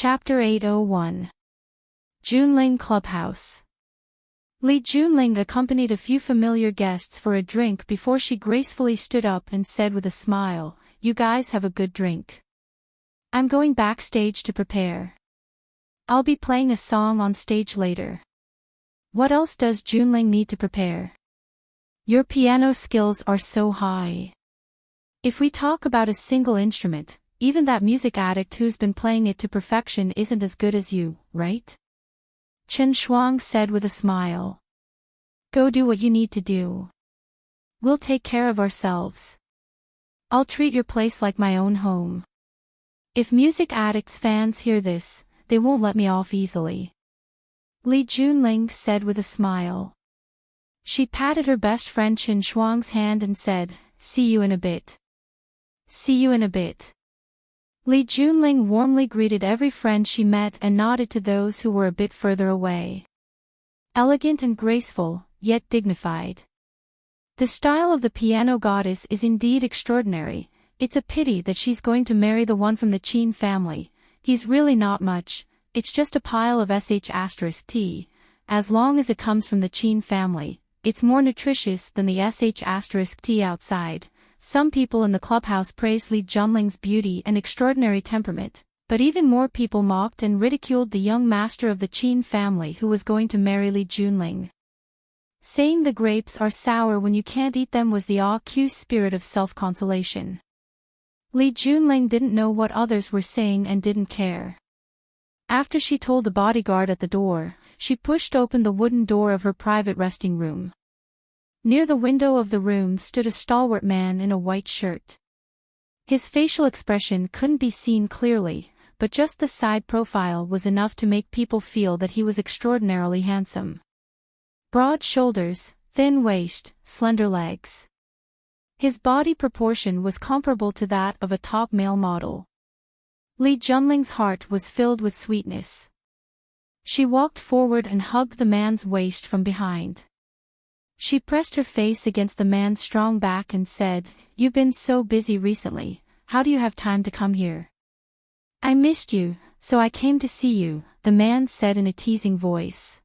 Chapter 801. Junling Clubhouse. Li Junling accompanied a few familiar guests for a drink before she gracefully stood up and said with a smile, "You guys have a good drink. I'm going backstage to prepare. I'll be playing a song on stage later." "What else does Junling need to prepare? Your piano skills are so high. If we talk about a single instrument, even that music addict who's been playing it to perfection isn't as good as you, right?" Chen Shuang said with a smile. "Go do what you need to do. We'll take care of ourselves. I'll treat your place like my own home. If music addicts fans hear this, they won't let me off easily." Li Junling said with a smile. She patted her best friend Chen Shuang's hand and said, "See you in a bit." "See you in a bit." Li Junling warmly greeted every friend she met and nodded to those who were a bit further away. Elegant and graceful, yet dignified. The style of the piano goddess is indeed extraordinary. It's a pity that she's going to marry the one from the Qin family. He's really not much, it's just a pile of sh*t. As long as it comes from the Qin family, it's more nutritious than the sh*t outside. Some people in the clubhouse praised Li Junling's beauty and extraordinary temperament, but even more people mocked and ridiculed the young master of the Qin family who was going to marry Li Junling. Saying the grapes are sour when you can't eat them was the au-cue spirit of self-consolation. Li Junling didn't know what others were saying and didn't care. After she told the bodyguard at the door, she pushed open the wooden door of her private resting room. Near the window of the room stood a stalwart man in a white shirt. His facial expression couldn't be seen clearly, but just the side profile was enough to make people feel that he was extraordinarily handsome. Broad shoulders, thin waist, slender legs. His body proportion was comparable to that of a top male model. Li Junling's heart was filled with sweetness. She walked forward and hugged the man's waist from behind. She pressed her face against the man's strong back and said, "You've been so busy recently, how do you have time to come here?" "I missed you, so I came to see you," the man said in a teasing voice.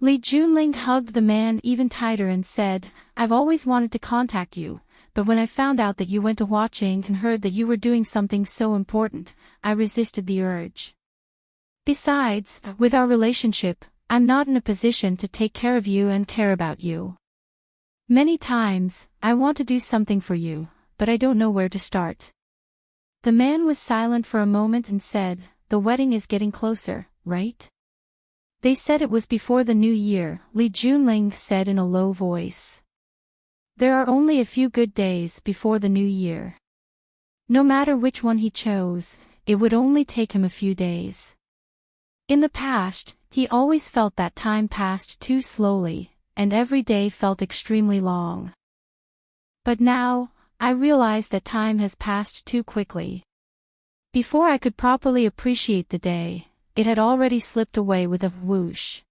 Li Junling hugged the man even tighter and said, "I've always wanted to contact you, but when I found out that you went to watching and heard that you were doing something so important, I resisted the urge. Besides, with our relationship, I'm not in a position to take care of you and care about you. Many times, I want to do something for you, but I don't know where to start." The man was silent for a moment and said, "The wedding is getting closer, right?" "They said it was before the new year," Li Junling said in a low voice. "There are only a few good days before the new year. No matter which one he chose, it would only take him a few days. In the past, he always felt that time passed too slowly, and every day felt extremely long. But now, I realize that time has passed too quickly. Before I could properly appreciate the day, it had already slipped away with a whoosh.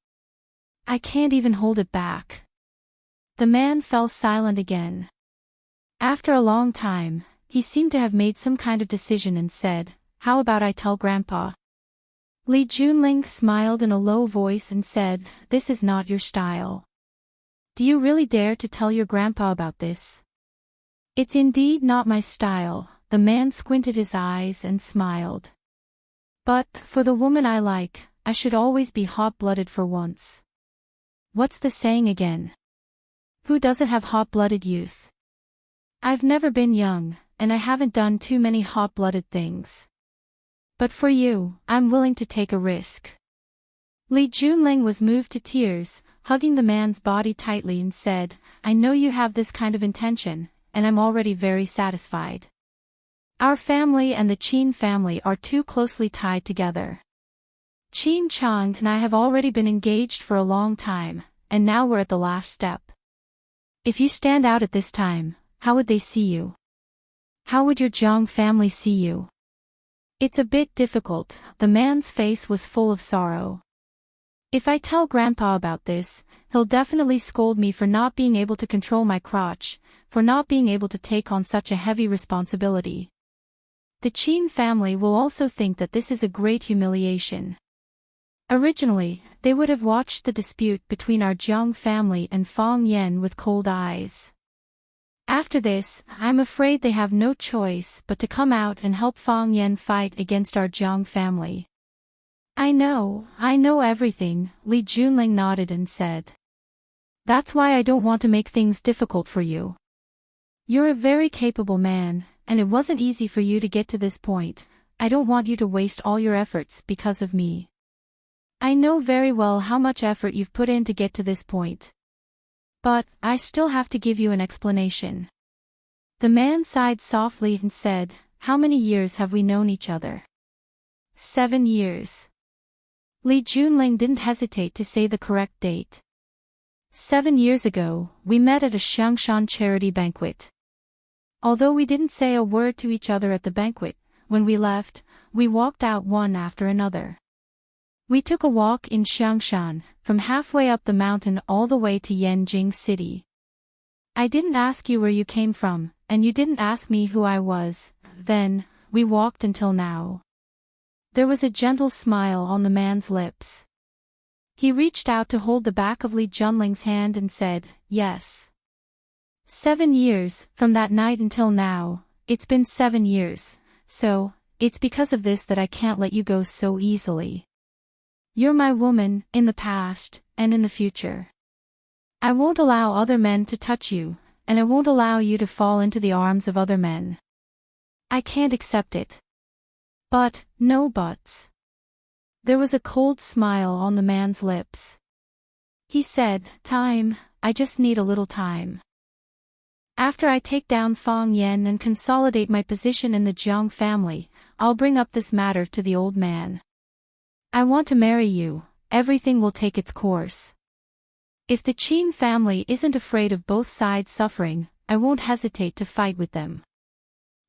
I can't even hold it back." The man fell silent again. After a long time, he seemed to have made some kind of decision and said, "How about I tell Grandpa?" Li Junling smiled in a low voice and said, "This is not your style. Do you really dare to tell your grandpa about this?" "It's indeed not my style," the man squinted his eyes and smiled. "But, for the woman I like, I should always be hot-blooded for once. What's the saying again? Who doesn't have hot-blooded youth? I've never been young, and I haven't done too many hot-blooded things. But for you, I'm willing to take a risk." Li Junling was moved to tears, hugging the man's body tightly and said, "I know you have this kind of intention, and I'm already very satisfied. Our family and the Qin family are too closely tied together. Qin Chang and I have already been engaged for a long time, and now we're at the last step. If you stand out at this time, how would they see you? How would your Jiang family see you? It's a bit difficult." The man's face was full of sorrow. "If I tell Grandpa about this, he'll definitely scold me for not being able to control my crotch, for not being able to take on such a heavy responsibility. The Qin family will also think that this is a great humiliation. Originally, they would have watched the dispute between our Jiang family and Fang Yan with cold eyes. After this, I'm afraid they have no choice but to come out and help Fang Yan fight against our Jiang family. I know everything, Li Junling nodded and said. That's why I don't want to make things difficult for you. You're a very capable man, and it wasn't easy for you to get to this point. I don't want you to waste all your efforts because of me. I know very well how much effort you've put in to get to this point. But, I still have to give you an explanation. The man sighed softly and said, How many years have we known each other? 7 years. Li Junling didn't hesitate to say the correct date. 7 years ago, we met at a Xiangshan charity banquet. Although we didn't say a word to each other at the banquet, when we left, we walked out one after another. We took a walk in Xiangshan, from halfway up the mountain all the way to Yanjing City. I didn't ask you where you came from, and you didn't ask me who I was. Then, we walked until now. There was a gentle smile on the man's lips. He reached out to hold the back of Li Junling's hand and said, Yes. 7 years, from that night until now, it's been 7 years, so, it's because of this that I can't let you go so easily. You're my woman, in the past, and in the future. I won't allow other men to touch you, and I won't allow you to fall into the arms of other men. I can't accept it. But, no buts. There was a cold smile on the man's lips. He said, Time, I just need a little time. After I take down Fang Yan and consolidate my position in the Jiang family, I'll bring up this matter to the old man. I want to marry you, everything will take its course. If the Qin family isn't afraid of both sides suffering, I won't hesitate to fight with them.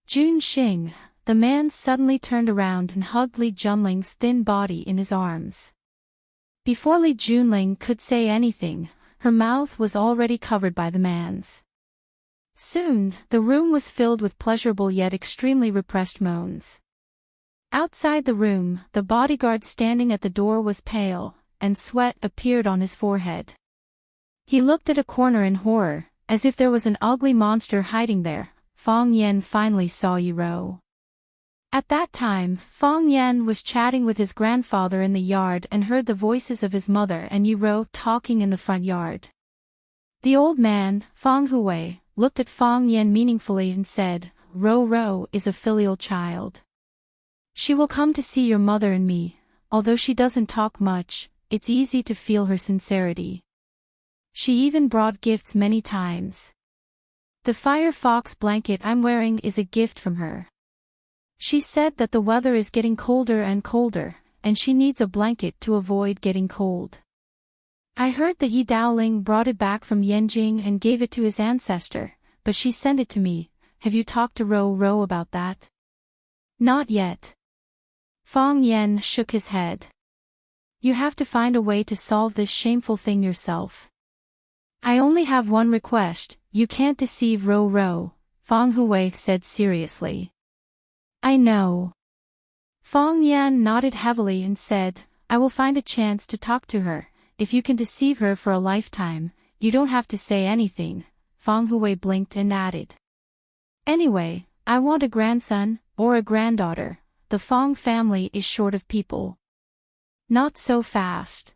Jun Xing, the man suddenly turned around and hugged Li Junling's thin body in his arms. Before Li Junling could say anything, her mouth was already covered by the man's. Soon, the room was filled with pleasurable yet extremely repressed moans. Outside the room, the bodyguard standing at the door was pale, and sweat appeared on his forehead. He looked at a corner in horror, as if there was an ugly monster hiding there. Fang Yan finally saw Yiro. At that time, Fang Yan was chatting with his grandfather in the yard and heard the voices of his mother and Yiro talking in the front yard. The old man, Fang Hui, looked at Fang Yan meaningfully and said, Ro is a filial child. She will come to see your mother and me. Although she doesn't talk much, it's easy to feel her sincerity. She even brought gifts many times. The Firefox blanket I'm wearing is a gift from her. She said that the weather is getting colder and colder, and she needs a blanket to avoid getting cold. I heard that Yi Daoling brought it back from Yanjing and gave it to his ancestor, but she sent it to me. Have you talked to Ro about that? Not yet. Fang Yan shook his head. You have to find a way to solve this shameful thing yourself. I only have one request, you can't deceive Ro, Fang Hui said seriously. I know. Fang Yan nodded heavily and said, I will find a chance to talk to her. If you can deceive her for a lifetime, you don't have to say anything. Fang Hui blinked and added. Anyway, I want a grandson, or a granddaughter. The Fang family is short of people. Not so fast.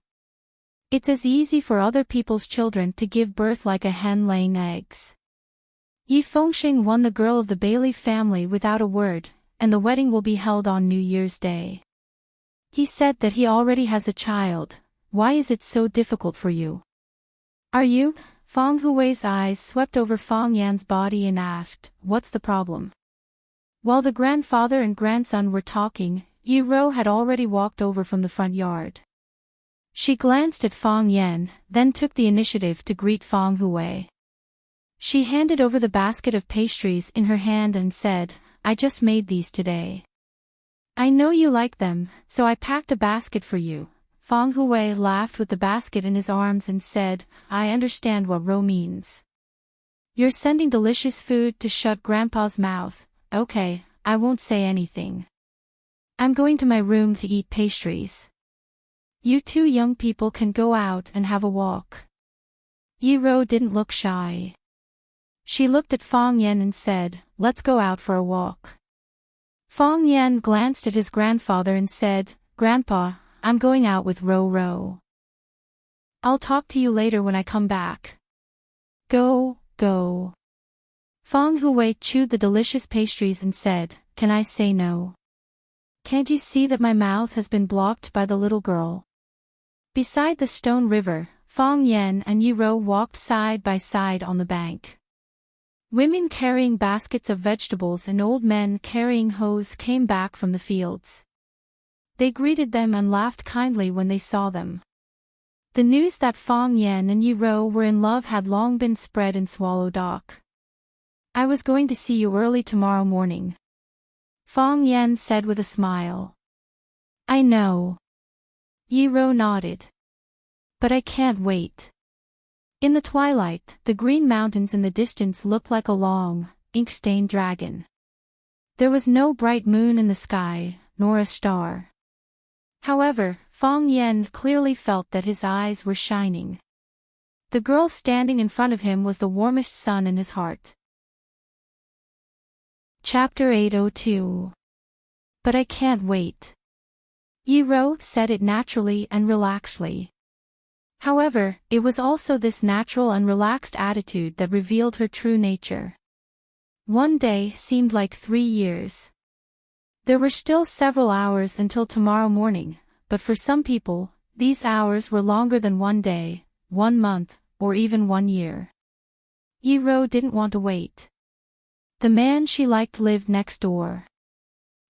It's as easy for other people's children to give birth like a hen laying eggs. Yi Fengxing won the girl of the Bailey family without a word, and the wedding will be held on New Year's Day. He said that he already has a child. Why is it so difficult for you? Are you? Fang Hui's eyes swept over Fang Yan's body and asked, What's the problem? While the grandfather and grandson were talking, Yi Ro had already walked over from the front yard. She glanced at Fang Yan, then took the initiative to greet Fang Hui. She handed over the basket of pastries in her hand and said, I just made these today. I know you like them, so I packed a basket for you. Fang Hui laughed with the basket in his arms and said, I understand what Ro means. You're sending delicious food to shut Grandpa's mouth. Okay, I won't say anything. I'm going to my room to eat pastries. You two young people can go out and have a walk. Yi-ro didn't look shy. She looked at Fong Yen and said, let's go out for a walk. Fong Yen glanced at his grandfather and said, Grandpa, I'm going out with Ro. I'll talk to you later when I come back. Go. Fong Hui chewed the delicious pastries and said, can I say no? Can't you see that my mouth has been blocked by the little girl? Beside the stone river, Fong Yen and Yi-ro walked side by side on the bank. Women carrying baskets of vegetables and old men carrying hoes came back from the fields. They greeted them and laughed kindly when they saw them. The news that Fong Yen and Yi-ro were in love had long been spread in Swallow Dock. I was going to see you early tomorrow morning. Fong Yen said with a smile. I know. Yi-ro nodded. But I can't wait. In the twilight, the green mountains in the distance looked like a long, ink-stained dragon. There was no bright moon in the sky, nor a star. However, Fong Yen clearly felt that his eyes were shining. The girl standing in front of him was the warmest sun in his heart. Chapter 802. But I can't wait. Yi-ro said it naturally and relaxedly. However, it was also this natural and relaxed attitude that revealed her true nature. One day seemed like 3 years. There were still several hours until tomorrow morning, but for some people, these hours were longer than 1 day, 1 month, or even 1 year. Yi-ro didn't want to wait. The man she liked lived next door.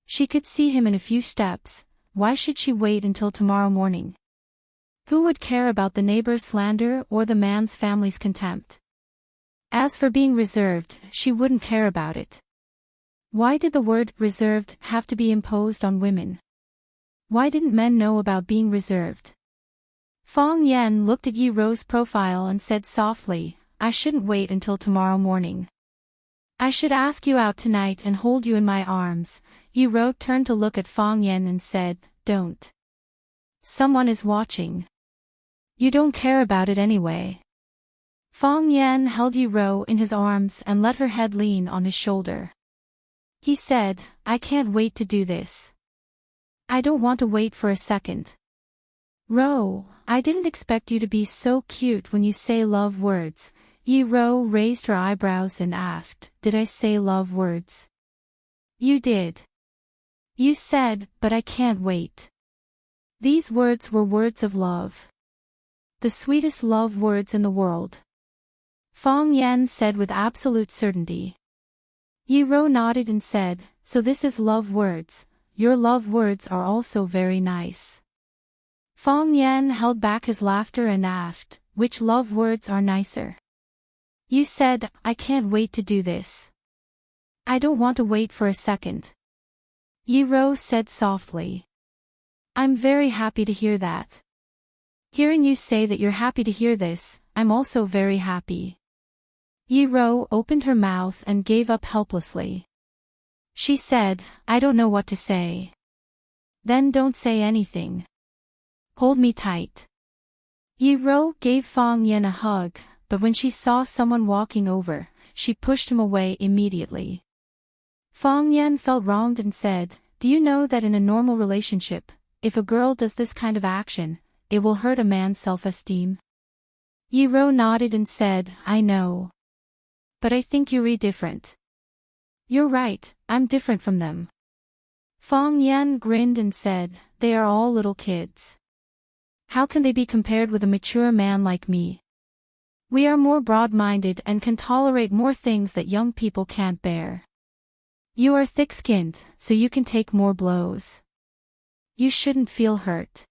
She could see him in a few steps. Why should she wait until tomorrow morning? Who would care about the neighbor's slander or the man's family's contempt? As for being reserved, she wouldn't care about it. Why did the word reserved have to be imposed on women? Why didn't men know about being reserved? Fong Yen looked at Yi-ro's profile and said softly, I shouldn't wait until tomorrow morning. I should ask you out tonight and hold you in my arms. Yi-ro turned to look at Fong Yen and said, don't. Someone is watching. You don't care about it anyway. Fong Yen held Yi-ro in his arms and let her head lean on his shoulder. He said, I can't wait to do this. I don't want to wait for a second. Ro, I didn't expect you to be so cute when you say love words. Yi-ro raised her eyebrows and asked, did I say love words? You did. You said, but I can't wait. These words were words of love. The sweetest love words in the world. Fong Yen said with absolute certainty. Yi-ro nodded and said, so this is love words. Your love words are also very nice. Fong Yen held back his laughter and asked, which love words are nicer? You said, I can't wait to do this. I don't want to wait for a second. Yi-ro said softly. I'm very happy to hear that. Hearing you say that you're happy to hear this, I'm also very happy. Yi-ro opened her mouth and gave up helplessly. She said, I don't know what to say. Then don't say anything. Hold me tight. Yi-ro gave Fong Yen a hug, but when she saw someone walking over, she pushed him away immediately. Fong Yen felt wronged and said, do you know that in a normal relationship, if a girl does this kind of action, it will hurt a man's self-esteem? Yi-ro nodded and said, I know. But I think you're different. You're right, I'm different from them. Fong Yen grinned and said, they are all little kids. How can they be compared with a mature man like me? We are more broad-minded and can tolerate more things that young people can't bear. You are thick-skinned, so you can take more blows. You shouldn't feel hurt.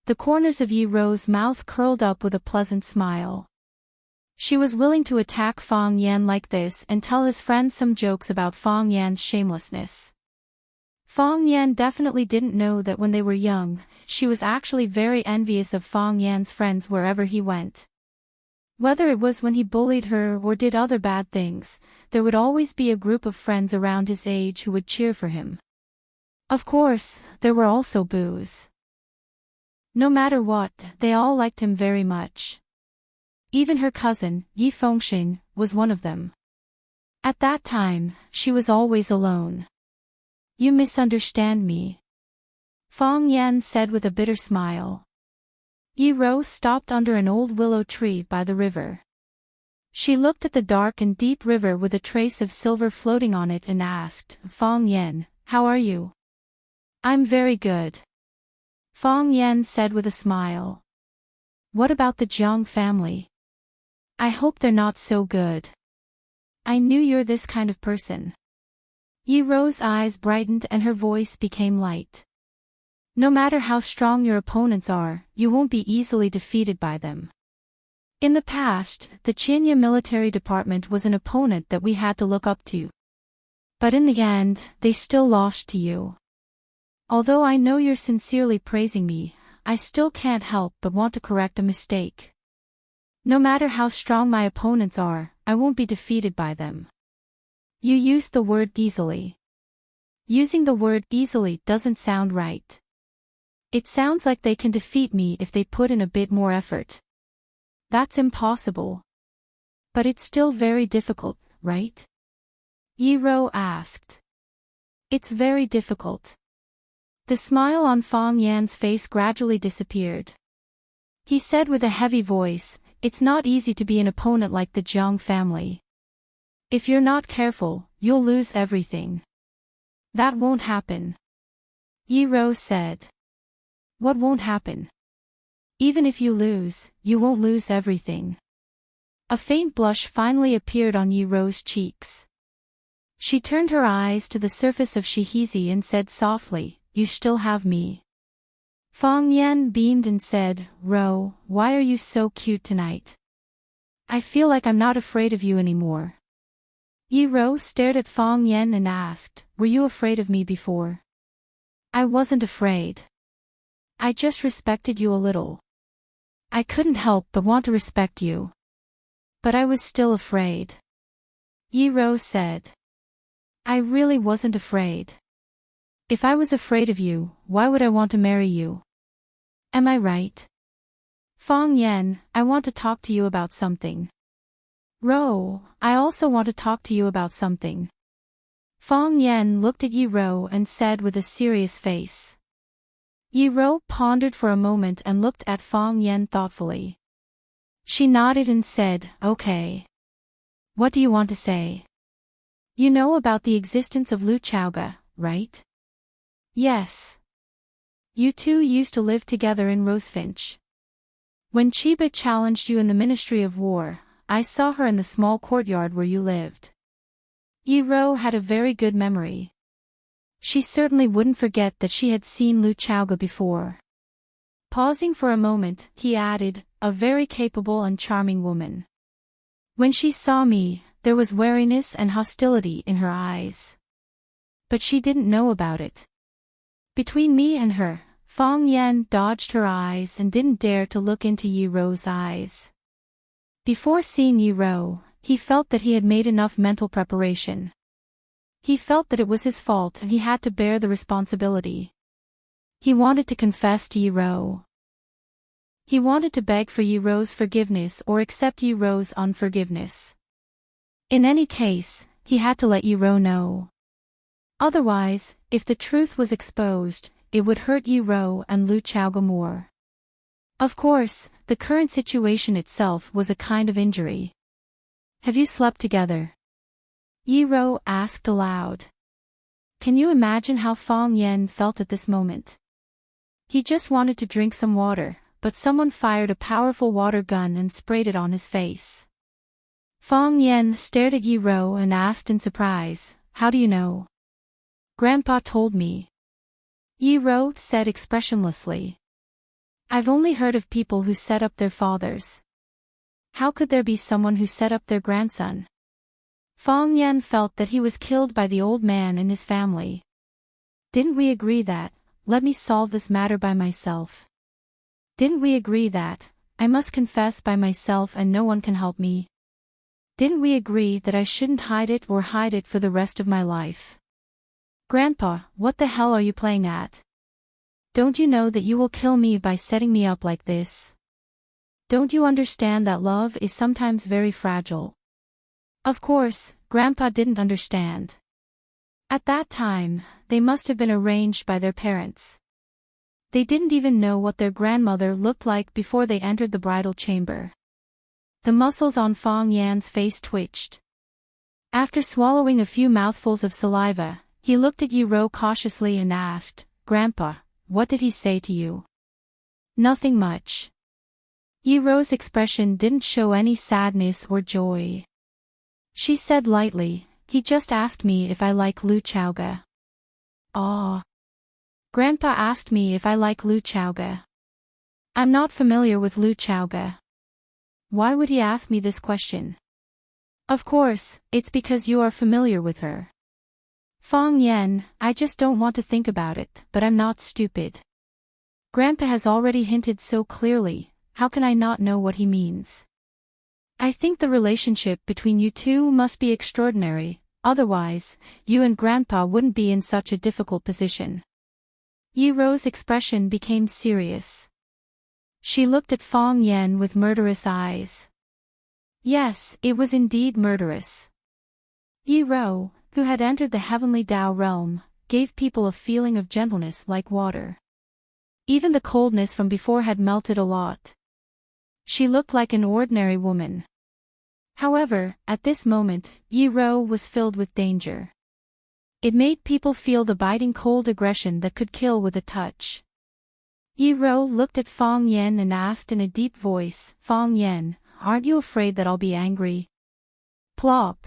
The corners of Yi-ro's mouth curled up with a pleasant smile. She was willing to attack Fong Yen like this and tell his friends some jokes about Fong Yan's shamelessness. Fong Yen definitely didn't know that when they were young, she was actually very envious of Fong Yan's friends wherever he went. Whether it was when he bullied her or did other bad things, there would always be a group of friends around his age who would cheer for him. Of course, there were also boos. No matter what, they all liked him very much. Even her cousin, Yi Fengxing, was one of them. At that time, she was always alone. You misunderstand me, Fang Yan said with a bitter smile. Yi Rou stopped under an old willow tree by the river. She looked at the dark and deep river with a trace of silver floating on it and asked, Fang Yan, how are you? I'm very good, Fang Yan said with a smile. What about the Jiang family? I hope they're not so good. I knew you're this kind of person. Yi Rou's eyes brightened and her voice became light. No matter how strong your opponents are, you won't be easily defeated by them. In the past, the Qinya military department was an opponent that we had to look up to. But in the end, they still lost to you. Although I know you're sincerely praising me, I still can't help but want to correct a mistake. No matter how strong my opponents are, I won't be defeated by them. You used the word easily. Using the word easily doesn't sound right. It sounds like they can defeat me if they put in a bit more effort. That's impossible. But it's still very difficult, right? Yi Rou asked. It's very difficult. The smile on Fang Yan's face gradually disappeared. He said with a heavy voice, it's not easy to be an opponent like the Jiang family. If you're not careful, you'll lose everything. That won't happen, Yi Rou said. What won't happen? Even if you lose, you won't lose everything. A faint blush finally appeared on Yi Rou's cheeks. She turned her eyes to the surface of Shihizi and said softly, you still have me. Fang Yan beamed and said, Rou, why are you so cute tonight? I feel like I'm not afraid of you anymore. Yi Rou stared at Fang Yan and asked, were you afraid of me before? I wasn't afraid. I just respected you a little. I couldn't help but want to respect you. But I was still afraid, Yi Rou said. I really wasn't afraid. If I was afraid of you, why would I want to marry you? Am I right? Fang Yan, I want to talk to you about something. Rou, I also want to talk to you about something. Fang Yan looked at Yi Rou and said with a serious face. Yi Rou pondered for a moment and looked at Fang Yan thoughtfully. She nodded and said, okay. What do you want to say? You know about the existence of Lu Chaoga, right? Yes. You two used to live together in Rosefinch. When Chiba challenged you in the Ministry of War, I saw her in the small courtyard where you lived. Yi Rou had a very good memory. She certainly wouldn't forget that she had seen Lu Chaoga before. Pausing for a moment, he added, a very capable and charming woman. When she saw me, there was wariness and hostility in her eyes. But she didn't know about it. Between me and her, Fang Yan dodged her eyes and didn't dare to look into Yi Rou's eyes. Before seeing Yi Rou, he felt that he had made enough mental preparation. He felt that it was his fault and he had to bear the responsibility. He wanted to confess to Yi Rou. He wanted to beg for Yi Rou's forgiveness or accept Yi Rou's unforgiveness. In any case, he had to let Yi Rou know. Otherwise, if the truth was exposed, it would hurt Yi Rou and Lu Chaoga more. Of course, the current situation itself was a kind of injury. Have you slept together? Yi Rou asked aloud. Can you imagine how Fang Yan felt at this moment? He just wanted to drink some water, but someone fired a powerful water gun and sprayed it on his face. Fang Yan stared at Yi Rou and asked in surprise, how do you know? Grandpa told me. Yi Rou said expressionlessly. I've only heard of people who set up their fathers. How could there be someone who set up their grandson? Fang Yan felt that he was killed by the old man and his family. Didn't we agree that, let me solve this matter by myself? Didn't we agree that, I must confess by myself and no one can help me. Didn't we agree that I shouldn't hide it or hide it for the rest of my life? Grandpa, what the hell are you playing at? Don't you know that you will kill me by setting me up like this? Don't you understand that love is sometimes very fragile? Of course, Grandpa didn't understand. At that time, they must have been arranged by their parents. They didn't even know what their grandmother looked like before they entered the bridal chamber. The muscles on Fong Yan's face twitched. After swallowing a few mouthfuls of saliva, he looked at Yi Ro cautiously and asked, "Grandpa, what did he say to you?" "Nothing much." Yi Ro's expression didn't show any sadness or joy. She said lightly, "He just asked me if I like Lu Chaoga." "Ah." Grandpa asked me if I like Lu Chaoga. I'm not familiar with Lu Chaoga. Why would he ask me this question? Of course, it's because you are familiar with her. Fong Yan, I just don't want to think about it, but I'm not stupid. Grandpa has already hinted so clearly, how can I not know what he means? I think the relationship between you two must be extraordinary, otherwise, you and Grandpa wouldn't be in such a difficult position. Yi Ro's expression became serious. She looked at Fong Yan with murderous eyes. Yes, it was indeed murderous. Yi Ro, who had entered the heavenly Tao realm, gave people a feeling of gentleness like water. Even the coldness from before had melted a lot. She looked like an ordinary woman. However, at this moment, Yi Ro was filled with danger. It made people feel the biting cold aggression that could kill with a touch. Yi Ro looked at Fong Yan and asked in a deep voice, "Fong Yan, aren't you afraid that I'll be angry?" Plop.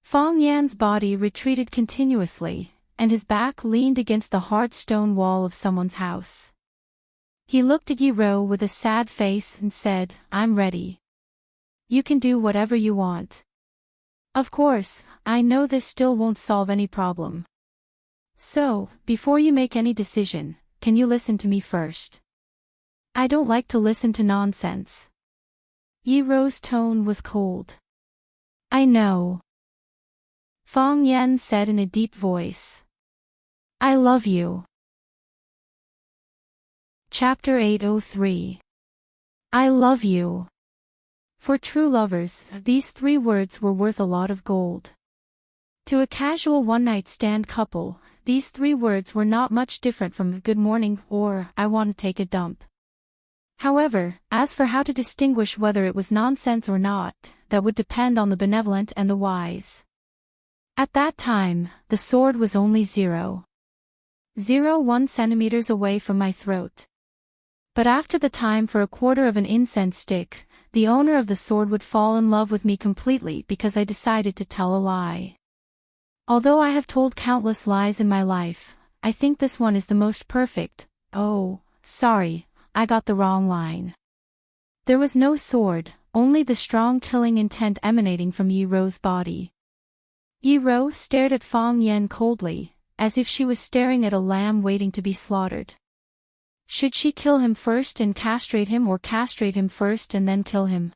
Fong Yan's body retreated continuously, and his back leaned against the hard stone wall of someone's house. He looked at Yi Ro with a sad face and said, "I'm ready. You can do whatever you want. Of course, I know this still won't solve any problem. So, before you make any decision, can you listen to me first? I don't like to listen to nonsense." Yi Ro's tone was cold. "I know." Fong Yan said in a deep voice. "I love you." Chapter 803. I love you. For true lovers, these 3 words were worth a lot of gold. To a casual one-night stand couple, these 3 words were not much different from "good morning" or "I want to take a dump." However, as for how to distinguish whether it was nonsense or not, that would depend on the benevolent and the wise. At that time, the sword was only 0.01 centimeters away from my throat. But after the time for a quarter of an incense stick, the owner of the sword would fall in love with me completely because I decided to tell a lie. Although I have told countless lies in my life, I think this one is the most perfect. Oh, sorry, I got the wrong line. There was no sword, only the strong killing intent emanating from Yi Ro's body. Yi Ro stared at Fong Yan coldly, as if she was staring at a lamb waiting to be slaughtered. Should she kill him first and castrate him or castrate him first and then kill him?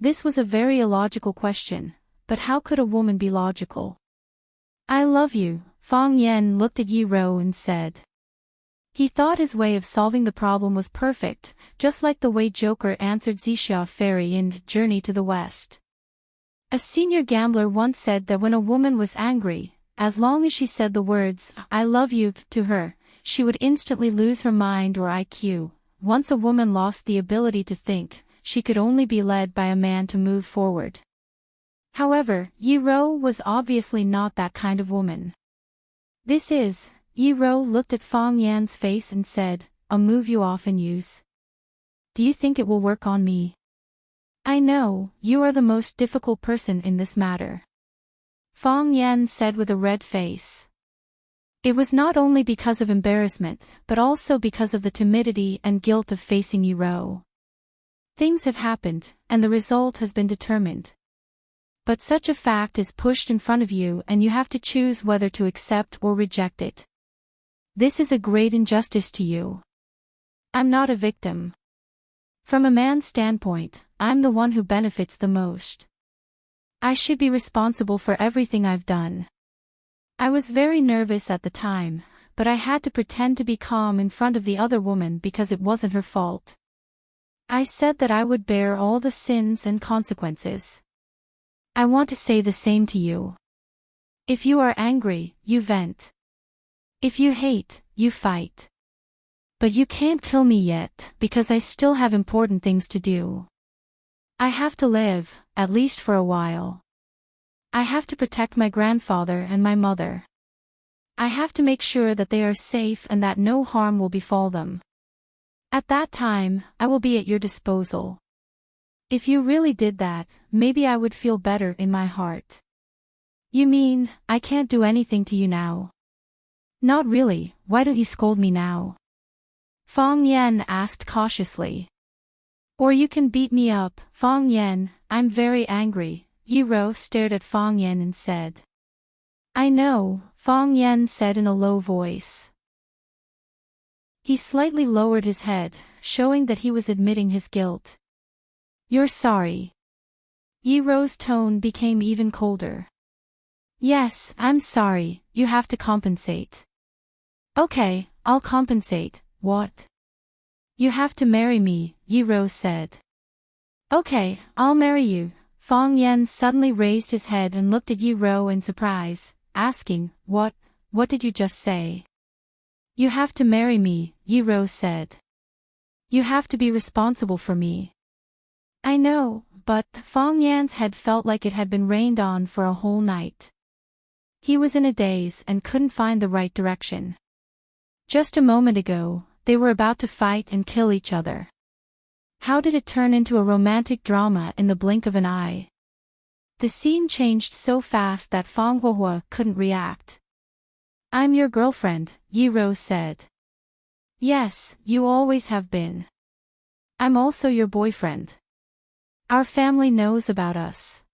This was a very illogical question, but how could a woman be logical? "I love you," Fong Yan looked at Yi Ro and said. He thought his way of solving the problem was perfect, just like the way Joker answered Xixia Fairy in Journey to the West. A senior gambler once said that when a woman was angry, as long as she said the words, "I love you," to her, she would instantly lose her mind or IQ. Once a woman lost the ability to think, she could only be led by a man to move forward. However, Yi Ro was obviously not that kind of woman. Yi Ro looked at Fong Yan's face and said, "A move you often use. Do you think it will work on me? I know, you are the most difficult person in this matter." Fong Yan said with a red face. It was not only because of embarrassment, but also because of the timidity and guilt of facing Yi Ro. Things have happened, and the result has been determined. But such a fact is pushed in front of you and you have to choose whether to accept or reject it. This is a great injustice to you. I'm not a victim. From a man's standpoint, I'm the one who benefits the most. I should be responsible for everything I've done. I was very nervous at the time, but I had to pretend to be calm in front of the other woman because it wasn't her fault. I said that I would bear all the sins and consequences. I want to say the same to you. If you are angry, you vent. If you hate, you fight. But you can't kill me yet, because I still have important things to do. I have to live, at least for a while. I have to protect my grandfather and my mother. I have to make sure that they are safe and that no harm will befall them. At that time, I will be at your disposal. If you really did that, maybe I would feel better in my heart. You mean, I can't do anything to you now? Not really, why don't you scold me now? Fong Yen asked cautiously. Or you can beat me up, Fong Yen, I'm very angry. Yi Ro stared at Fong Yen and said. I know, Fong Yen said in a low voice. He slightly lowered his head, showing that he was admitting his guilt. You're sorry. Yi Ro's tone became even colder. Yes, I'm sorry, you have to compensate. Okay, I'll compensate. What? You have to marry me, Yi Ro said. Okay, I'll marry you. Fong Yen suddenly raised his head and looked at Yi Ro in surprise, asking, What did you just say? You have to marry me, Yi Ro said. You have to be responsible for me. I know, but Fong Yan's head felt like it had been rained on for a whole night. He was in a daze and couldn't find the right direction. Just a moment ago, they were about to fight and kill each other. How did it turn into a romantic drama in the blink of an eye? The scene changed so fast that Fong Huohua couldn't react. I'm your girlfriend, Yi Ro said. Yes, you always have been. I'm also your boyfriend. Our family knows about us.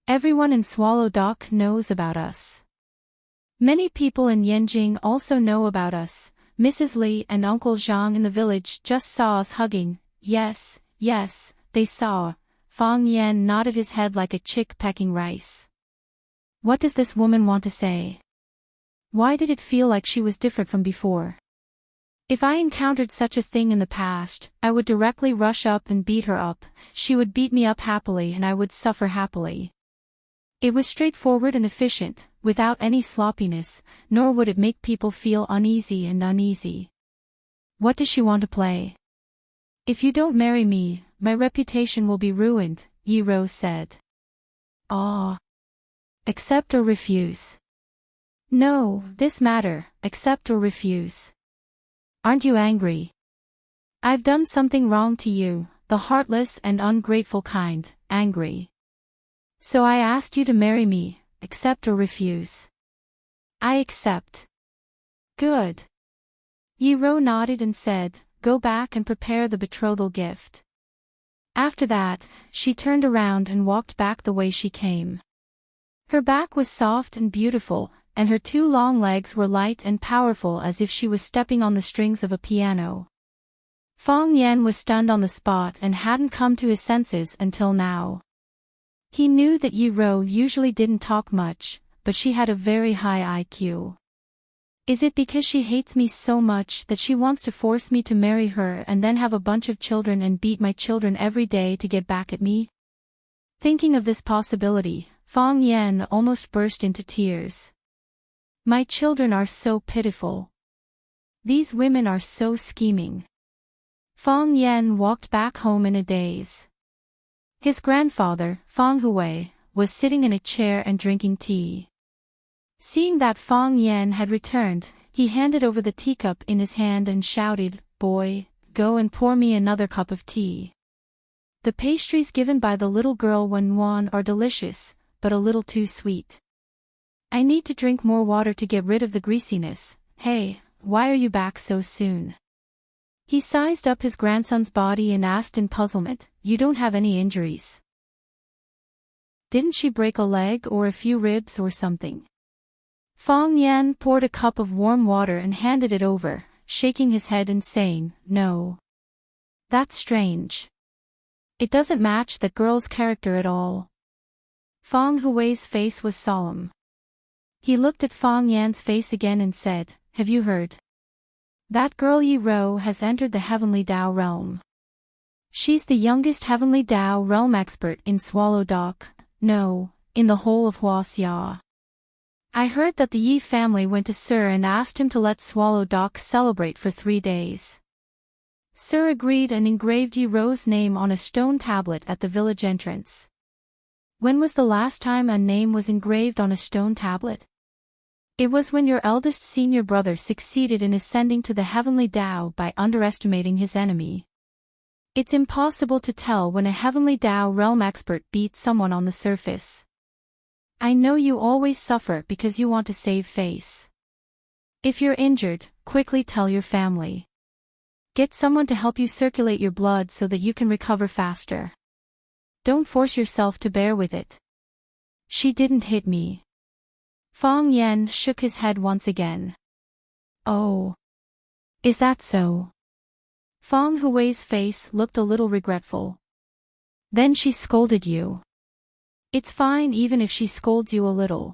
Everyone in Swallow Dock knows about us. Many people in Yanjing also know about us. Mrs. Li and Uncle Zhang in the village just saw us hugging. Yes, they saw. Fong Yan nodded his head like a chick pecking rice. What does this woman want to say? Why did it feel like she was different from before? If I encountered such a thing in the past, I would directly rush up and beat her up. She would beat me up happily and I would suffer happily. It was straightforward and efficient, without any sloppiness, nor would it make people feel uneasy and uneasy. What does she want to play? If you don't marry me, my reputation will be ruined, Yi Ro said. Ah. Accept or refuse? No, this matter, accept or refuse. Aren't you angry? I've done something wrong to you, the heartless and ungrateful kind, angry. So I asked you to marry me, accept or refuse. I accept. Good. Yi Ro nodded and said, Go back and prepare the betrothal gift. After that, she turned around and walked back the way she came. Her back was soft and beautiful, and her two long legs were light and powerful as if she was stepping on the strings of a piano. Fong Yan was stunned on the spot and hadn't come to his senses until now. He knew that Yi Ro usually didn't talk much, but she had a very high IQ. Is it because she hates me so much that she wants to force me to marry her and then have a bunch of children and beat my children every day to get back at me? Thinking of this possibility, Fong Yan almost burst into tears. My children are so pitiful. These women are so scheming. Fong Yan walked back home in a daze. His grandfather, Fong Hui, was sitting in a chair and drinking tea. Seeing that Fong Yan had returned, he handed over the teacup in his hand and shouted, Boy, go and pour me another cup of tea. The pastries given by the little girl Wen Wan are delicious, but a little too sweet. I need to drink more water to get rid of the greasiness. Hey, why are you back so soon? He sized up his grandson's body and asked in puzzlement, You don't have any injuries? Didn't she break a leg or a few ribs or something? Fong Yan poured a cup of warm water and handed it over, shaking his head and saying, No. That's strange. It doesn't match that girl's character at all. Feng Hui's face was solemn. He looked at Feng Yan's face again and said, "Have you heard? That girl Yi Ro has entered the Heavenly Dao realm. She's the youngest Heavenly Dao realm expert in Swallow Dock, no, in the whole of Huaxia. I heard that the Yi family went to Sir and asked him to let Swallow Dock celebrate for 3 days. Sir agreed and engraved Yi Ro's name on a stone tablet at the village entrance." When was the last time a name was engraved on a stone tablet? It was when your eldest senior brother succeeded in ascending to the Heavenly Dao by underestimating his enemy. It's impossible to tell when a Heavenly Dao realm expert beats someone on the surface. I know you always suffer because you want to save face. If you're injured, quickly tell your family. Get someone to help you circulate your blood so that you can recover faster. Don't force yourself to bear with it. She didn't hit me. Feng Yan shook his head once again. Oh. Is that so? Feng Hui's face looked a little regretful. Then she scolded you. It's fine even if she scolds you a little.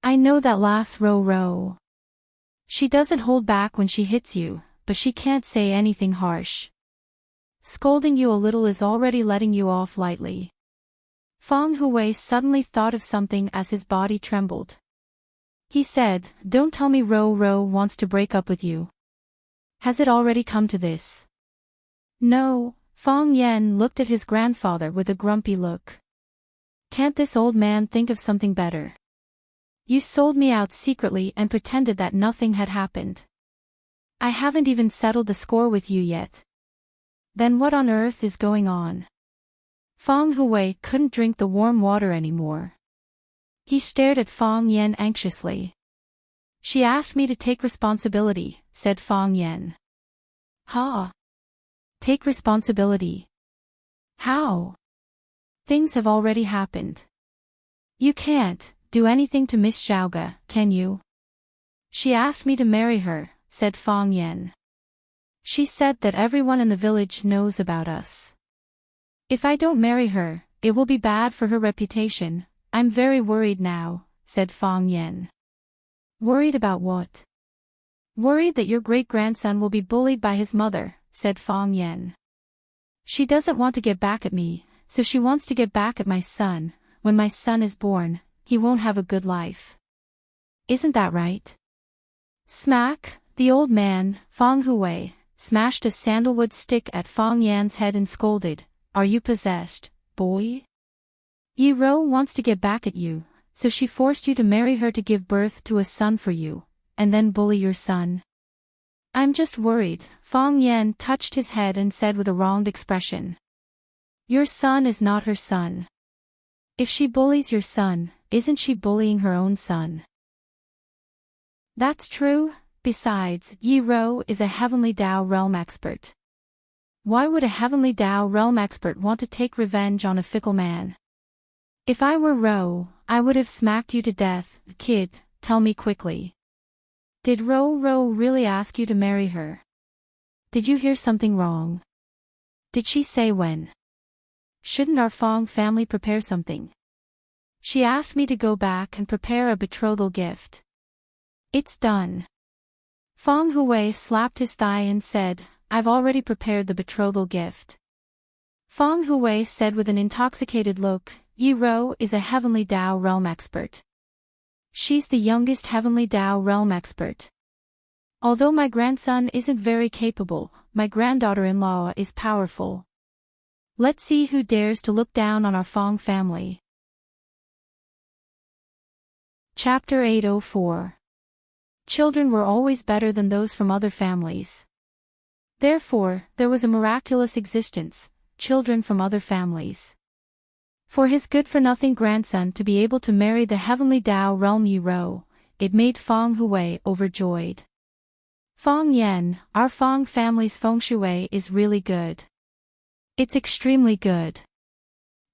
I know that lass Ro. She doesn't hold back when she hits you, but she can't say anything harsh. Scolding you a little is already letting you off lightly. Feng Hui suddenly thought of something as his body trembled. He said, "Don't tell me Ro wants to break up with you. Has it already come to this?" No, Feng Yan looked at his grandfather with a grumpy look. Can't this old man think of something better? You sold me out secretly and pretended that nothing had happened. I haven't even settled the score with you yet. Then what on earth is going on? Feng Hui couldn't drink the warm water anymore. He stared at Feng Yan anxiously. She asked me to take responsibility, said Feng Yan. Ha! Take responsibility? How? Things have already happened. You can't do anything to Miss Xiaoga, can you? She asked me to marry her, said Feng Yan. She said that everyone in the village knows about us. If I don't marry her, it will be bad for her reputation. I'm very worried now, said Feng Yan. Worried about what? Worried that your great-grandson will be bullied by his mother, said Feng Yan. She doesn't want to get back at me, so she wants to get back at my son. When my son is born, he won't have a good life. Isn't that right? Smack, the old man, Feng Hui, smashed a sandalwood stick at Feng Yan's head and scolded, "Are you possessed, boy? Yi Ro wants to get back at you, so she forced you to marry her to give birth to a son for you, and then bully your son." I'm just worried, Feng Yan touched his head and said with a wronged expression. Your son is not her son. If she bullies your son, isn't she bullying her own son? That's true, besides, Yi Ro is a Heavenly Dao realm expert. Why would a Heavenly Dao realm expert want to take revenge on a fickle man? If I were Ro, I would have smacked you to death. Kid, tell me quickly. Did Ro really ask you to marry her? Did you hear something wrong? Did she say when? Shouldn't our Fong family prepare something? She asked me to go back and prepare a betrothal gift. It's done. Feng Hui slapped his thigh and said, I've already prepared the betrothal gift. Feng Hui said with an intoxicated look, Yi Ro is a Heavenly Dao realm expert. She's the youngest Heavenly Dao realm expert. Although my grandson isn't very capable, my granddaughter-in-law is powerful. Let's see who dares to look down on our Fong family. Chapter 804. Children were always better than those from other families. Therefore, there was a miraculous existence, children from other families. For his good-for-nothing grandson to be able to marry the Heavenly Dao realm Yi Ro, it made Feng Hui overjoyed. Feng Yan, our Feng family's feng shui is really good. It's extremely good.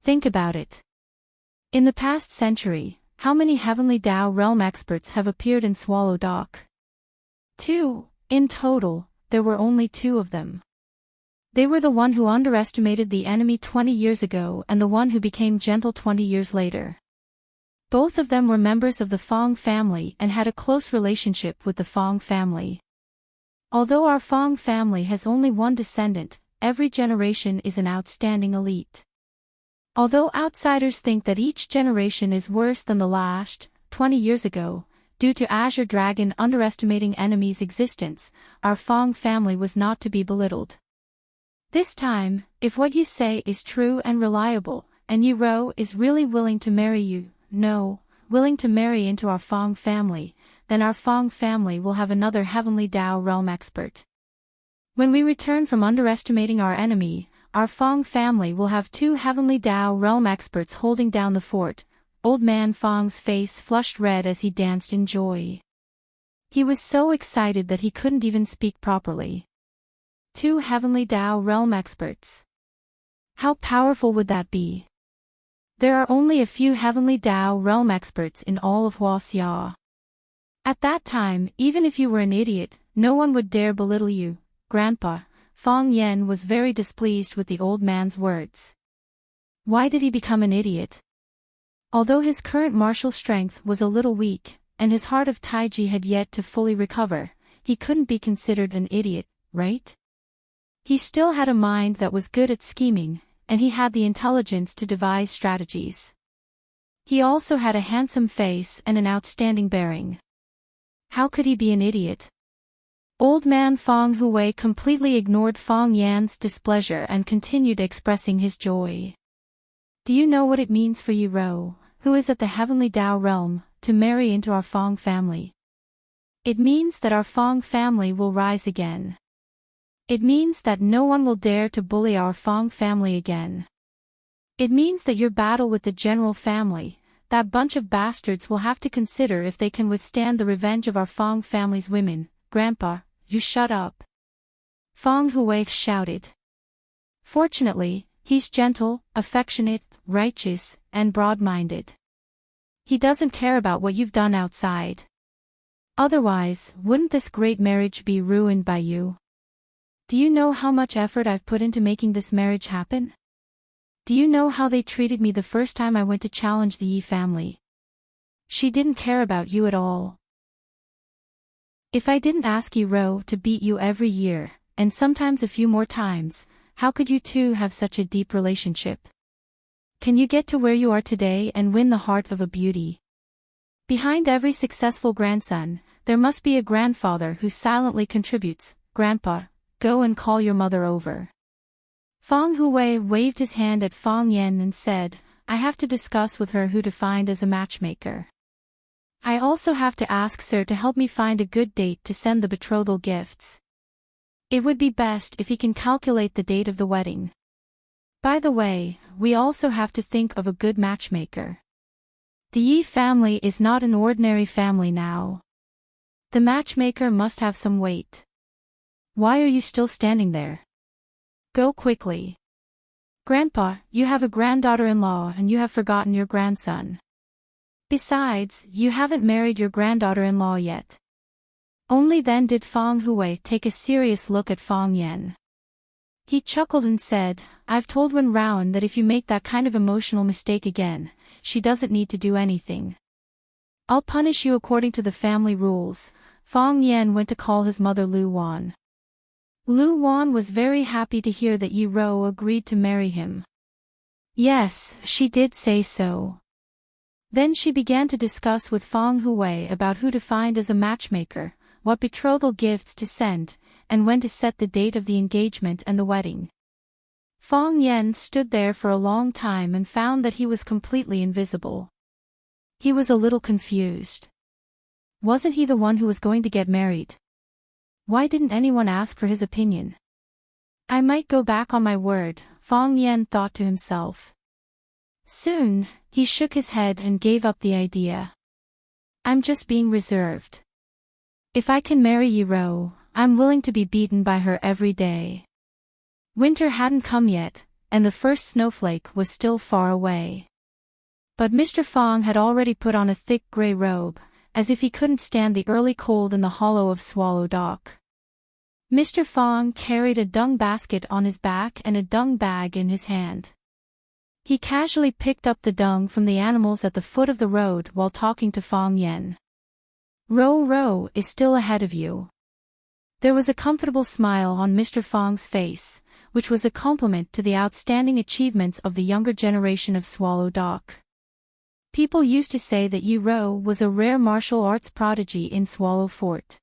Think about it. In the past century, how many Heavenly Dao realm experts have appeared in Swallow Dock? 2. In total, there were only 2 of them. They were the one who underestimated the enemy 20 years ago and the one who became gentle 20 years later. Both of them were members of the Fong family and had a close relationship with the Fong family. Although our Fong family has only one descendant, every generation is an outstanding elite. Although outsiders think that each generation is worse than the last, 20 years ago, due to Azure Dragon underestimating enemies' existence, our Fong family was not to be belittled. This time, if what you say is true and reliable, and Yi Ro is really willing to marry you, willing to marry into our Fong family, then our Fong family will have another Heavenly Dao realm expert. When we return from underestimating our enemy, our Fong family will have 2 Heavenly Dao realm experts holding down the fort. Old Man Fong's face flushed red as he danced in joy. He was so excited that he couldn't even speak properly. 2 Heavenly Dao realm experts. How powerful would that be? There are only a few Heavenly Dao realm experts in all of Huaxia. At that time, even if you were an idiot, no one would dare belittle you, Grandpa. Fong Yen was very displeased with the old man's words. Why did he become an idiot? Although his current martial strength was a little weak, and his heart of Taiji had yet to fully recover, he couldn't be considered an idiot, right? He still had a mind that was good at scheming, and he had the intelligence to devise strategies. He also had a handsome face and an outstanding bearing. How could he be an idiot? Old Man Fong Hui completely ignored Fong Yan's displeasure and continued expressing his joy. Do you know what it means for Yi Ro, who is at the Heavenly Dao realm, to marry into our Fong family? It means that our Fong family will rise again. It means that no one will dare to bully our Fong family again. It means that your battle with the general family, that bunch of bastards, will have to consider if they can withstand the revenge of our Fong family's women. Grandpa, you shut up. Fong Hui shouted. Fortunately, he's gentle, affectionate, righteous, and broad-minded. He doesn't care about what you've done outside. Otherwise, wouldn't this great marriage be ruined by you? Do you know how much effort I've put into making this marriage happen? Do you know how they treated me the first time I went to challenge the Yi family? She didn't care about you at all. If I didn't ask Yi Ro to beat you every year, and sometimes a few more times, how could you two have such a deep relationship? Can you get to where you are today and win the heart of a beauty? Behind every successful grandson, there must be a grandfather who silently contributes. Grandpa, go and call your mother over. Fong Hui waved his hand at Fong Yen and said, I have to discuss with her who to find as a matchmaker. I also have to ask Sir to help me find a good date to send the betrothal gifts. It would be best if he can calculate the date of the wedding. By the way, we also have to think of a good matchmaker. The Yi family is not an ordinary family now. The matchmaker must have some weight. Why are you still standing there? Go quickly. Grandpa, you have a granddaughter-in-law and you have forgotten your grandson. Besides, you haven't married your granddaughter-in-law yet. Only then did Fong Hui take a serious look at Fong Yen. He chuckled and said, I've told Wen Raoan that if you make that kind of emotional mistake again, she doesn't need to do anything. I'll punish you according to the family rules. Fong Yen went to call his mother Lu Wan. Lu Wan was very happy to hear that Yi Ro agreed to marry him. Yes, she did say so. Then she began to discuss with Fong Hui about who to find as a matchmaker, what betrothal gifts to send, and when to set the date of the engagement and the wedding. Fong Yen stood there for a long time and found that he was completely invisible. He was a little confused. Wasn't he the one who was going to get married? Why didn't anyone ask for his opinion? I might go back on my word, Fong Yen thought to himself. Soon, he shook his head and gave up the idea. I'm just being reserved. If I can marry Yi Ro, I'm willing to be beaten by her every day. Winter hadn't come yet, and the first snowflake was still far away. But Mr. Fong had already put on a thick gray robe, as if he couldn't stand the early cold in the hollow of Swallow Dock. Mr. Fong carried a dung basket on his back and a dung bag in his hand. He casually picked up the dung from the animals at the foot of the road while talking to Fong Yen. Ro is still ahead of you. There was a comfortable smile on Mr. Fong's face, which was a compliment to the outstanding achievements of the younger generation of Swallow Dock. People used to say that Yi Ro was a rare martial arts prodigy in Swallow Fort.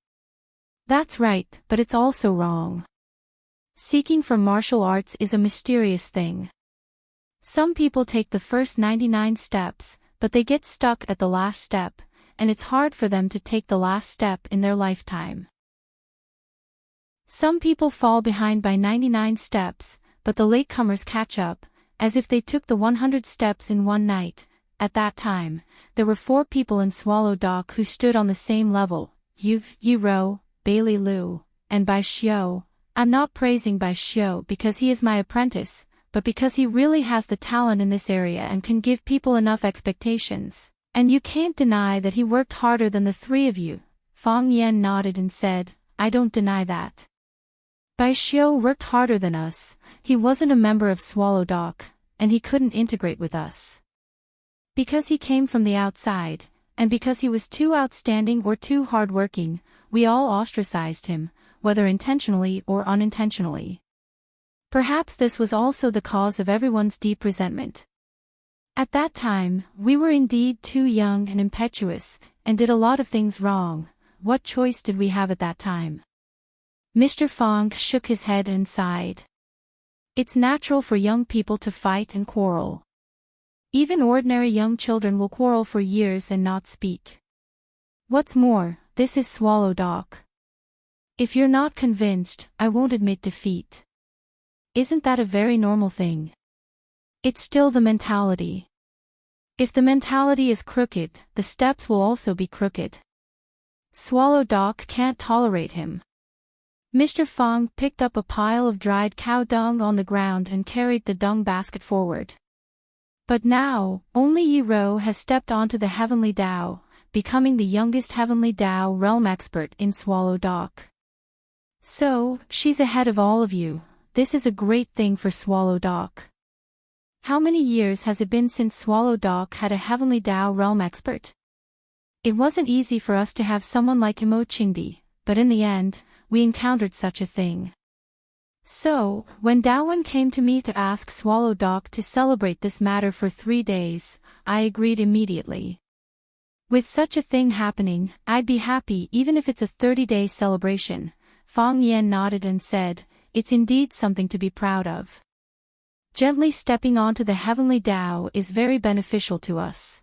That's right, but it's also wrong. Seeking for martial arts is a mysterious thing. Some people take the first 99 steps, but they get stuck at the last step, and it's hard for them to take the last step in their lifetime. Some people fall behind by 99 steps, but the latecomers catch up, as if they took the 100 steps in one night. At that time, there were 4 people in Swallow Dock who stood on the same level: Yi Ro, Bailey Liu, and Bai Xiu. I'm not praising Bai Xiu because he is my apprentice, but because he really has the talent in this area and can give people enough expectations. And you can't deny that he worked harder than the 3 of you. Fong Yen nodded and said, I don't deny that. Bai Xiu worked harder than us. He wasn't a member of Swallow Dock, and he couldn't integrate with us. Because he came from the outside, and because he was too outstanding or too hardworking, we all ostracized him, whether intentionally or unintentionally. Perhaps this was also the cause of everyone's deep resentment. At that time, we were indeed too young and impetuous, and did a lot of things wrong. What choice did we have at that time? Mr. Fong shook his head and sighed. It's natural for young people to fight and quarrel. Even ordinary young children will quarrel for years and not speak. What's more, this is Swallow Dock. If you're not convinced, I won't admit defeat. Isn't that a very normal thing? It's still the mentality. If the mentality is crooked, the steps will also be crooked. Swallow Dock can't tolerate him. Mr. Fong picked up a pile of dried cow dung on the ground and carried the dung basket forward. But now, only Yi Ro has stepped onto the Heavenly Dao, becoming the youngest Heavenly Dao realm expert in Swallow Dock. So, she's ahead of all of you. This is a great thing for Swallow Dock. How many years has it been since Swallow Dock had a Heavenly Dao realm expert? It wasn't easy for us to have someone like Imo Qingdi, but in the end, we encountered such a thing. So, when Dawen came to me to ask Swallow Dock to celebrate this matter for 3 days, I agreed immediately. With such a thing happening, I'd be happy even if it's a 30-day celebration. Fong Yen nodded and said, it's indeed something to be proud of. Gently stepping onto the Heavenly Dao is very beneficial to us.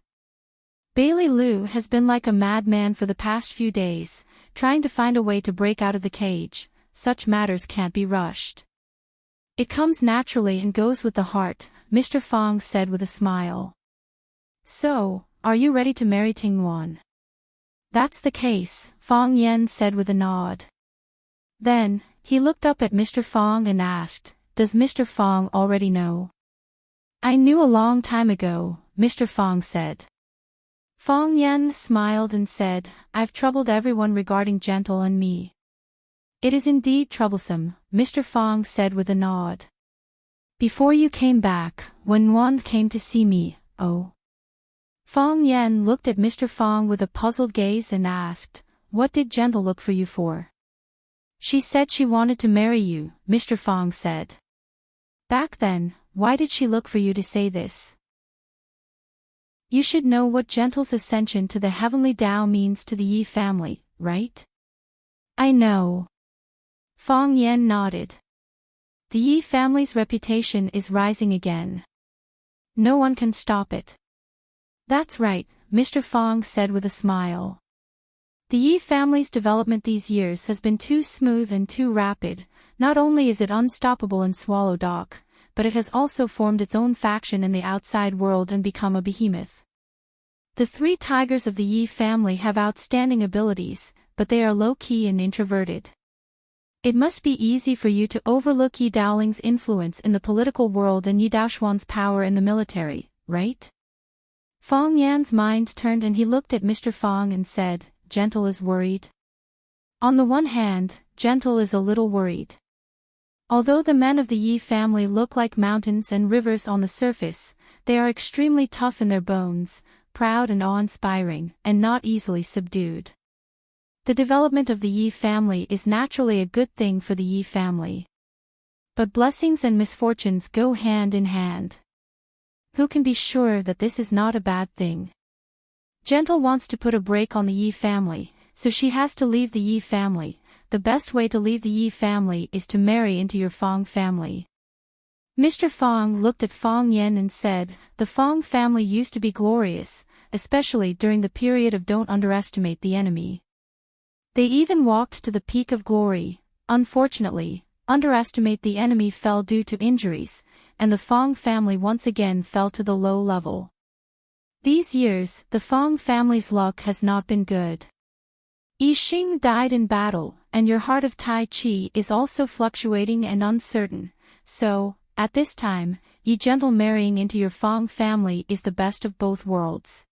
Bailey Liu has been like a madman for the past few days, trying to find a way to break out of the cage. Such matters can't be rushed. It comes naturally and goes with the heart, Mr. Fong said with a smile. So, are you ready to marry Tingwan? That's the case, Fong Yen said with a nod. Then, he looked up at Mr. Fong and asked, does Mr. Fong already know? I knew a long time ago, Mr. Fong said. Fong Yen smiled and said, I've troubled everyone regarding Gentle and me. It is indeed troublesome, Mr. Fong said with a nod. Before you came back, when Wan came to see me, oh. Fong Yen looked at Mr. Fong with a puzzled gaze and asked, what did Gentle look for you for? She said she wanted to marry you, Mr. Fong said. Back then, why did she look for you to say this? You should know what Gentle's ascension to the Heavenly Dao means to the Yi family, right? I know. Fong Yen nodded. The Yi family's reputation is rising again. No one can stop it. That's right, Mr. Fong said with a smile. The Yi family's development these years has been too smooth and too rapid. Not only is it unstoppable in Swallow Dock, but it has also formed its own faction in the outside world and become a behemoth. The 3 tigers of the Yi family have outstanding abilities, but they are low-key and introverted. It must be easy for you to overlook Yi Daoling's influence in the political world and Yi Daoshuan's power in the military, right? Fong Yan's mind turned and he looked at Mr. Fong and said, Gentle is worried. On the one hand, Gentle is a little worried. Although the men of the Yi family look like mountains and rivers on the surface, they are extremely tough in their bones, proud and awe-inspiring, and not easily subdued. The development of the Yi family is naturally a good thing for the Yi family. But blessings and misfortunes go hand in hand. Who can be sure that this is not a bad thing? Gentle wants to put a break on the Yi family, so she has to leave the Yi family. The best way to leave the Yi family is to marry into your Fong family. Mr. Fong looked at Fong Yen and said, "The Fong family used to be glorious, especially during the period of don't underestimate the enemy. They even walked to the peak of glory. Unfortunately, underestimate the enemy fell due to injuries, and the Fong family once again fell to the low level. These years, the Fong family's luck has not been good. Yi Xing died in battle, and your heart of Tai Chi is also fluctuating and uncertain, so, at this time, Yi Gentle marrying into your Fong family is the best of both worlds."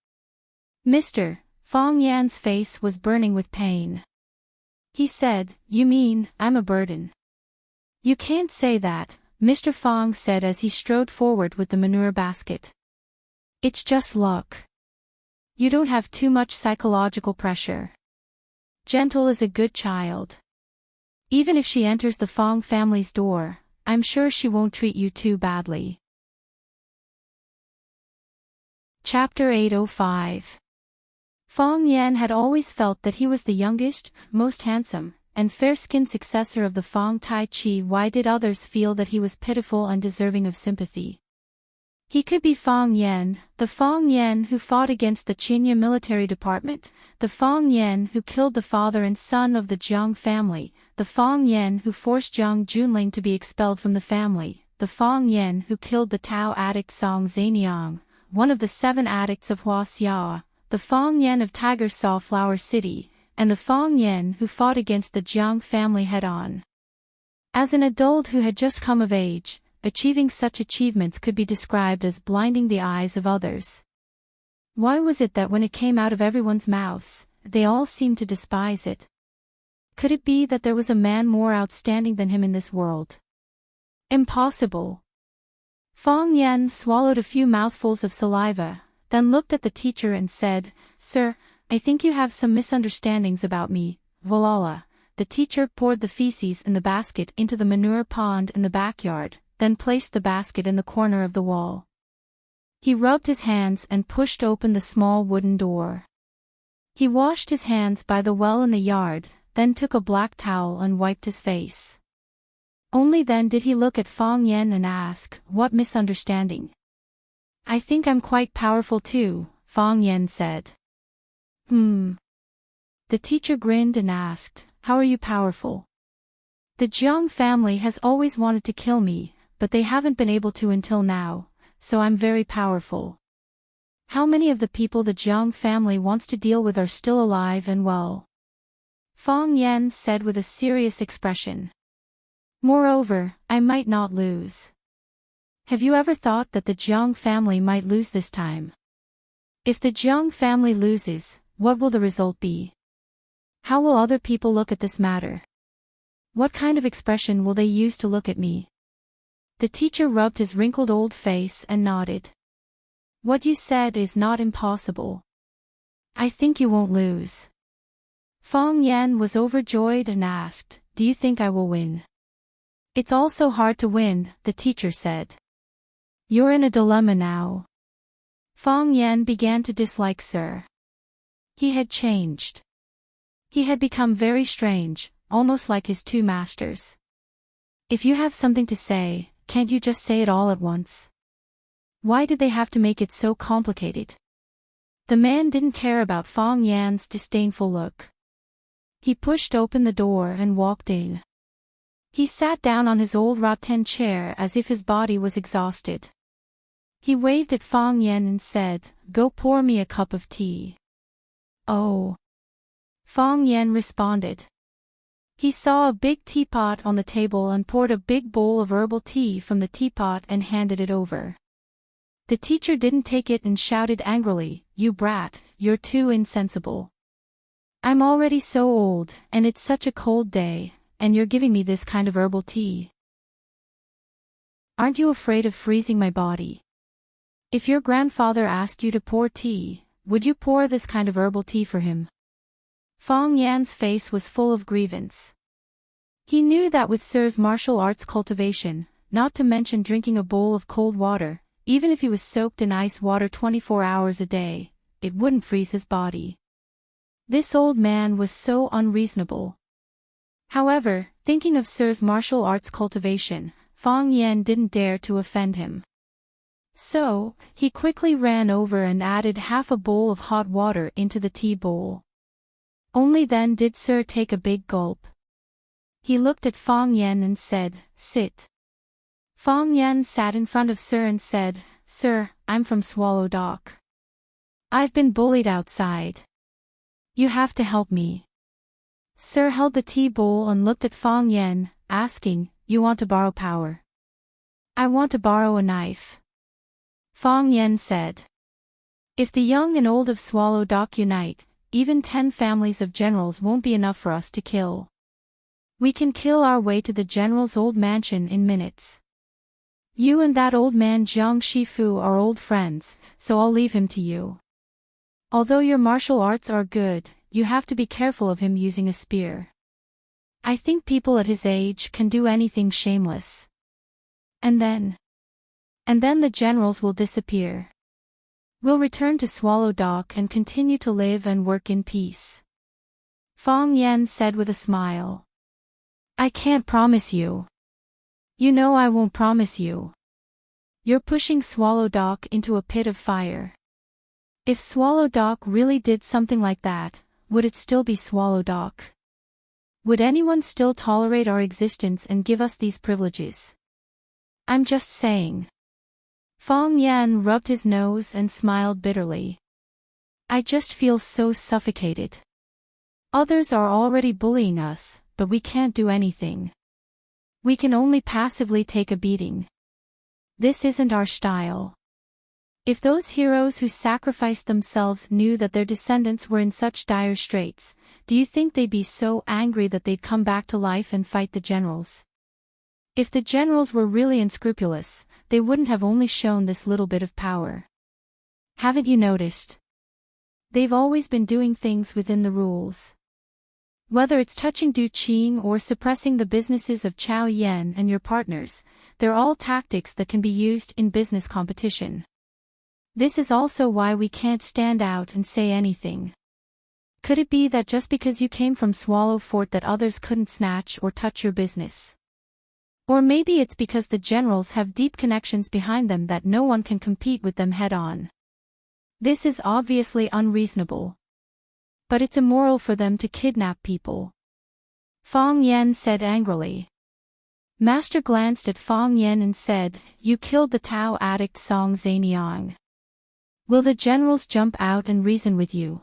Mr. Fong Yan's face was burning with pain. He said, "You mean, I'm a burden?" "You can't say that," Mr. Fong said as he strode forward with the manure basket. "It's just luck. You don't have too much psychological pressure. Gentle is a good child. Even if she enters the Fong family's door, I'm sure she won't treat you too badly." Chapter 805. Fong Yan had always felt that he was the youngest, most handsome, and fair-skinned successor of the Fong Tai Chi. Why did others feel that he was pitiful and deserving of sympathy? He could be Fong Yan, the Fong Yan who fought against the Qinya military department, the Fong Yan who killed the father and son of the Jiang family, the Fong Yan who forced Jiang Junling to be expelled from the family, the Fong Yan who killed the Tao addict Song Zaniang, one of the 7 addicts of Hua Xiao, the Fong Yan of Tiger Saw Flower City, and the Fong Yan who fought against the Jiang family head-on. As an adult who had just come of age, achieving such achievements could be described as blinding the eyes of others. Why was it that when it came out of everyone's mouths, they all seemed to despise it? Could it be that there was a man more outstanding than him in this world? Impossible. Fong Yan swallowed a few mouthfuls of saliva, then looked at the teacher and said, "Sir, I think you have some misunderstandings about me, Valhalla." The teacher poured the feces in the basket into the manure pond in the backyard, then placed the basket in the corner of the wall. He rubbed his hands and pushed open the small wooden door. He washed his hands by the well in the yard, then took a black towel and wiped his face. Only then did he look at Fong Yan and ask, "What misunderstanding?" "I think I'm quite powerful too," Fong Yan said. The teacher grinned and asked, "How are you powerful?" "The Jiang family has always wanted to kill me, but they haven't been able to until now, so I'm very powerful. How many of the people the Jiang family wants to deal with are still alive and well?" Fong Yan said with a serious expression. "Moreover, I might not lose. Have you ever thought that the Jiang family might lose this time? If the Jiang family loses, what will the result be? How will other people look at this matter? What kind of expression will they use to look at me?" The teacher rubbed his wrinkled old face and nodded. "What you said is not impossible. I think you won't lose." Fong Yan was overjoyed and asked, "Do you think I will win?" "It's all so hard to win," the teacher said. "You're in a dilemma now." Fong Yan began to dislike Sir. He had changed. He had become very strange, almost like his 2 masters. If you have something to say, can't you just say it all at once? Why did they have to make it so complicated? The man didn't care about Fong Yan's disdainful look. He pushed open the door and walked in. He sat down on his old rattan chair as if his body was exhausted. He waved at Fong Yan and said, "Go pour me a cup of tea." "Oh." Fong Yan responded. He saw a big teapot on the table and poured a big bowl of herbal tea from the teapot and handed it over. The teacher didn't take it and shouted angrily, "You brat, you're too insensible. I'm already so old, and it's such a cold day, and you're giving me this kind of herbal tea. Aren't you afraid of freezing my body? If your grandfather asked you to pour tea, would you pour this kind of herbal tea for him? Fong Yan's face was full of grievance. He knew that with Sir's martial arts cultivation, not to mention drinking a bowl of cold water, even if he was soaked in ice water 24 hours a day, it wouldn't freeze his body. This old man was so unreasonable. However, thinking of Sir's martial arts cultivation, Fong Yan didn't dare to offend him. So, he quickly ran over and added half a bowl of hot water into the tea bowl. Only then did Sir take a big gulp. He looked at Fong Yan and said, "Sit." Fong Yan sat in front of Sir and said, "Sir, I'm from Swallow Dock. I've been bullied outside. You have to help me." Sir held the tea bowl and looked at Fong Yan, asking, "You want to borrow power?" "I want to borrow a knife." Fong Yan said. "If the young and old of Swallow Dock unite, even 10 families of generals won't be enough for us to kill. We can kill our way to the general's old mansion in minutes. You and that old man Jiang Shifu are old friends, so I'll leave him to you. Although your martial arts are good, you have to be careful of him using a spear. I think people at his age can do anything shameless. And then the generals will disappear. We'll return to Swallow Dock and continue to live and work in peace." Fong Yan said with a smile. "I can't promise you. You know I won't promise you. You're pushing Swallow Dock into a pit of fire. If Swallow Dock really did something like that, would it still be Swallow Dock? Would anyone still tolerate our existence and give us these privileges? I'm just saying." Fong Yan rubbed his nose and smiled bitterly. "I just feel so suffocated. Others are already bullying us, but we can't do anything. We can only passively take a beating. This isn't our style. If those heroes who sacrificed themselves knew that their descendants were in such dire straits, do you think they'd be so angry that they'd come back to life and fight the generals? If the generals were really unscrupulous, they wouldn't have only shown this little bit of power. Haven't you noticed? They've always been doing things within the rules. Whether it's touching Du Qing or suppressing the businesses of Chao Yan and your partners, they're all tactics that can be used in business competition. This is also why we can't stand out and say anything. Could it be that just because you came from Swallow Fort that others couldn't snatch or touch your business? Or maybe it's because the generals have deep connections behind them that no one can compete with them head-on. This is obviously unreasonable. But it's immoral for them to kidnap people." Fong Yan said angrily. Master glanced at Fong Yan and said, "You killed the Tao addict Song Zaniang. Will the generals jump out and reason with you?"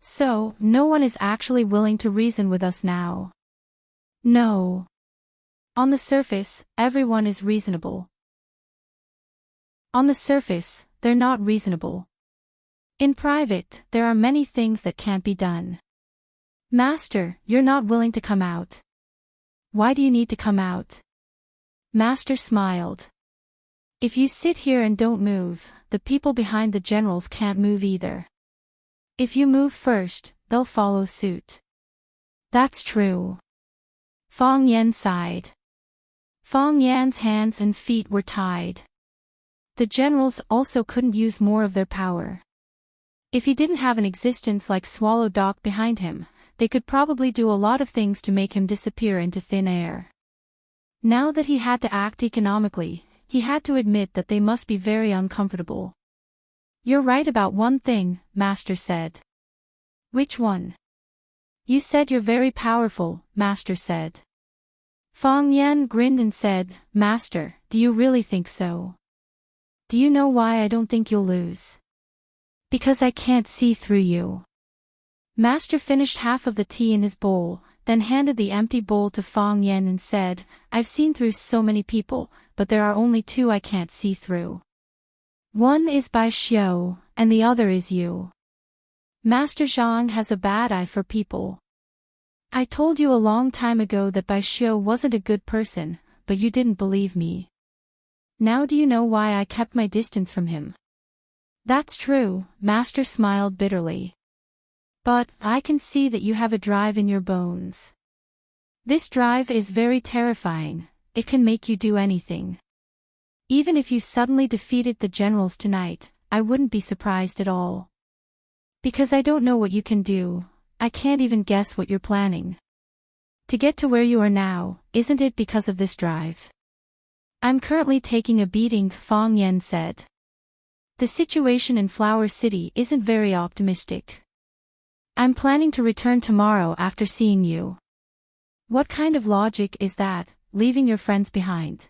"So, no one is actually willing to reason with us now?" "No. On the surface, everyone is reasonable. On the surface, they're not reasonable. In private, there are many things that can't be done." "Master, you're not willing to come out. Why do you need to come out?" Master smiled. "If you sit here and don't move, the people behind the generals can't move either. If you move first, they'll follow suit." "That's true." Fong Yan sighed. Fong Yan's hands and feet were tied. The generals also couldn't use more of their power. If he didn't have an existence like Swallow Dock behind him, they could probably do a lot of things to make him disappear into thin air. Now that he had to act economically, he had to admit that they must be very uncomfortable. "You're right about one thing," Master said. "Which one?" "You said you're very powerful," Master said. Fong Yan grinned and said, "Master, do you really think so? Do you know why I don't think you'll lose? Because I can't see through you." Master finished half of the tea in his bowl, then handed the empty bowl to Fong Yan and said, "I've seen through so many people, but there are only 2 I can't see through. One is Bai Xiao, and the other is you." Master Zhang has a bad eye for people. I told you a long time ago that Bai Xiu wasn't a good person, but you didn't believe me. Now do you know why I kept my distance from him? That's true, Master smiled bitterly. But I can see that you have a drive in your bones. This drive is very terrifying, it can make you do anything. Even if you suddenly defeated the generals tonight, I wouldn't be surprised at all. Because I don't know what you can do, I can't even guess what you're planning. To get to where you are now, isn't it because of this drive? I'm currently taking a beating, Fang Yan said. The situation in Flower City isn't very optimistic. I'm planning to return tomorrow after seeing you. What kind of logic is that, leaving your friends behind?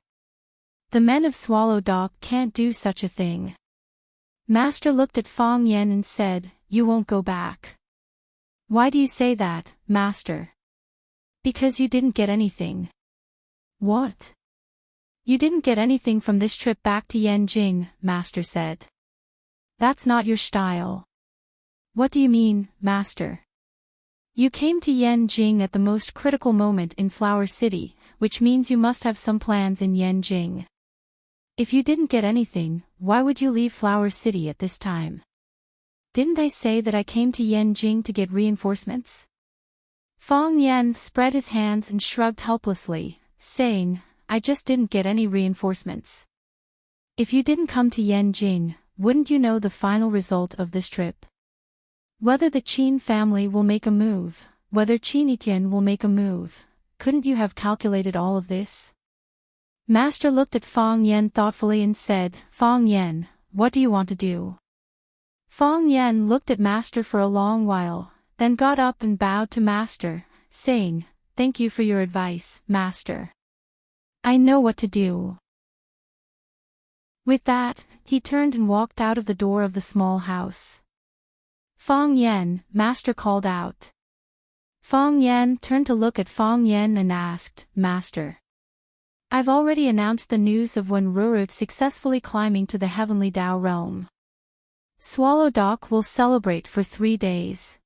The men of Swallow Dock can't do such a thing. Master looked at Fang Yan and said, you won't go back. Why do you say that, Master? Because you didn't get anything. What? You didn't get anything from this trip back to Yanjing, Master said. That's not your style. What do you mean, Master? You came to Yanjing at the most critical moment in Flower City, which means you must have some plans in Yanjing. If you didn't get anything, why would you leave Flower City at this time? Didn't I say that I came to Yanjing to get reinforcements? Fang Yan spread his hands and shrugged helplessly, saying, I just didn't get any reinforcements. If you didn't come to Yanjing, wouldn't you know the final result of this trip? Whether the Qin family will make a move, whether Qin Etienne will make a move, couldn't you have calculated all of this? Master looked at Fang Yan thoughtfully and said, Fang Yan, what do you want to do? Fang Yan looked at Master for a long while, then got up and bowed to Master, saying, Thank you for your advice, Master. I know what to do. With that, he turned and walked out of the door of the small house. Fang Yan, Master called out. Fang Yan turned to look at Fang Yan and asked, Master. I've already announced the news of when Rurut successfully climbing to the Heavenly Dao realm. Swallow Dock will celebrate for 3 days.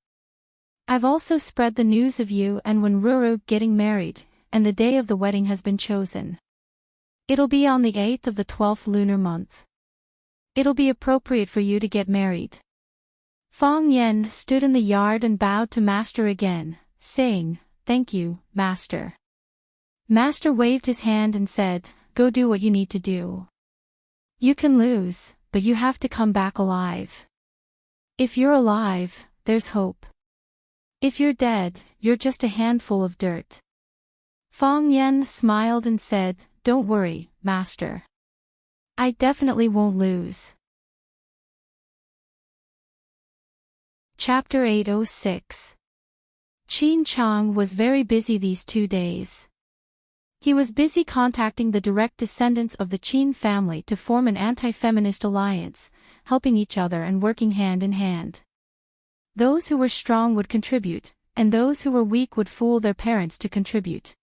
I've also spread the news of you and when Rurut getting married, and the day of the wedding has been chosen. It'll be on the 8th of the 12th lunar month. It'll be appropriate for you to get married. Fang Yan stood in the yard and bowed to Master again, saying, Thank you, Master. Master waved his hand and said, Go do what you need to do. You can lose, but you have to come back alive. If you're alive, there's hope. If you're dead, you're just a handful of dirt. Fang Yan smiled and said, Don't worry, Master. I definitely won't lose. Chapter 806. Qin Chang was very busy these 2 days. He was busy contacting the direct descendants of the Qin family to form an anti-feminist alliance, helping each other and working hand in hand. Those who were strong would contribute, and those who were weak would fool their parents to contribute.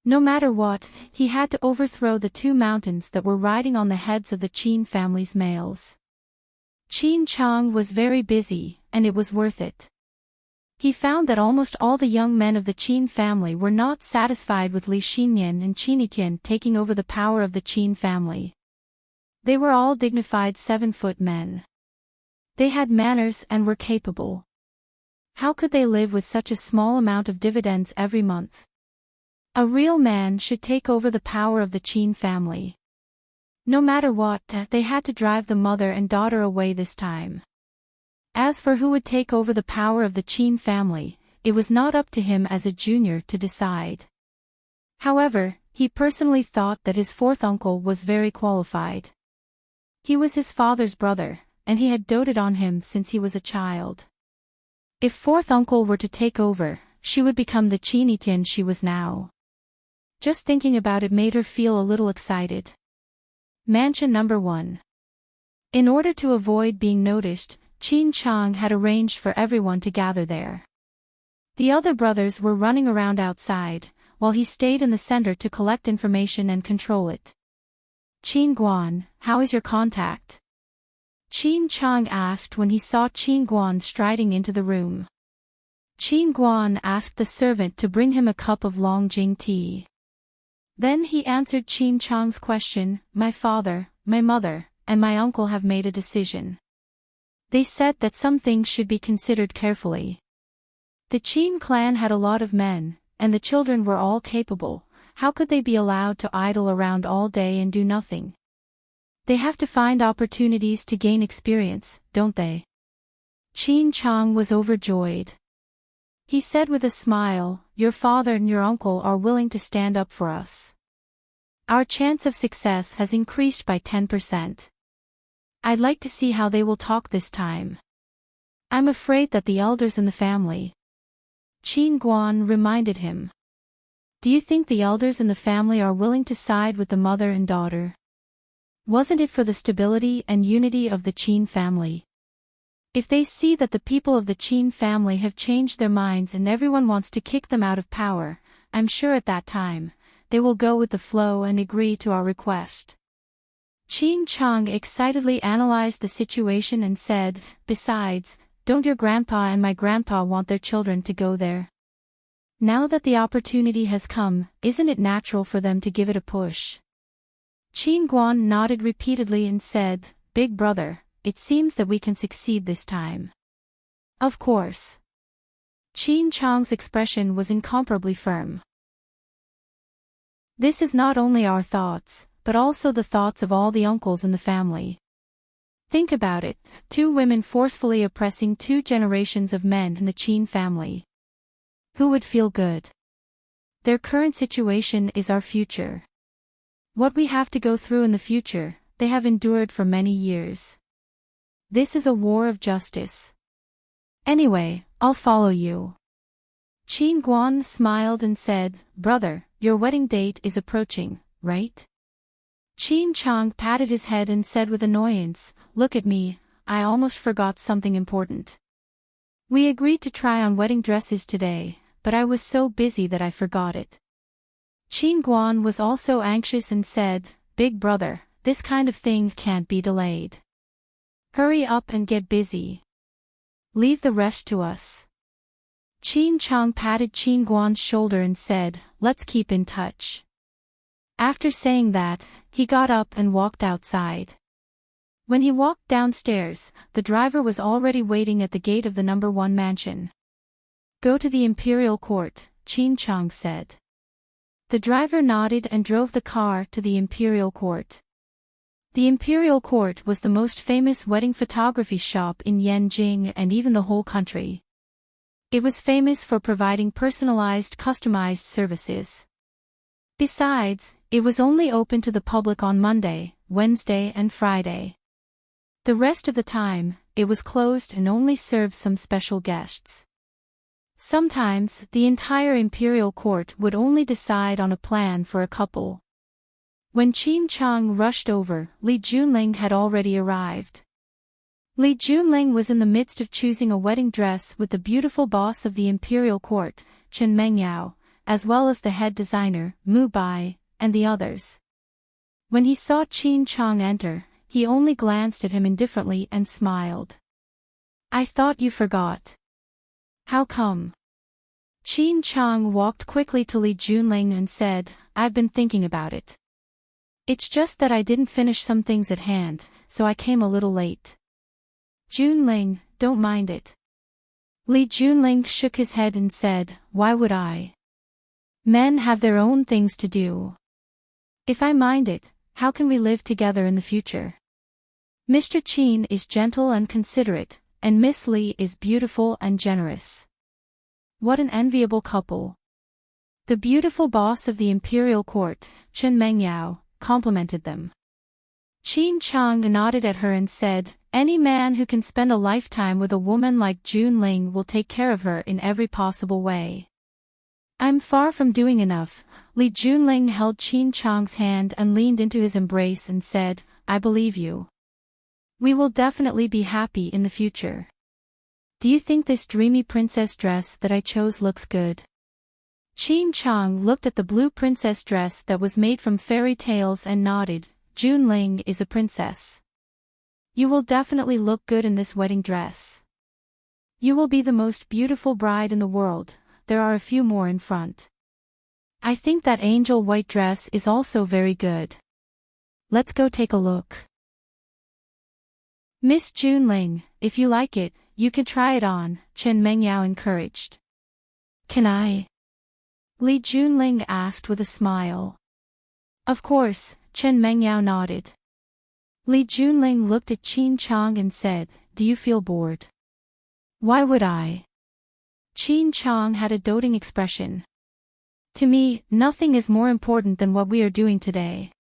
No matter what, he had to overthrow the 2 mountains that were riding on the heads of the Qin family's males. Qin Chang was very busy, and it was worth it. He found that almost all the young men of the Qin family were not satisfied with Li Xinyan and Qin Etienne taking over the power of the Qin family. They were all dignified 7-foot men. They had manners and were capable. How could they live with such a small amount of dividends every month? A real man should take over the power of the Qin family. No matter what, they had to drive the mother and daughter away this time. As for who would take over the power of the Qin family, it was not up to him as a junior to decide. However, he personally thought that his 4th uncle was very qualified. He was his father's brother, and he had doted on him since he was a child. If 4th uncle were to take over, she would become the Qin Etienne she was now. Just thinking about it made her feel a little excited. Mansion number 1. In order to avoid being noticed, Qin Chang had arranged for everyone to gather there. The other brothers were running around outside, while he stayed in the center to collect information and control it. Qin Guan, how is your contact? Qin Chang asked when he saw Qin Guan striding into the room. Qin Guan asked the servant to bring him a cup of Longjing tea. Then he answered Qin Chang's question, "My father, my mother, and my uncle have made a decision. They said that some things should be considered carefully. The Qin clan had a lot of men, and the children were all capable. How could they be allowed to idle around all day and do nothing? They have to find opportunities to gain experience, don't they?" Qin Chang was overjoyed. He said with a smile, "Your father and your uncle are willing to stand up for us. Our chance of success has increased by 10%. I'd like to see how they will talk this time. I'm afraid that the elders in the family..." Qin Guan reminded him. "Do you think the elders in the family are willing to side with the mother and daughter? Wasn't it for the stability and unity of the Qin family? If they see that the people of the Qin family have changed their minds and everyone wants to kick them out of power, I'm sure at that time, they will go with the flow and agree to our request." Qin Chang excitedly analyzed the situation and said, "Besides, don't your grandpa and my grandpa want their children to go there? Now that the opportunity has come, isn't it natural for them to give it a push?" Qin Guan nodded repeatedly and said, "Big brother, it seems that we can succeed this time." "Of course." Qin Chang's expression was incomparably firm. "This is not only our thoughts, but also the thoughts of all the uncles in the family. Think about it, 2 women forcefully oppressing 2 generations of men in the Qin family. Who would feel good? Their current situation is our future. What we have to go through in the future, they have endured for many years. This is a war of justice. Anyway, I'll follow you." Qin Guan smiled and said, "Brother, your wedding date is approaching, right?" Qin Chang patted his head and said with annoyance, "Look at me, I almost forgot something important. We agreed to try on wedding dresses today, but I was so busy that I forgot it." Qin Guan was also anxious and said, "Big brother, this kind of thing can't be delayed. Hurry up and get busy. Leave the rest to us." Qin Chang patted Qin Guan's shoulder and said, "Let's keep in touch." After saying that, he got up and walked outside. When he walked downstairs, the driver was already waiting at the gate of the number 1 mansion. "Go to the Imperial Court," Qin Chang said. The driver nodded and drove the car to the Imperial Court. The Imperial Court was the most famous wedding photography shop in Yanjing and even the whole country. It was famous for providing personalized, customized services. Besides, it was only open to the public on Monday, Wednesday and Friday. The rest of the time, it was closed and only served some special guests. Sometimes, the entire Imperial Court would only decide on a plan for a couple. When Qin Chang rushed over, Li Junling had already arrived. Li Junling was in the midst of choosing a wedding dress with the beautiful boss of the Imperial Court, Chen Mengyao, as well as the head designer, Mu Bai, and the others. When he saw Qin Chang enter, he only glanced at him indifferently and smiled. "I thought you forgot. How come?" Qin Chang walked quickly to Li Junling and said, "I've been thinking about it. It's just that I didn't finish some things at hand, so I came a little late." "Junling, don't mind it." Li Junling shook his head and said, "Why would I? Men have their own things to do. If I mind it, how can we live together in the future? Mr. Qin is gentle and considerate, and Miss Li is beautiful and generous. What an enviable couple." The beautiful boss of the Imperial Court, Chen Mengyao, complimented them. Qin Chang nodded at her and said, "Any man who can spend a lifetime with a woman like Junling will take care of her in every possible way." "I'm far from doing enough." Li Junling held Qin Chang's hand and leaned into his embrace and said, "I believe you. We will definitely be happy in the future. Do you think this dreamy princess dress that I chose looks good?" Qin Chang looked at the blue princess dress that was made from fairy tales and nodded. "Junling is a princess. You will definitely look good in this wedding dress. You will be the most beautiful bride in the world. There are a few more in front. I think that angel white dress is also very good. Let's go take a look. Miss Junling, if you like it, you can try it on, Chen Mengyao encouraged. Can I? Li Junling asked with a smile. Of course, Chen Mengyao nodded. Li Junling looked at Qin Chang and said, do you feel bored? Why would I? Qin Chang had a doting expression. To me, nothing is more important than what we are doing today.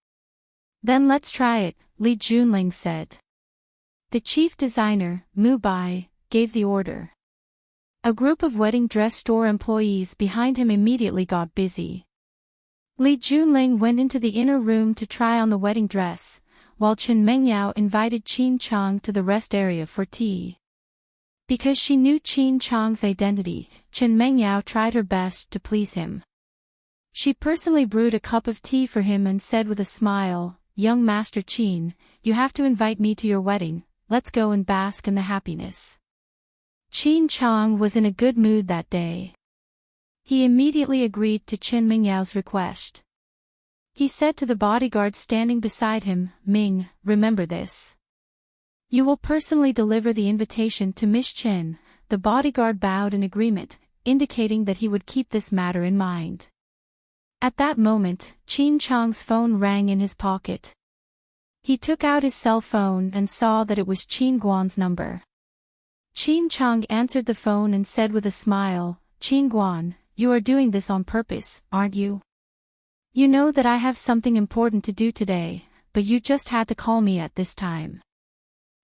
Then let's try it, Li Junling said. The chief designer, Mu Bai, gave the order. A group of wedding dress store employees behind him immediately got busy. Li Junling went into the inner room to try on the wedding dress, while Chen Mengyao invited Qin Chang to the rest area for tea. Because she knew Qin Chang's identity, Chen Mengyao tried her best to please him. She personally brewed a cup of tea for him and said with a smile, young Master Qin, you have to invite me to your wedding, let's go and bask in the happiness. Qin Chang was in a good mood that day. He immediately agreed to Chen Mingyao's request. He said to the bodyguard standing beside him, Ming, remember this. You will personally deliver the invitation to Miss Chen. The bodyguard bowed in agreement, indicating that he would keep this matter in mind. At that moment, Qin Chang's phone rang in his pocket. He took out his cell phone and saw that it was Qin Guan's number. Qin Chang answered the phone and said with a smile, Qin Guan, you are doing this on purpose, aren't you? You know that I have something important to do today, but you just had to call me at this time.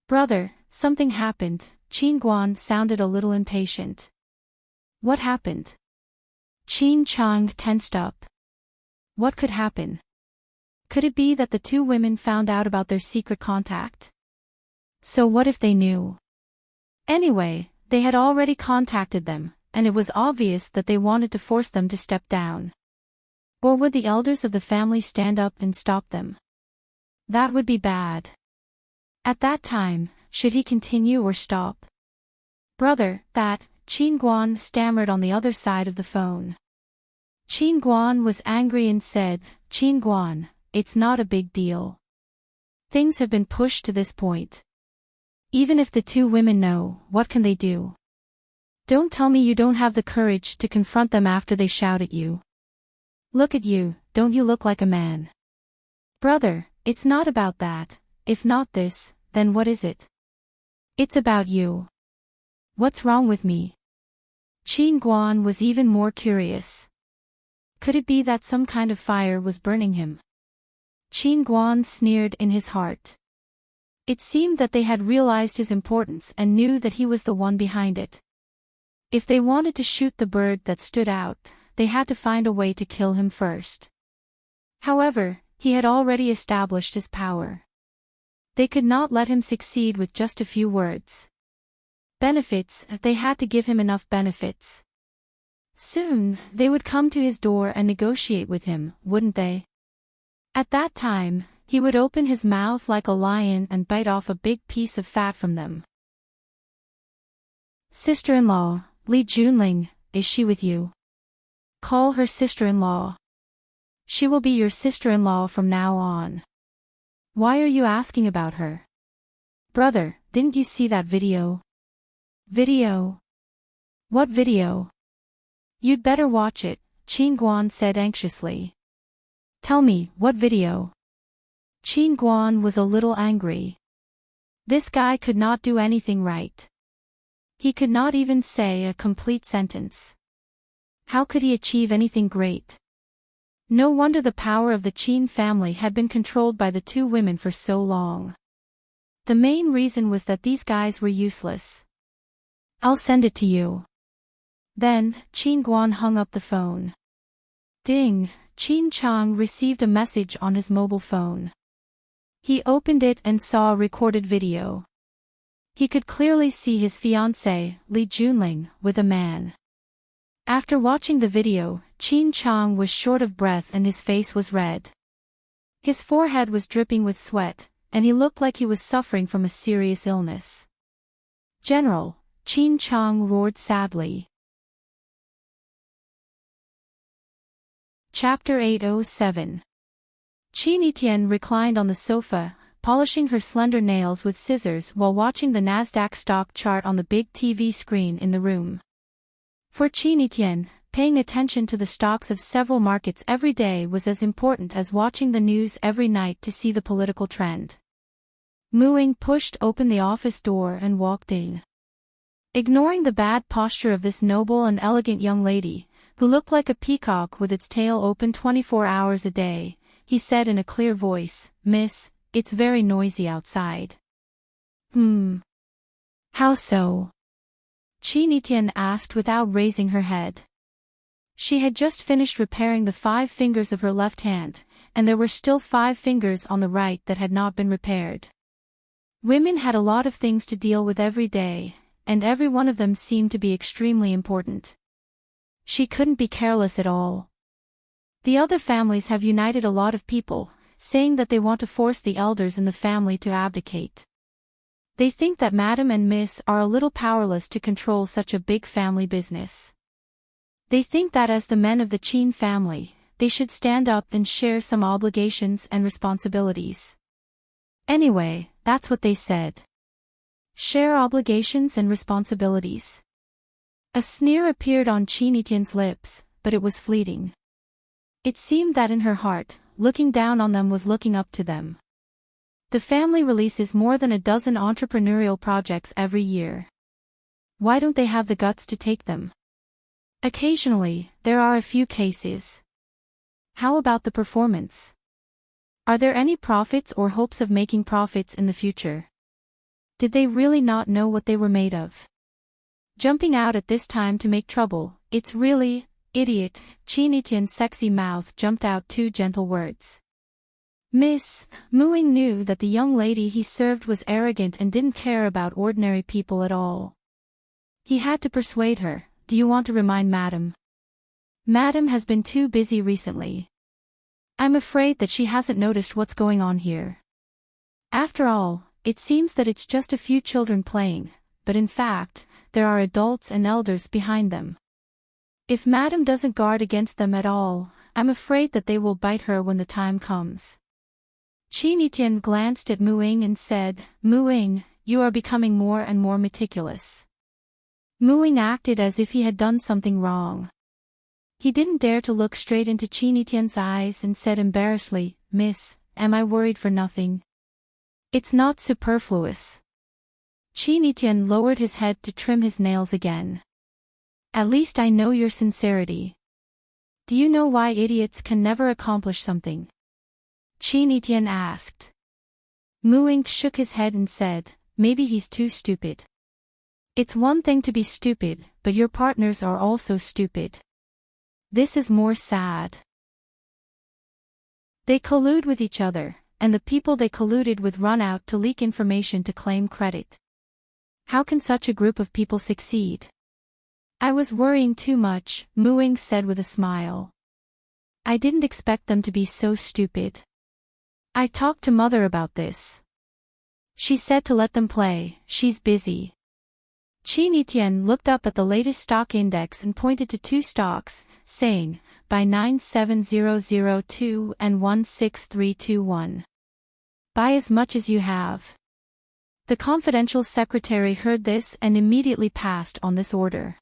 Brother, something happened. Qin Guan sounded a little impatient. What happened? Qin Chang tensed up. What could happen? Could it be that the two women found out about their secret contact? So what if they knew? Anyway, they had already contacted them, and it was obvious that they wanted to force them to step down. Or would the elders of the family stand up and stop them? That would be bad. At that time, should he continue or stop? Brother, that, Qin Guan stammered on the other side of the phone. Qin Guan was angry and said, Qin Guan, it's not a big deal. Things have been pushed to this point. Even if the two women know, what can they do? Don't tell me you don't have the courage to confront them after they shout at you. Look at you, don't you look like a man? Brother, it's not about that. If not this, then what is it? It's about you. What's wrong with me? Qin Guan was even more curious. Could it be that some kind of fire was burning him? Qin Guan sneered in his heart. It seemed that they had realized his importance and knew that he was the one behind it. If they wanted to shoot the bird that stood out, they had to find a way to kill him first. However, he had already established his power. They could not let him succeed with just a few words. Benefits, they had to give him enough benefits. Soon, they would come to his door and negotiate with him, wouldn't they? At that time, he would open his mouth like a lion and bite off a big piece of fat from them. Sister-in-law, Li Junling, is she with you? Call her sister-in-law. She will be your sister-in-law from now on. Why are you asking about her? Brother, didn't you see that video? Video? What video? You'd better watch it, Qin Guan said anxiously. Tell me, what video? Qin Guan was a little angry. This guy could not do anything right. He could not even say a complete sentence. How could he achieve anything great? No wonder the power of the Qin family had been controlled by the two women for so long. The main reason was that these guys were useless. I'll send it to you. Then, Qin Guan hung up the phone. Ding, Qin Chang received a message on his mobile phone. He opened it and saw a recorded video. He could clearly see his fiancée, Li Junling, with a man. After watching the video, Qin Chang was short of breath and his face was red. His forehead was dripping with sweat, and he looked like he was suffering from a serious illness. "General," Qin Chang roared sadly. Chapter 807. Qin Etienne reclined on the sofa, polishing her slender nails with scissors while watching the Nasdaq stock chart on the big TV screen in the room. For Qin Etienne, paying attention to the stocks of several markets every day was as important as watching the news every night to see the political trend. Mu Ying pushed open the office door and walked in. Ignoring the bad posture of this noble and elegant young lady, who looked like a peacock with its tail open 24 hours a day, he said in a clear voice, "Miss, it's very noisy outside." How so?" Qin Etienne asked without raising her head. She had just finished repairing the 5 fingers of her left hand, and there were still 5 fingers on the right that had not been repaired. Women had a lot of things to deal with every day, and every one of them seemed to be extremely important. She couldn't be careless at all. The other families have united a lot of people, saying that they want to force the elders in the family to abdicate. They think that Madam and Miss are a little powerless to control such a big family business. They think that as the men of the Qin family, they should stand up and share some obligations and responsibilities. Anyway, that's what they said. Share obligations and responsibilities. A sneer appeared on Qin Etienne's lips, but it was fleeting. It seemed that in her heart, looking down on them was looking up to them. The family releases more than a dozen entrepreneurial projects every year. Why don't they have the guts to take them? Occasionally, there are a few cases. How about the performance? Are there any profits or hopes of making profits in the future? Did they really not know what they were made of? Jumping out at this time to make trouble, it's really, idiot. Qin Etienne's sexy mouth jumped out 2 gentle words. Miss, Mu Ying knew that the young lady he served was arrogant and didn't care about ordinary people at all. He had to persuade her, "Do you want to remind Madam? Madam has been too busy recently. I'm afraid that she hasn't noticed what's going on here. After all, it seems that it's just a few children playing, but in fact, there are adults and elders behind them. If Madam doesn't guard against them at all, I'm afraid that they will bite her when the time comes." Qin Etienne glanced at Mu Ying and said, "Mu Ying, you are becoming more and more meticulous." Mu Ying acted as if he had done something wrong. He didn't dare to look straight into Qin Etienne's eyes and said embarrassedly, "Miss, am I worried for nothing? It's not superfluous." Qin Etienne lowered his head to trim his nails again. "At least I know your sincerity. Do you know why idiots can never accomplish something?" Qin Etienne asked. Mu Ying shook his head and said, "Maybe he's too stupid." "It's one thing to be stupid, but your partners are also stupid. This is more sad. They collude with each other, and the people they colluded with run out to leak information to claim credit. How can such a group of people succeed?" "I was worrying too much," Mu Ying said with a smile. "I didn't expect them to be so stupid. I talked to Mother about this. She said to let them play, she's busy." Qin Etienne looked up at the latest stock index and pointed to 2 stocks, saying, "Buy 97002 and 16321. Buy as much as you have." The confidential secretary heard this and immediately passed on this order.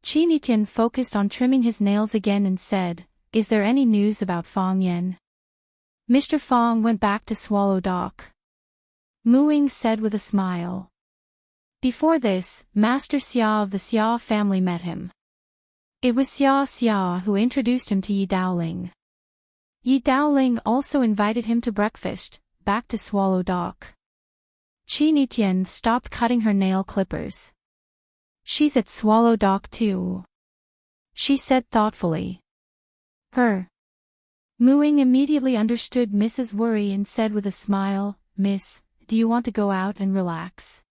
Qin Etienne focused on trimming his nails again and said, "Is there any news about Fong Yen?" "Mr. Fong went back to Swallow Dock," Mu Ying said with a smile. Before this, Master Xia of the Xia family met him. It was Xia who introduced him to Yi Daoling. Yi Daoling also invited him to breakfast, back to Swallow Dock. Qin Etienne stopped cutting her nail clippers. "She's at Swallow Dock too," she said thoughtfully. "Her." Mu Ying immediately understood Mrs. Worry and said with a smile, "Miss, do you want to go out and relax?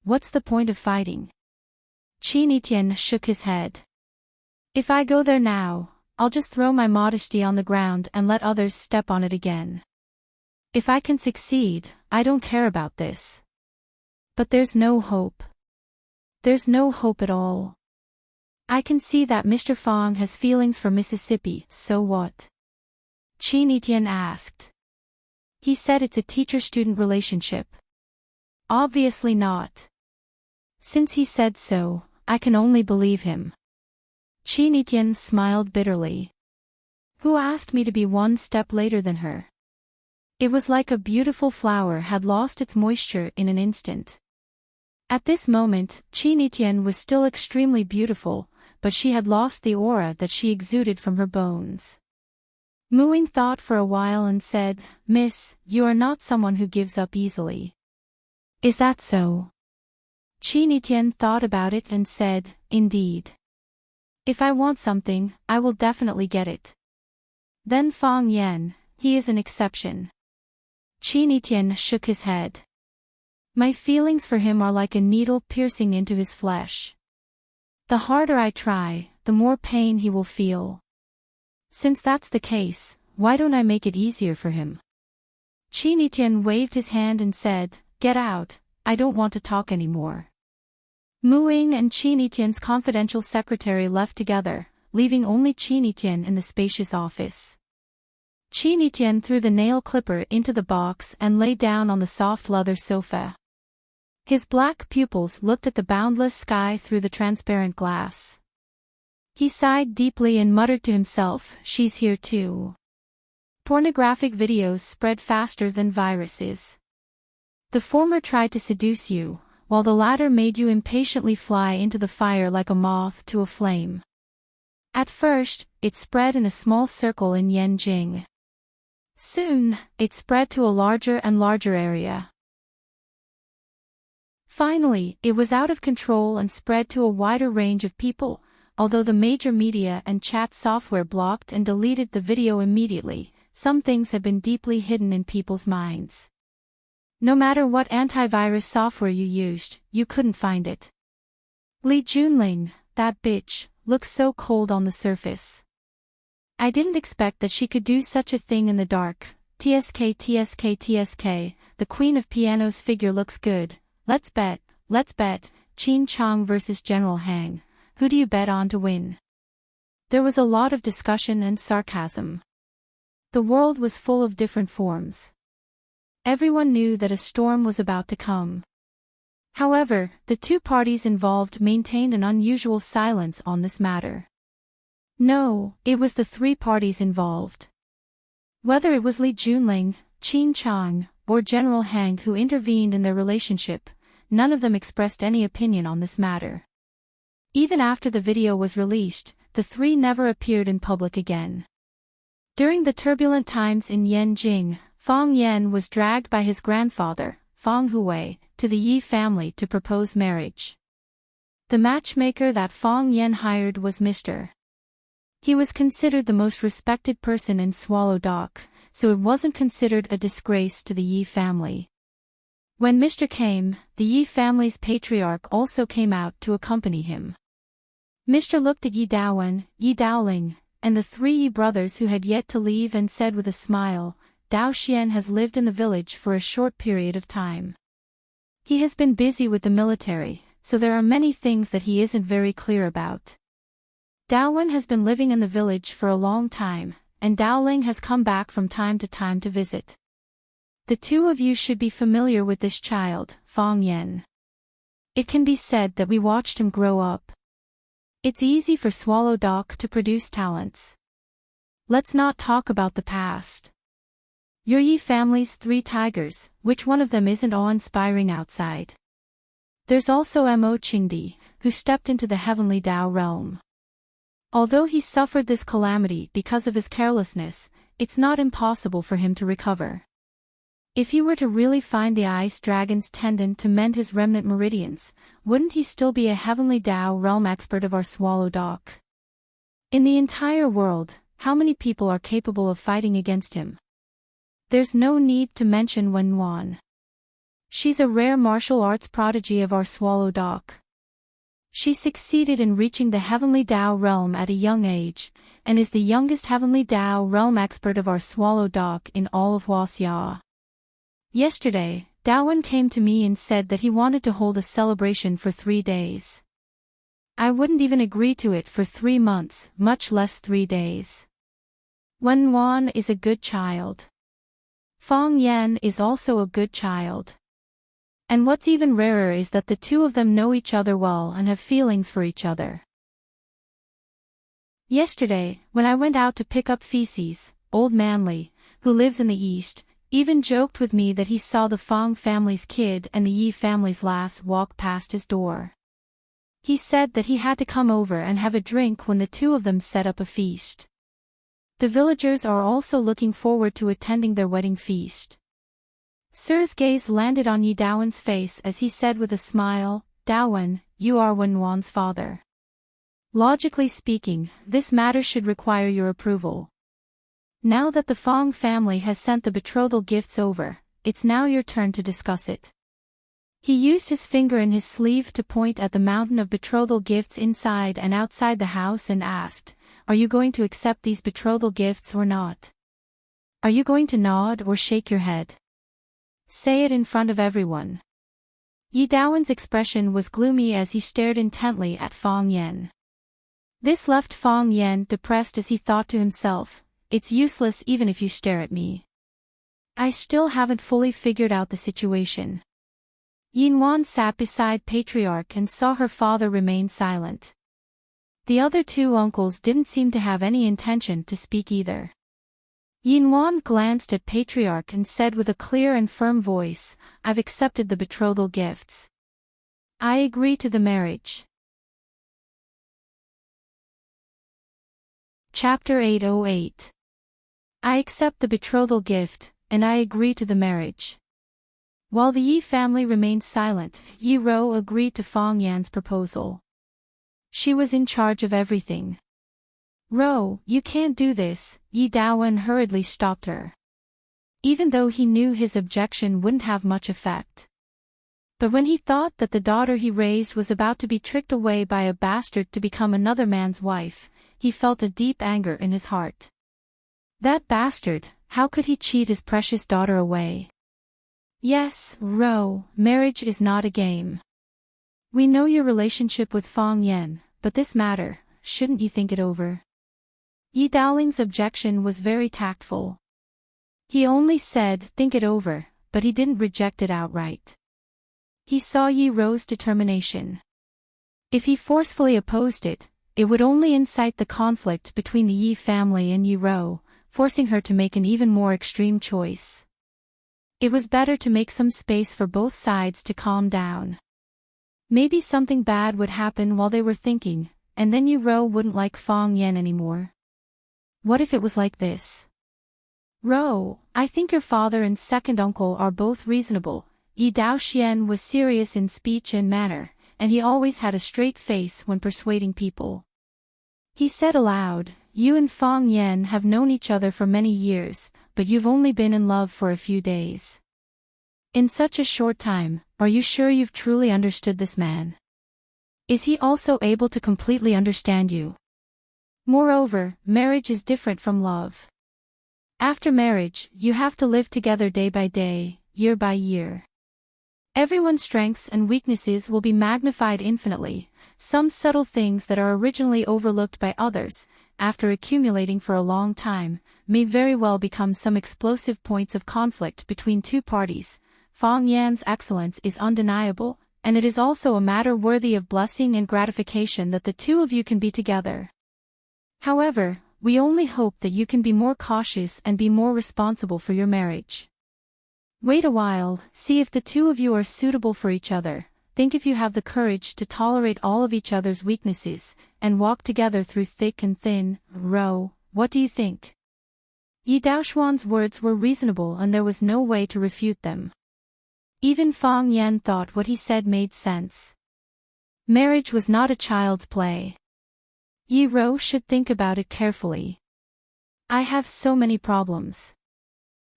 What's the point of fighting?" Qin Etienne shook his head. "If I go there now, I'll just throw my modesty on the ground and let others step on it again. If I can succeed, I don't care about this. But there's no hope. There's no hope at all. I can see that Mr. Fong has feelings for Mississippi, so what? Chin Etienne asked. He said it's a teacher-student relationship. Obviously not. Since he said so, I can only believe him. Chin Etienne smiled bitterly. Who asked me to be one step later than her? It was like a beautiful flower had lost its moisture in an instant. At this moment, Chin Etienne was still extremely beautiful, but she had lost the aura that she exuded from her bones. Muing thought for a while and said, Miss, you are not someone who gives up easily. Is that so? Chin Etienne thought about it and said, Indeed. If I want something, I will definitely get it. Then Fong Yen, he is an exception. Chin Etienne shook his head. My feelings for him are like a needle piercing into his flesh. The harder I try, the more pain he will feel. Since that's the case, why don't I make it easier for him? Chin Etienne waved his hand and said, Get out, I don't want to talk anymore. Muing and Chin Etienne's confidential secretary left together, leaving only Chin Etienne in the spacious office. Chin Etienne threw the nail clipper into the box and lay down on the soft leather sofa. His black pupils looked at the boundless sky through the transparent glass. He sighed deeply and muttered to himself, She's here too. Pornographic videos spread faster than viruses. The former tried to seduce you, while the latter made you impatiently fly into the fire like a moth to a flame. At first, it spread in a small circle in Yanjing. Soon, it spread to a larger and larger area. Finally, it was out of control and spread to a wider range of people, although the major media and chat software blocked and deleted the video immediately. Some things have been deeply hidden in people's minds. No matter what antivirus software you used, you couldn't find it. Li Junling, that bitch, looks so cold on the surface. I didn't expect that she could do such a thing in the dark. TSK, the Queen of Piano's figure looks good. Let's bet. Qin Chang versus General Hang. Who do you bet on to win? There was a lot of discussion and sarcasm. The world was full of different forms. Everyone knew that a storm was about to come. However, the two parties involved maintained an unusual silence on this matter. No, it was the three parties involved. Whether it was Li Junling, Qin Chang, or General Hang who intervened in their relationship, none of them expressed any opinion on this matter. Even after the video was released, the three never appeared in public again. During the turbulent times in Yanjing, Fong Yen was dragged by his grandfather, Fong Hui, to the Yi family to propose marriage. The matchmaker that Fong Yen hired was Mr. He was considered the most respected person in Swallow Dock, so it wasn't considered a disgrace to the Yi family. When Mr. came, the Yi family's patriarch also came out to accompany him. Mr. looked at Yi Daowen, Yi Daoling, and the three Yi brothers who had yet to leave and said with a smile, Dao Xian has lived in the village for a short period of time. He has been busy with the military, so there are many things that he isn't very clear about. Daowen has been living in the village for a long time, and Daoling has come back from time to visit. The two of you should be familiar with this child, Fong Yen. It can be said that we watched him grow up. It's easy for Swallow Dock to produce talents. Let's not talk about the past. Your Yi family's three tigers, which one of them isn't awe-inspiring outside? There's also Mo Qingdi, who stepped into the heavenly Dao realm. Although he suffered this calamity because of his carelessness, it's not impossible for him to recover. If he were to really find the ice dragon's tendon to mend his remnant meridians, wouldn't he still be a heavenly Dao realm expert of our Swallow Dock? In the entire world, how many people are capable of fighting against him? There's no need to mention Wen Wan. She's a rare martial arts prodigy of our Swallow Dock. She succeeded in reaching the heavenly Dao realm at a young age, and is the youngest heavenly Dao realm expert of our Swallow Dock in all of Huaxia. Yesterday, Dawen came to me and said that he wanted to hold a celebration for 3 days. I wouldn't even agree to it for 3 months, much less 3 days. Wenwan is a good child. Fong Yan is also a good child. And what's even rarer is that the two of them know each other well and have feelings for each other. Yesterday, when I went out to pick up Feces, old Manly, who lives in the east, even joked with me that he saw the Fong family's kid and the Yi family's lass walk past his door. He said that he had to come over and have a drink when the two of them set up a feast. The villagers are also looking forward to attending their wedding feast. Sir's gaze landed on Yi Dawen's face as he said with a smile, "Dawen, you are Wenwan's father. Logically speaking, this matter should require your approval. Now that the Fong family has sent the betrothal gifts over, it's now your turn to discuss it." He used his finger in his sleeve to point at the mountain of betrothal gifts inside and outside the house and asked, "Are you going to accept these betrothal gifts or not? Are you going to nod or shake your head? Say it in front of everyone." Yi Dawen's expression was gloomy as he stared intently at Fong Yan. This left Fong Yan depressed as he thought to himself, "It's useless even if you stare at me. I still haven't fully figured out the situation." Yinwan sat beside Patriarch and saw her father remain silent. The other two uncles didn't seem to have any intention to speak either. Yinwan glanced at Patriarch and said with a clear and firm voice, "I've accepted the betrothal gifts. I agree to the marriage." Chapter 808. I accept the betrothal gift, and I agree to the marriage. While the Yi family remained silent, Yi Ro agreed to Fong Yan's proposal. She was in charge of everything. "Ro, you can't do this," Yi Dawen hurriedly stopped her. Even though he knew his objection wouldn't have much effect. But when he thought that the daughter he raised was about to be tricked away by a bastard to become another man's wife, he felt a deep anger in his heart. That bastard, how could he cheat his precious daughter away? "Yes, Ro, marriage is not a game. We know your relationship with Fong Yan, but this matter, shouldn't you think it over?" Yi Daoling's objection was very tactful. He only said, "Think it over," but he didn't reject it outright. He saw Yi Ro's determination. If he forcefully opposed it, it would only incite the conflict between the Yi family and Yi Ro, forcing her to make an even more extreme choice. It was better to make some space for both sides to calm down. Maybe something bad would happen while they were thinking, and then Yi Ro wouldn't like Fong Yan anymore. What if it was like this? "Ro, I think your father and second uncle are both reasonable." Yi Daoxian was serious in speech and manner, and he always had a straight face when persuading people. He said aloud, "You and Fong Yan have known each other for many years, but you've only been in love for a few days. In such a short time, are you sure you've truly understood this man? Is he also able to completely understand you? Moreover, marriage is different from love. After marriage, you have to live together day by day, year by year. Everyone's strengths and weaknesses will be magnified infinitely. Some subtle things that are originally overlooked by others, after accumulating for a long time, may very well become some explosive points of conflict between two parties. Fong Yan's excellence is undeniable, and it is also a matter worthy of blessing and gratification that the two of you can be together. However, we only hope that you can be more cautious and be more responsible for your marriage. Wait a while, see if the two of you are suitable for each other, think if you have the courage to tolerate all of each other's weaknesses, and walk together through thick and thin. Ro, what do you think?" Yi Daoxuan's words were reasonable and there was no way to refute them. Even Fong Yan thought what he said made sense. Marriage was not a child's play. Yi Ro should think about it carefully. "I have so many problems.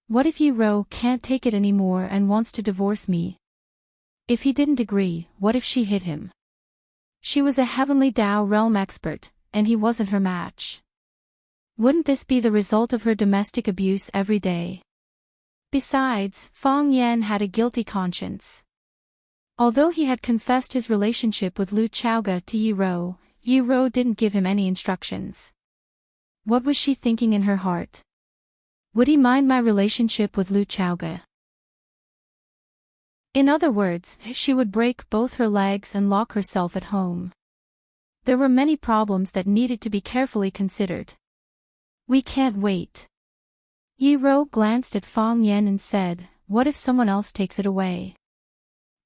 What if Yi Ro can't take it anymore and wants to divorce me? If he didn't agree, what if she hit him? She was a heavenly Dao realm expert, and he wasn't her match. Wouldn't this be the result of her domestic abuse every day? Besides, Fong Yan had a guilty conscience. Although he had confessed his relationship with Lu Chaoga to Yi Ro didn't give him any instructions. What was she thinking in her heart? Would he mind my relationship with Lu Chaoga? In other words, she would break both her legs and lock herself at home. There were many problems that needed to be carefully considered. We can't wait. Yi Ro glanced at Fong Yan and said, "What if someone else takes it away?"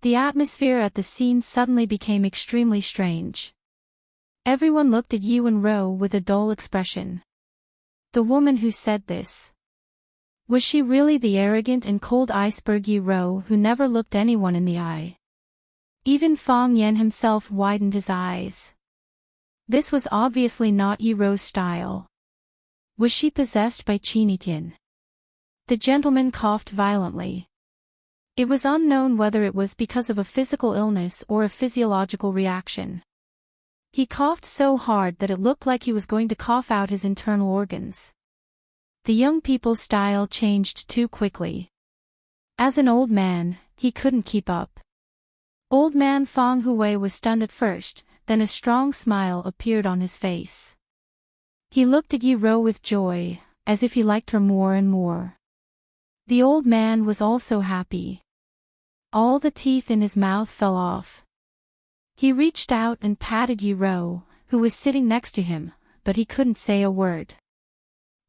The atmosphere at the scene suddenly became extremely strange. Everyone looked at Yi Ro with a dull expression. The woman who said this. Was she really the arrogant and cold iceberg Yi Ro who never looked anyone in the eye? Even Fong Yan himself widened his eyes. This was obviously not Yi Ro's style. Was she possessed by Chinitian? The gentleman coughed violently. It was unknown whether it was because of a physical illness or a physiological reaction. He coughed so hard that it looked like he was going to cough out his internal organs. The young people's style changed too quickly. As an old man, he couldn't keep up. Old man Fong Hui was stunned at first, then a strong smile appeared on his face. He looked at Yi Ro with joy, as if he liked her more and more. The old man was also happy. All the teeth in his mouth fell off. He reached out and patted Yi Ro, who was sitting next to him, but he couldn't say a word.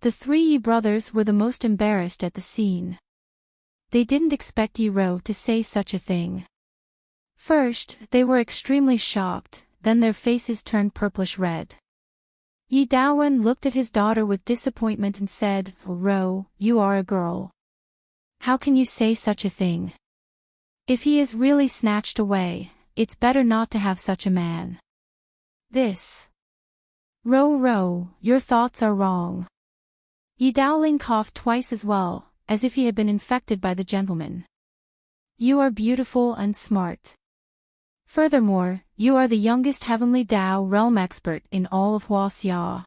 The three Yi brothers were the most embarrassed at the scene. They didn't expect Yi Ro to say such a thing. First, they were extremely shocked, then their faces turned purplish red. Yi Daowen looked at his daughter with disappointment and said, "Ro, you are a girl. How can you say such a thing? If he is really snatched away, it's better not to have such a man." This. Ro, your thoughts are wrong. Yi Daoling coughed twice as well, as if he had been infected by the gentleman. You are beautiful and smart. Furthermore, you are the youngest Heavenly Dao realm expert in all of Huaxia.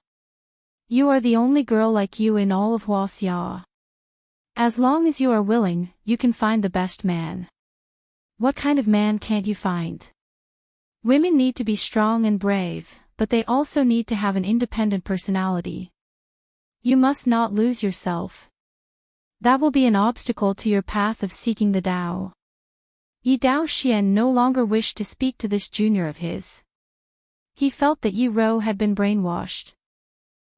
You are the only girl like you in all of Huaxia. As long as you are willing, you can find the best man. What kind of man can't you find? Women need to be strong and brave, but they also need to have an independent personality. You must not lose yourself. That will be an obstacle to your path of seeking the Tao. Yi Daoxian no longer wished to speak to this junior of his. He felt that Yi Ro had been brainwashed.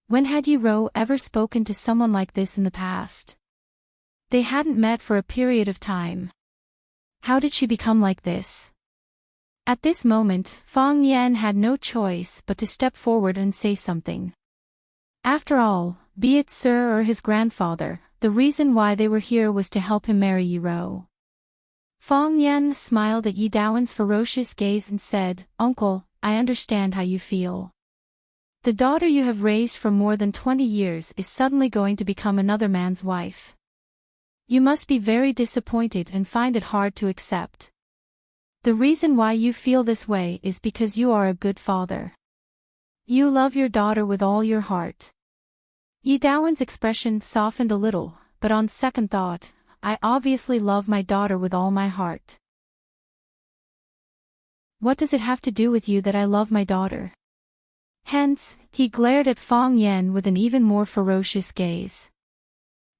When had Yi Ro ever spoken to someone like this in the past? They hadn't met for a period of time. How did she become like this? At this moment, Fong Yan had no choice but to step forward and say something. After all, be it Sir or his grandfather, the reason why they were here was to help him marry Yi Ro. Fong Yan smiled at Yi Daowen's ferocious gaze and said, "Uncle, I understand how you feel. The daughter you have raised for more than 20 years is suddenly going to become another man's wife. You must be very disappointed and find it hard to accept. The reason why you feel this way is because you are a good father. You love your daughter with all your heart." Yi Daowen's expression softened a little, but on second thought, I obviously love my daughter with all my heart. What does it have to do with you that I love my daughter? Hence, he glared at Fong Yan with an even more ferocious gaze.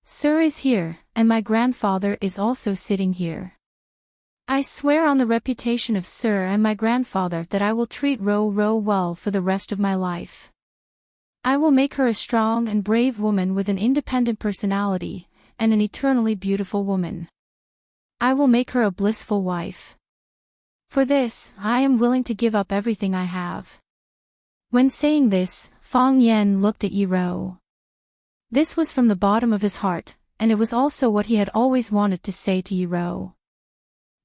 Sir is here, and my grandfather is also sitting here. I swear on the reputation of Sir and my grandfather that I will treat Ro well for the rest of my life. I will make her a strong and brave woman with an independent personality, and an eternally beautiful woman. I will make her a blissful wife. For this, I am willing to give up everything I have. When saying this, Fong Yan looked at Yi Ro. This was from the bottom of his heart, and it was also what he had always wanted to say to Yi Ro.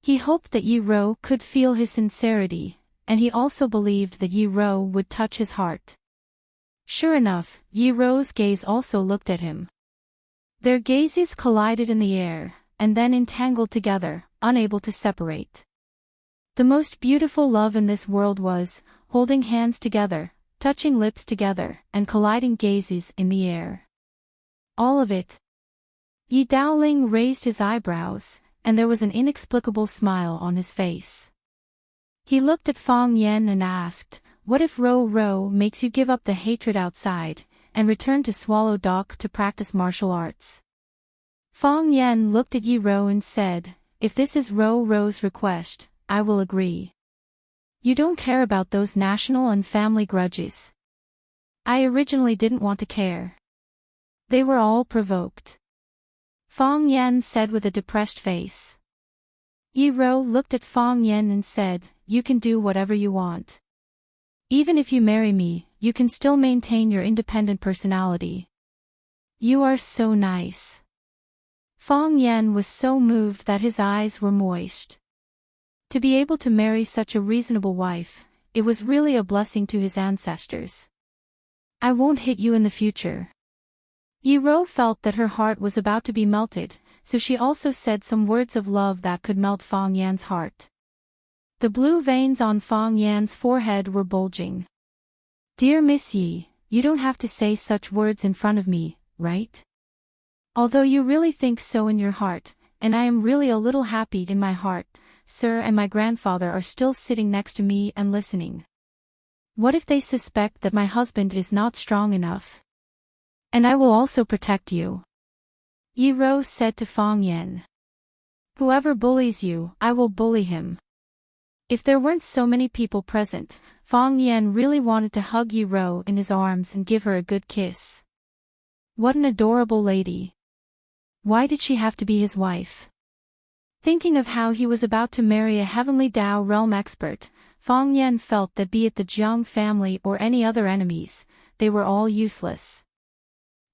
He hoped that Yi Ro could feel his sincerity, and he also believed that Yi Ro would touch his heart. Sure enough, Yi Ro's gaze also looked at him. Their gazes collided in the air, and then entangled together, unable to separate. The most beautiful love in this world was, holding hands together, touching lips together, and colliding gazes in the air. All of it. Yi Daoling raised his eyebrows, and there was an inexplicable smile on his face. He looked at Fang Yan and asked, "What if Ro makes you give up the hatred outside, and return to Swallow Dock to practice martial arts?" Fang Yan looked at Yi Ro and said, "If this is Ro's request, I will agree. You don't care about those national and family grudges. I originally didn't want to care. They were all provoked." Fang Yan said with a depressed face. Yi Ro looked at Fang Yan and said, "You can do whatever you want. Even if you marry me, you can still maintain your independent personality. You are so nice." Fang Yan was so moved that his eyes were moist. To be able to marry such a reasonable wife, it was really a blessing to his ancestors. "I won't hit you in the future." Yi Ro felt that her heart was about to be melted, so she also said some words of love that could melt Fang Yan's heart. The blue veins on Fang Yan's forehead were bulging. "Dear Miss Yi, you don't have to say such words in front of me, right? Although you really think so in your heart, and I am really a little happy in my heart, sir and my grandfather are still sitting next to me and listening. What if they suspect that my husband is not strong enough? And I will also protect you." Yi Ro said to Fang Yan. "Whoever bullies you, I will bully him." If there weren't so many people present, Fang Yan really wanted to hug Yi Ro in his arms and give her a good kiss. What an adorable lady. Why did she have to be his wife? Thinking of how he was about to marry a heavenly Dao realm expert, Fang Yan felt that be it the Jiang family or any other enemies, they were all useless.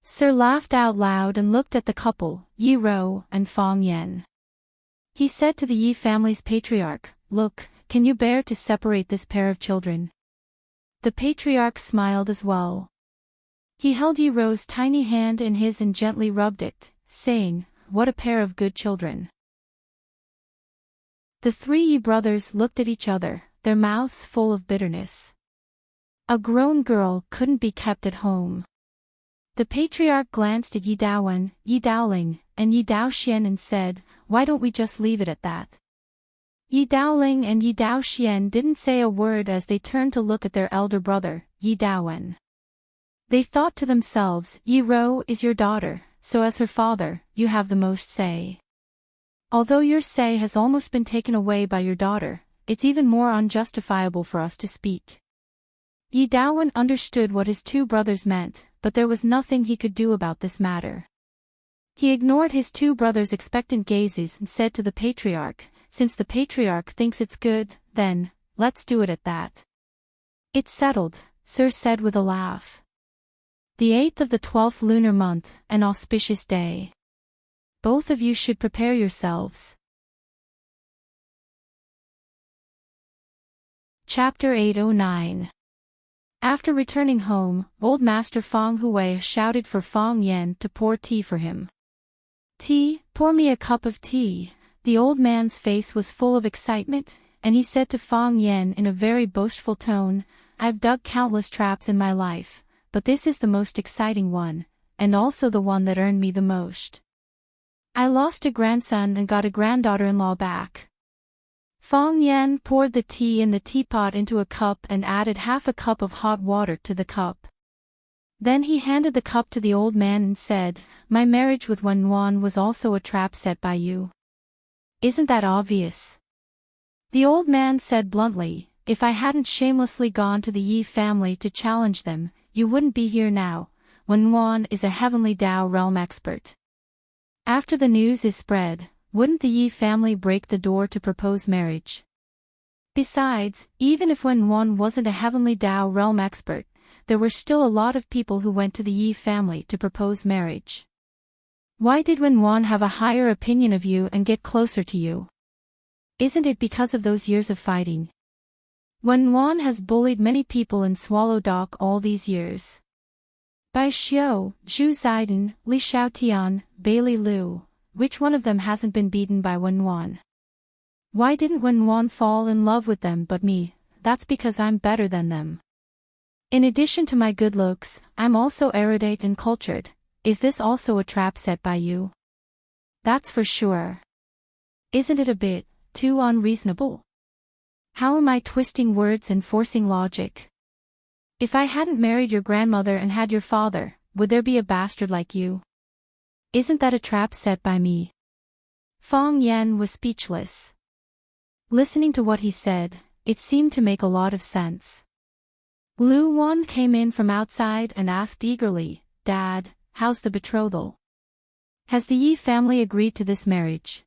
Sir laughed out loud and looked at the couple, Yi Ro and Fang Yan. He said to the Yi family's patriarch, "Look, can you bear to separate this pair of children?" The patriarch smiled as well. He held Yi Ro's tiny hand in his and gently rubbed it, saying, "What a pair of good children." The three Yi brothers looked at each other, their mouths full of bitterness. A grown girl couldn't be kept at home. The patriarch glanced at Yi Daowen, Yi Daoling, and Yi Daoxian and said, "Why don't we just leave it at that?" Yi Daoling and Yi Daoxian didn't say a word as they turned to look at their elder brother, Yi Daowen. They thought to themselves, "Yi Ro is your daughter, so as her father, you have the most say. Although your say has almost been taken away by your daughter, it's even more unjustifiable for us to speak." Yi Daowen understood what his two brothers meant, but there was nothing he could do about this matter. He ignored his two brothers' expectant gazes and said to the patriarch, "Since the patriarch thinks it's good, then, let's do it at that." "It's settled," Sir said with a laugh. "The 8th of the 12th lunar month, an auspicious day. Both of you should prepare yourselves." Chapter 809. After returning home, old Master Fang Hui shouted for Fang Yan to pour tea for him. "Tea, pour me a cup of tea." The old man's face was full of excitement, and he said to Fang Yan in a very boastful tone, "I've dug countless traps in my life, but this is the most exciting one, and also the one that earned me the most. I lost a grandson and got a granddaughter-in-law back." Fang Yan poured the tea in the teapot into a cup and added half a cup of hot water to the cup. Then he handed the cup to the old man and said, "My marriage with Wen Wan was also a trap set by you. Isn't that obvious?" The old man said bluntly, "If I hadn't shamelessly gone to the Yi family to challenge them, you wouldn't be here now. Wen Wan is a heavenly Dao realm expert. After the news is spread, wouldn't the Yi family break the door to propose marriage? Besides, even if Wen Wan wasn't a heavenly Dao realm expert, there were still a lot of people who went to the Yi family to propose marriage. Why did Wen Wan have a higher opinion of you and get closer to you? Isn't it because of those years of fighting? Wen Wan has bullied many people in Swallow Dock all these years. Bai Xiao, Zhu Ziden, Li Xiaotian, Bailey Liu, which one of them hasn't been beaten by Wen Wan? Why didn't Wen Wan fall in love with them but me? That's because I'm better than them. In addition to my good looks, I'm also erudite and cultured. Is this also a trap set by you?" that's for sure. Isn't it a bit too unreasonable? How am I twisting words and forcing logic? If I hadn't married your grandmother and had your father, would there be a bastard like you? Isn't that a trap set by me? Fong Yan was speechless. Listening to what he said, it seemed to make a lot of sense. Lu Wan came in from outside and asked eagerly, Dad, how's the betrothal? Has the Yi family agreed to this marriage?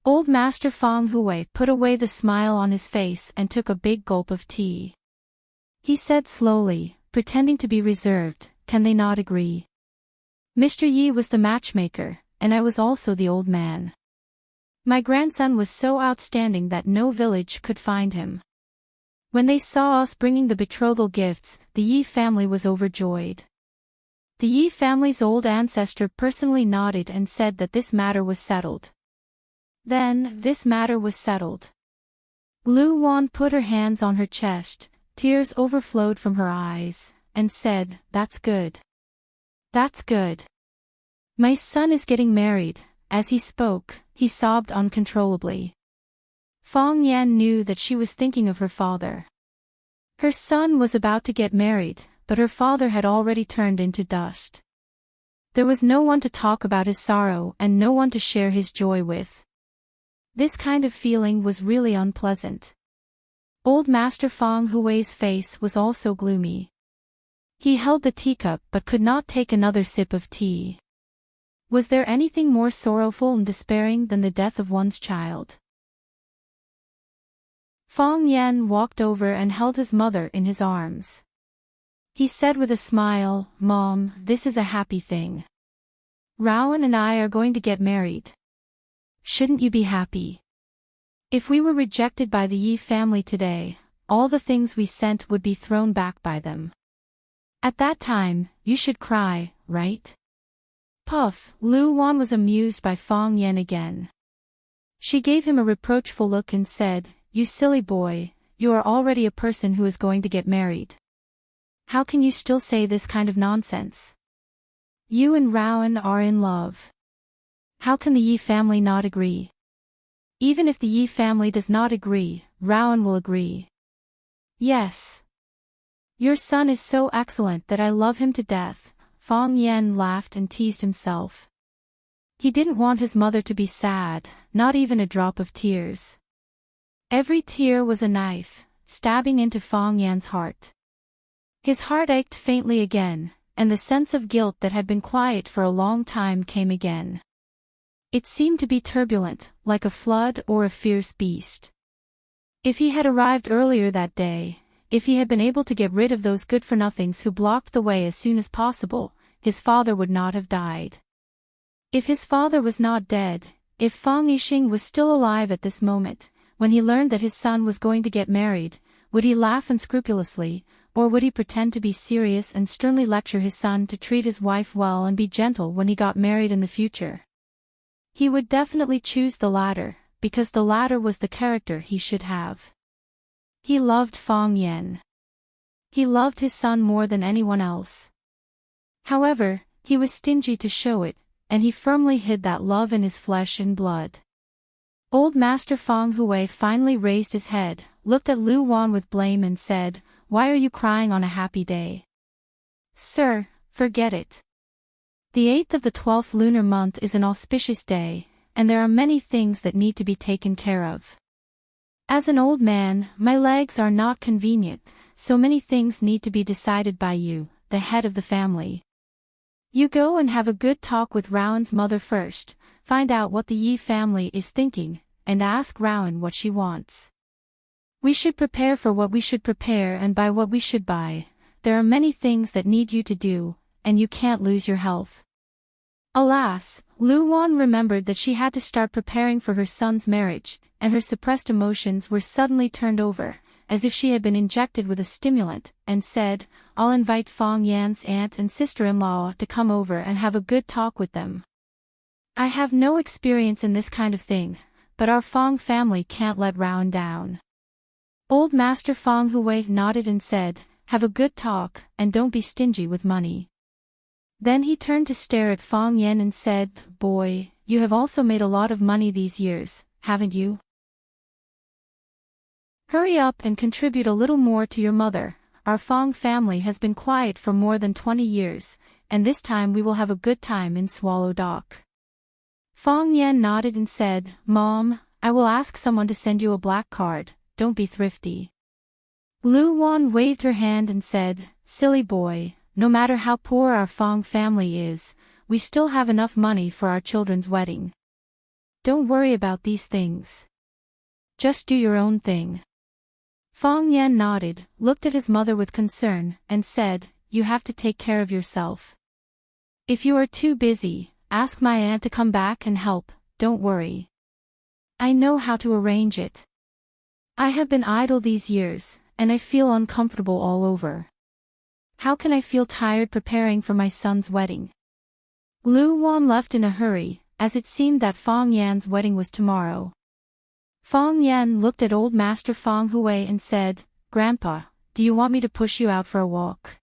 Old Master Fong Hui put away the smile on his face and took a big gulp of tea. He said slowly, pretending to be reserved, can they not agree? Mr. Yi was the matchmaker, and I was also the old man. My grandson was so outstanding that no village could find him. When they saw us bringing the betrothal gifts, the Yi family was overjoyed. The Yi family's old ancestor personally nodded and said that this matter was settled. Then, this matter was settled. Lu Wan put her hands on her chest, tears overflowed from her eyes, and said, That's good. That's good. My son is getting married. As he spoke, he sobbed uncontrollably. Fong Yan knew that she was thinking of her father. Her son was about to get married, but her father had already turned into dust. There was no one to talk about his sorrow and no one to share his joy with. This kind of feeling was really unpleasant. Old Master Fong Hui's face was also gloomy. He held the teacup but could not take another sip of tea. Was there anything more sorrowful and despairing than the death of one's child? Fong Yan walked over and held his mother in his arms. He said with a smile, Mom, this is a happy thing. Rowan and I are going to get married. Shouldn't you be happy? If we were rejected by the Yi family today, all the things we sent would be thrown back by them. At that time, you should cry, right? Puff, Lu Wan was amused by Fong Yan again. She gave him a reproachful look and said, You silly boy, you are already a person who is going to get married. How can you still say this kind of nonsense? You and Rowan are in love. How can the Yi family not agree? Even if the Yi family does not agree, Rowan will agree. Yes. Your son is so excellent that I love him to death. Fong Yan laughed and teased himself. He didn't want his mother to be sad, not even a drop of tears. Every tear was a knife, stabbing into Fong Yan's heart. His heart ached faintly again, and the sense of guilt that had been quiet for a long time came again. It seemed to be turbulent, like a flood or a fierce beast. If he had arrived earlier that day, if he had been able to get rid of those good-for-nothings who blocked the way as soon as possible, his father would not have died. If his father was not dead, if Fong Yixing was still alive at this moment, when he learned that his son was going to get married, would he laugh unscrupulously, or would he pretend to be serious and sternly lecture his son to treat his wife well and be gentle when he got married in the future? He would definitely choose the latter, because the latter was the character he should have. He loved Fong Yan. He loved his son more than anyone else. However, he was stingy to show it, and he firmly hid that love in his flesh and blood. Old Master Fong Hui finally raised his head, looked at Lu Wan with blame and said, Why are you crying on a happy day? Sir, forget it. The 8th of the 12th lunar month is an auspicious day, and there are many things that need to be taken care of. As an old man, my legs are not convenient, so many things need to be decided by you, the head of the family. You go and have a good talk with Rowan's mother first, find out what the Yi family is thinking, and ask Rowan what she wants. We should prepare for what we should prepare and buy what we should buy. There are many things that need you to do, and you can't lose your health. Alas, Lu Wan remembered that she had to start preparing for her son's marriage, and her suppressed emotions were suddenly turned over, as if she had been injected with a stimulant, and said, I'll invite Fong Yan's aunt and sister-in-law to come over and have a good talk with them. I have no experience in this kind of thing, but our Fong family can't let Rowan down. Old Master Fong Hui nodded and said, Have a good talk, and don't be stingy with money. Then he turned to stare at Fong Yan and said, Boy, you have also made a lot of money these years, haven't you? Hurry up and contribute a little more to your mother. Our Fong family has been quiet for more than 20 years, and this time we will have a good time in Swallow Dock. Fong Yan nodded and said, Mom, I will ask someone to send you a black card, don't be thrifty. Lu Wan waved her hand and said, Silly boy, no matter how poor our Fong family is, we still have enough money for our children's wedding. Don't worry about these things. Just do your own thing. Fong Yan nodded, looked at his mother with concern, and said, You have to take care of yourself. If you are too busy, ask my aunt to come back and help, don't worry. I know how to arrange it. I have been idle these years, and I feel uncomfortable all over. How can I feel tired preparing for my son's wedding? Lu Wan left in a hurry, as it seemed that Fong Yan's wedding was tomorrow. Fong Yan looked at old Master Fong Hui and said, Grandpa, do you want me to push you out for a walk?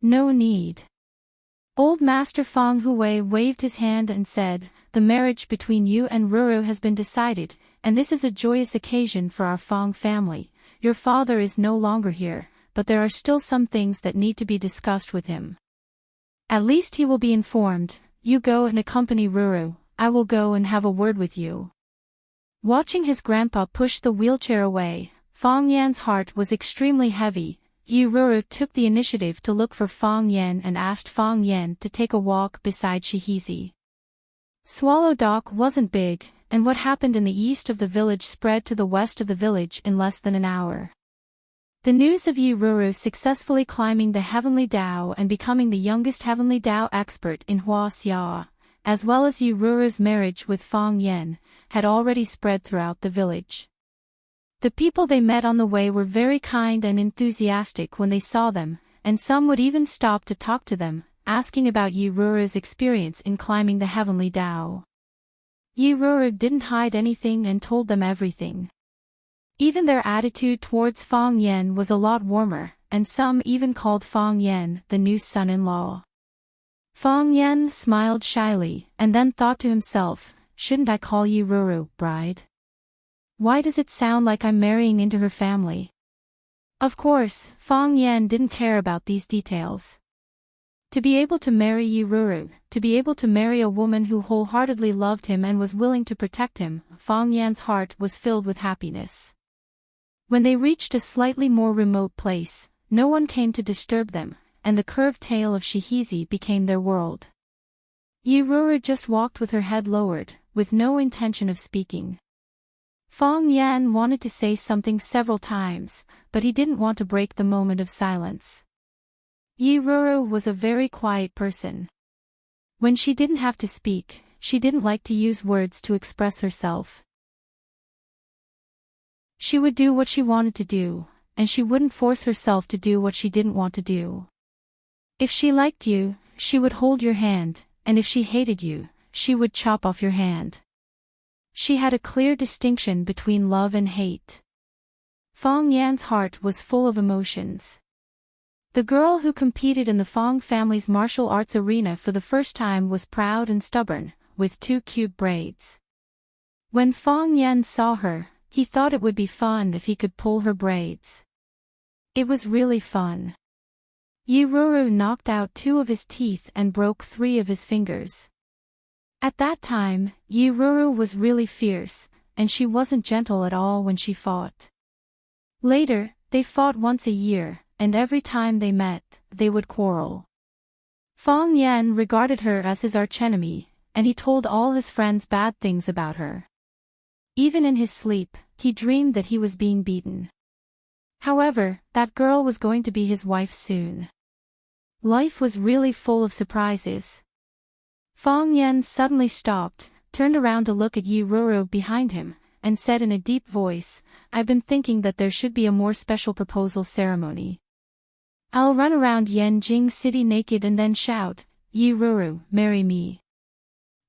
No need. Old Master Fong Hui waved his hand and said, The marriage between you and Ruru has been decided, and this is a joyous occasion for our Fong family. Your father is no longer here, but there are still some things that need to be discussed with him. At least he will be informed. You go and accompany Ruru, I will go and have a word with you. Watching his grandpa push the wheelchair away, Fong Yan's heart was extremely heavy. Yi Ruru took the initiative to look for Fong Yan and asked Fong Yan to take a walk beside Shihizi. Swallow Dock wasn't big, and what happened in the east of the village spread to the west of the village in less than an hour. The news of Yi Ruru successfully climbing the Heavenly Dao and becoming the youngest Heavenly Dao expert in Huaxia, as well as Yi Ruru's marriage with Fong Yan, had already spread throughout the village. The people they met on the way were very kind and enthusiastic when they saw them, and some would even stop to talk to them, asking about Yi Ruru's experience in climbing the Heavenly Dao. Yi Ruru didn't hide anything and told them everything. Even their attitude towards Fong Yan was a lot warmer, and some even called Fong Yan the new son-in-law. Fong Yan smiled shyly, and then thought to himself, Shouldn't I call Yi Ruru bride? Why does it sound like I'm marrying into her family? Of course, Fong Yan didn't care about these details. To be able to marry Yi Ruru, to be able to marry a woman who wholeheartedly loved him and was willing to protect him, Fong Yan's heart was filled with happiness. When they reached a slightly more remote place, no one came to disturb them, and the curved tail of Shihizi became their world. Yi Ruru just walked with her head lowered, with no intention of speaking. Fong Yan wanted to say something several times, but he didn't want to break the moment of silence. Yi Ruru was a very quiet person. When she didn't have to speak, she didn't like to use words to express herself. She would do what she wanted to do, and she wouldn't force herself to do what she didn't want to do. If she liked you, she would hold your hand, and if she hated you, she would chop off your hand. She had a clear distinction between love and hate. Fong Yan's heart was full of emotions. The girl who competed in the Fong family's martial arts arena for the first time was proud and stubborn, with 2 cute braids. When Fong Yan saw her, he thought it would be fun if he could pull her braids. It was really fun. Yi Ruru knocked out 2 of his teeth and broke 3 of his fingers. At that time, Yi Ruru was really fierce, and she wasn't gentle at all when she fought. Later, they fought once a year, and every time they met, they would quarrel. Fong Yan regarded her as his archenemy, and he told all his friends bad things about her. Even in his sleep, he dreamed that he was being beaten. However, that girl was going to be his wife soon. Life was really full of surprises. Fong Yan suddenly stopped, turned around to look at Yi Ruru behind him, and said in a deep voice, I've been thinking that there should be a more special proposal ceremony. I'll run around Yanjing City naked and then shout, Yi Ruru, marry me.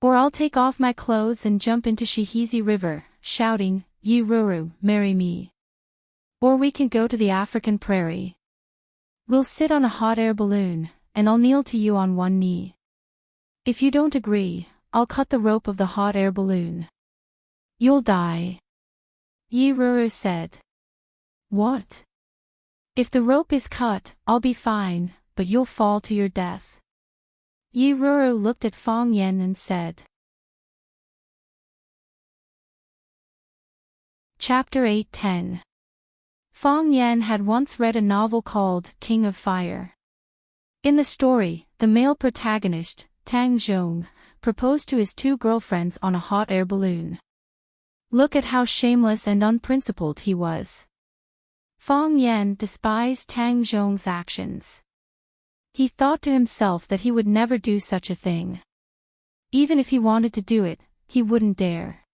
Or I'll take off my clothes and jump into Shihizi River, shouting, Yi Ruru, marry me. Or we can go to the African prairie. We'll sit on a hot air balloon, and I'll kneel to you on one knee. If you don't agree, I'll cut the rope of the hot air balloon. You'll die. Yi Ruru said. What? If the rope is cut, I'll be fine, but you'll fall to your death. Yi Ruru looked at Fang Yan and said. Chapter 8:10. Fang Yan had once read a novel called King of Fire. In the story, the male protagonist, Tang Zhong, proposed to his two girlfriends on a hot air balloon. Look at how shameless and unprincipled he was. Fang Yan despised Tang Zhong's actions. He thought to himself that he would never do such a thing. Even if he wanted to do it, he wouldn't dare.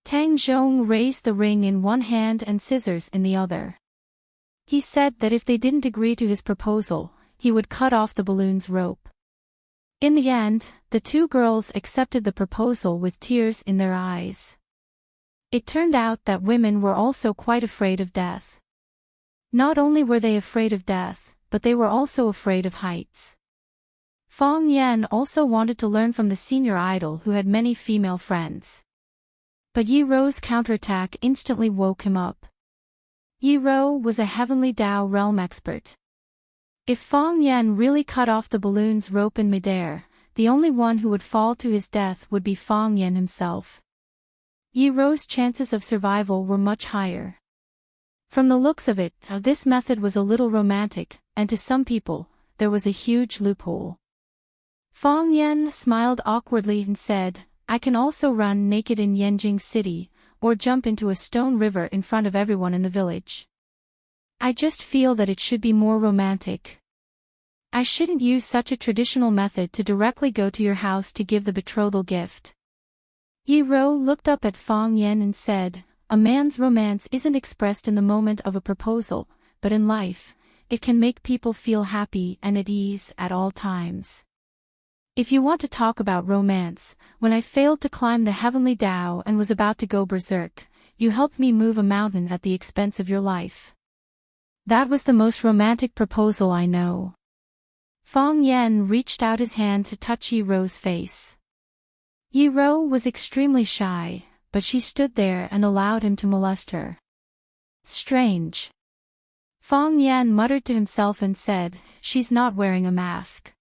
Tang Zhong raised the ring in one hand and scissors in the other. He said that if they didn't agree to his proposal, he would cut off the balloon's rope. In the end, the two girls accepted the proposal with tears in their eyes. It turned out that women were also quite afraid of death. Not only were they afraid of death, but they were also afraid of heights. Fang Yan also wanted to learn from the senior idol who had many female friends. But Yi Ro's counterattack instantly woke him up. Yi Ro was a Heavenly Dao realm expert. If Fang Yan really cut off the balloon's rope in midair, the only one who would fall to his death would be Fang Yan himself. Yi Ro's chances of survival were much higher. From the looks of it, this method was a little romantic, and to some people, there was a huge loophole. Fang Yan smiled awkwardly and said, I can also run naked in Yanjing City, or jump into a stone river in front of everyone in the village. I just feel that it should be more romantic. I shouldn't use such a traditional method to directly go to your house to give the betrothal gift. Yi Ro looked up at Fang Yan and said, a man's romance isn't expressed in the moment of a proposal, but in life, it can make people feel happy and at ease at all times. If you want to talk about romance, when I failed to climb the Heavenly Dao and was about to go berserk, you helped me move a mountain at the expense of your life. That was the most romantic proposal I know. Fang Yan reached out his hand to touch Yi Ro's face. Yi Ro was extremely shy, but she stood there and allowed him to molest her. Strange. Fang Yan muttered to himself and said, she's not wearing a mask.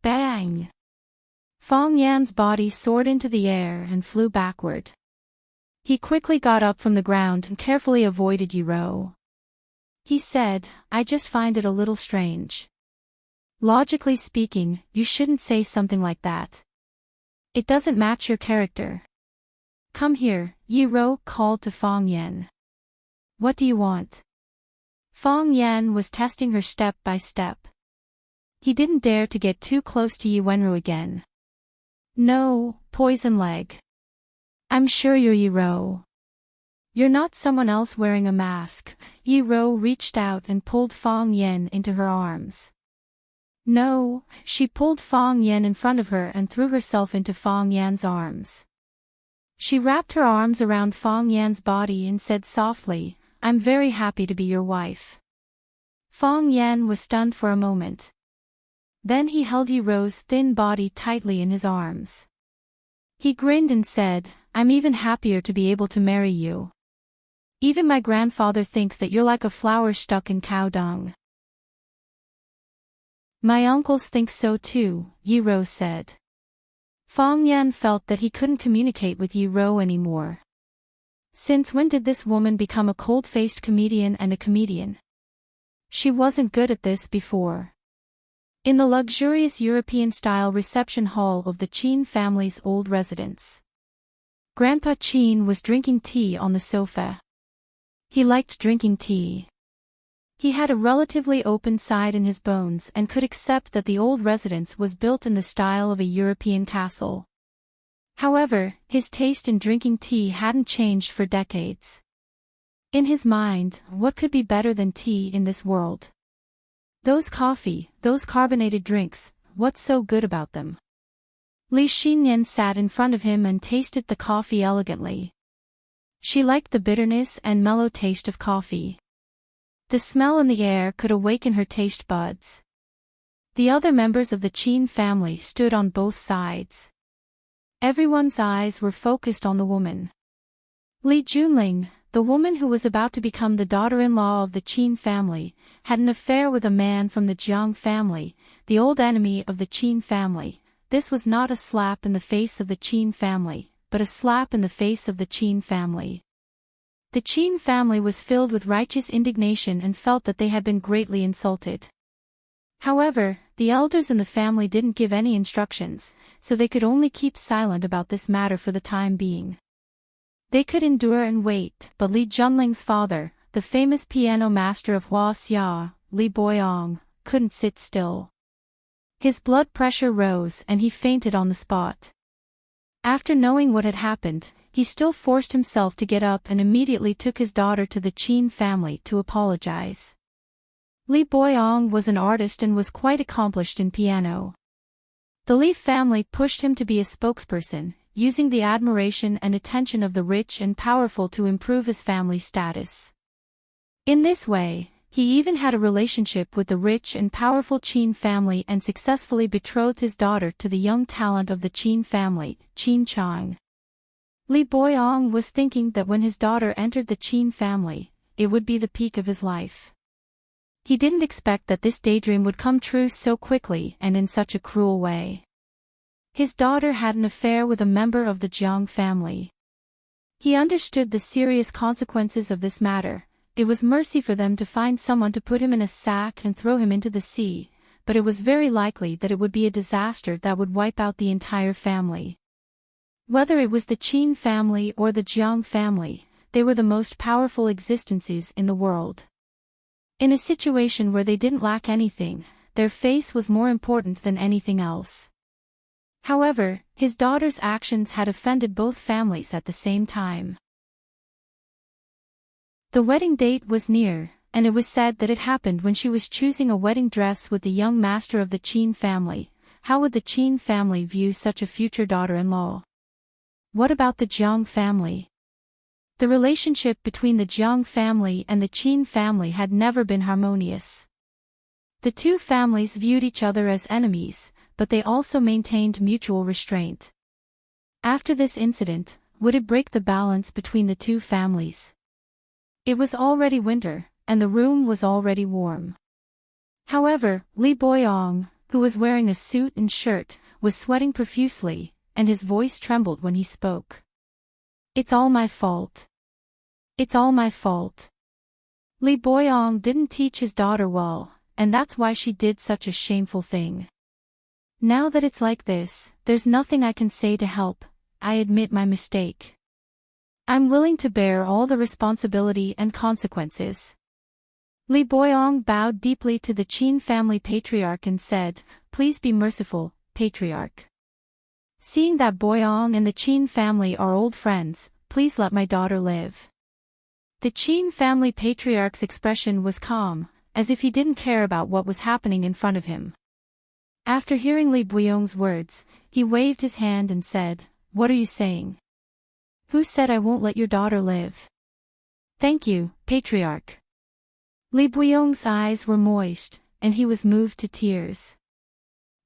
Bang! Fang Yan's body soared into the air and flew backward. He quickly got up from the ground and carefully avoided Yi Ro. He said, I just find it a little strange. Logically speaking, you shouldn't say something like that. It doesn't match your character. Come here, Yi Ro called to Fang Yan. What do you want? Fang Yan was testing her step by step. He didn't dare to get too close to Yi Wenru again. No, poison leg. I'm sure you're Yi Ro. You're not someone else wearing a mask. Yi Ro reached out and pulled Fang Yan into her arms. No, she pulled Fang Yan in front of her and threw herself into Fang Yan's arms. She wrapped her arms around Fang Yan's body and said softly, I'm very happy to be your wife. Fang Yan was stunned for a moment. Then he held Yi Ro's thin body tightly in his arms. He grinned and said, I'm even happier to be able to marry you. Even my grandfather thinks that you're like a flower stuck in cow dung. My uncles think so too, Yi Ro said. Fang Yan felt that he couldn't communicate with Yi Ro anymore. Since when did this woman become a cold-faced comedian and a comedian? She wasn't good at this before. In the luxurious European-style reception hall of the Qin family's old residence, Grandpa Qin was drinking tea on the sofa. He liked drinking tea. He had a relatively open side in his bones and could accept that the old residence was built in the style of a European castle. However, his taste in drinking tea hadn't changed for decades. In his mind, what could be better than tea in this world? Those coffee, those carbonated drinks, what's so good about them? Li Xinyan sat in front of him and tasted the coffee elegantly. She liked the bitterness and mellow taste of coffee. The smell in the air could awaken her taste buds. The other members of the Qin family stood on both sides. Everyone's eyes were focused on the woman. Li Junling, the woman who was about to become the daughter-in-law of the Qin family, had an affair with a man from the Jiang family, the old enemy of the Qin family. This was not a slap in the face of the Qin family, but a slap in the face of the Qin family. The Qin family was filled with righteous indignation and felt that they had been greatly insulted. However, the elders in the family didn't give any instructions, so they could only keep silent about this matter for the time being. They could endure and wait, but Li Junling's father, the famous piano master of Huaxia, Li Boyong, couldn't sit still. His blood pressure rose and he fainted on the spot. After knowing what had happened, he still forced himself to get up and immediately took his daughter to the Qin family to apologize. Li Boyong was an artist and was quite accomplished in piano. The Li family pushed him to be a spokesperson, using the admiration and attention of the rich and powerful to improve his family's status. In this way, he even had a relationship with the rich and powerful Qin family and successfully betrothed his daughter to the young talent of the Qin family, Qin Chang. Li Boyong was thinking that when his daughter entered the Qin family, it would be the peak of his life. He didn't expect that this daydream would come true so quickly and in such a cruel way. His daughter had an affair with a member of the Jiang family. He understood the serious consequences of this matter. It was mercy for them to find someone to put him in a sack and throw him into the sea, but it was very likely that it would be a disaster that would wipe out the entire family. Whether it was the Qin family or the Jiang family, they were the most powerful existences in the world. In a situation where they didn't lack anything, their face was more important than anything else. However, his daughter's actions had offended both families at the same time. The wedding date was near, and it was said that it happened when she was choosing a wedding dress with the young master of the Qin family. How would the Qin family view such a future daughter-in-law? What about the Jiang family? The relationship between the Jiang family and the Qin family had never been harmonious. The two families viewed each other as enemies, but they also maintained mutual restraint. After this incident, would it break the balance between the two families? It was already winter, and the room was already warm. However, Li Boyong, who was wearing a suit and shirt, was sweating profusely, and his voice trembled when he spoke. "It's all my fault. It's all my fault." Li Boyong didn't teach his daughter well, and that's why she did such a shameful thing. Now that it's like this, there's nothing I can say to help. I admit my mistake. I'm willing to bear all the responsibility and consequences. Li Boyong bowed deeply to the Qin family patriarch and said, "Please be merciful, patriarch. Seeing that Boyong and the Qin family are old friends, please let my daughter live." The Qin family patriarch's expression was calm, as if he didn't care about what was happening in front of him. After hearing Li Boyong's words, he waved his hand and said, "What are you saying? Who said I won't let your daughter live?" "Thank you, patriarch." Li Boyong's eyes were moist, and he was moved to tears.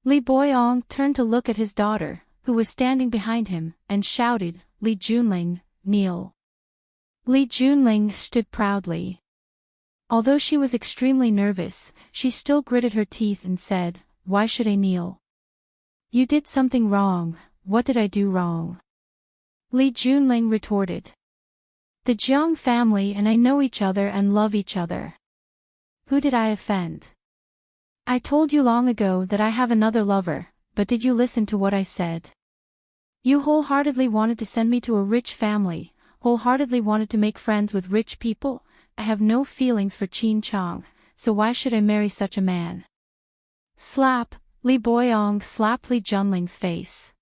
Li Boyong turned to look at his daughter, who was standing behind him, and shouted, "Li Junling, kneel." Li Junling stood proudly. Although she was extremely nervous, she still gritted her teeth and said, "Why should I kneel? You did something wrong. What did I do wrong?" Li Junling retorted. "The Jiang family and I know each other and love each other. Who did I offend? I told you long ago that I have another lover, but did you listen to what I said? You wholeheartedly wanted to send me to a rich family, wholeheartedly wanted to make friends with rich people. I have no feelings for Qin Chang, so why should I marry such a man?" Slap! Li Boyong slapped Li Junling's face.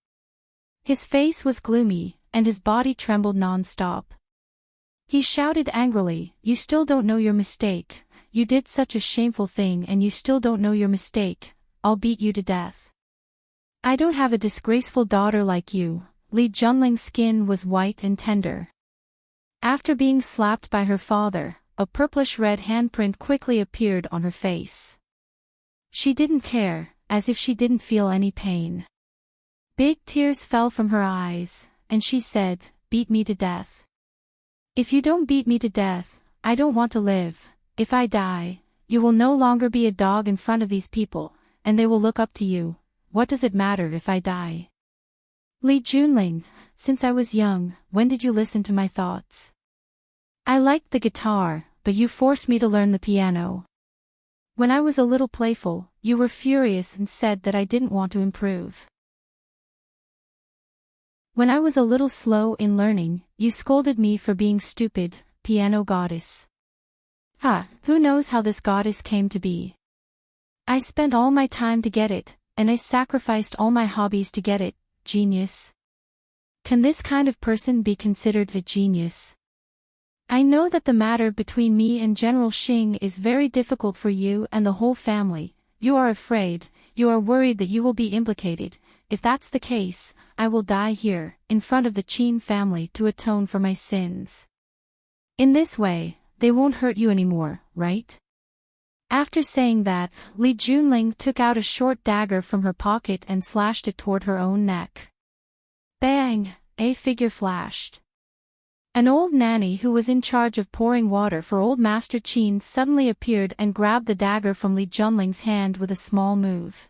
His face was gloomy, and his body trembled non-stop. He shouted angrily, "You still don't know your mistake. You did such a shameful thing and you still don't know your mistake. I'll beat you to death. I don't have a disgraceful daughter like you." Li Junling's skin was white and tender. After being slapped by her father, a purplish-red handprint quickly appeared on her face. She didn't care, as if she didn't feel any pain. Big tears fell from her eyes, and she said, "Beat me to death. If you don't beat me to death, I don't want to live. If I die, you will no longer be a dog in front of these people, and they will look up to you. What does it matter if I die?" Li Junling, since I was young, when did you listen to my thoughts? I liked the guitar, but you forced me to learn the piano. When I was a little playful, you were furious and said that I didn't want to improve. When I was a little slow in learning, you scolded me for being stupid, piano goddess. Who knows how this goddess came to be? I spent all my time to get it, and I sacrificed all my hobbies to get it, genius. Can this kind of person be considered a genius? I know that the matter between me and General Xing is very difficult for you and the whole family. You are afraid, you are worried that you will be implicated. If that's the case, I will die here, in front of the Qin family to atone for my sins. In this way, they won't hurt you anymore, right? After saying that, Li Junling took out a short dagger from her pocket and slashed it toward her own neck. Bang! A figure flashed. An old nanny who was in charge of pouring water for old Master Qin suddenly appeared and grabbed the dagger from Li Junling's hand with a small move.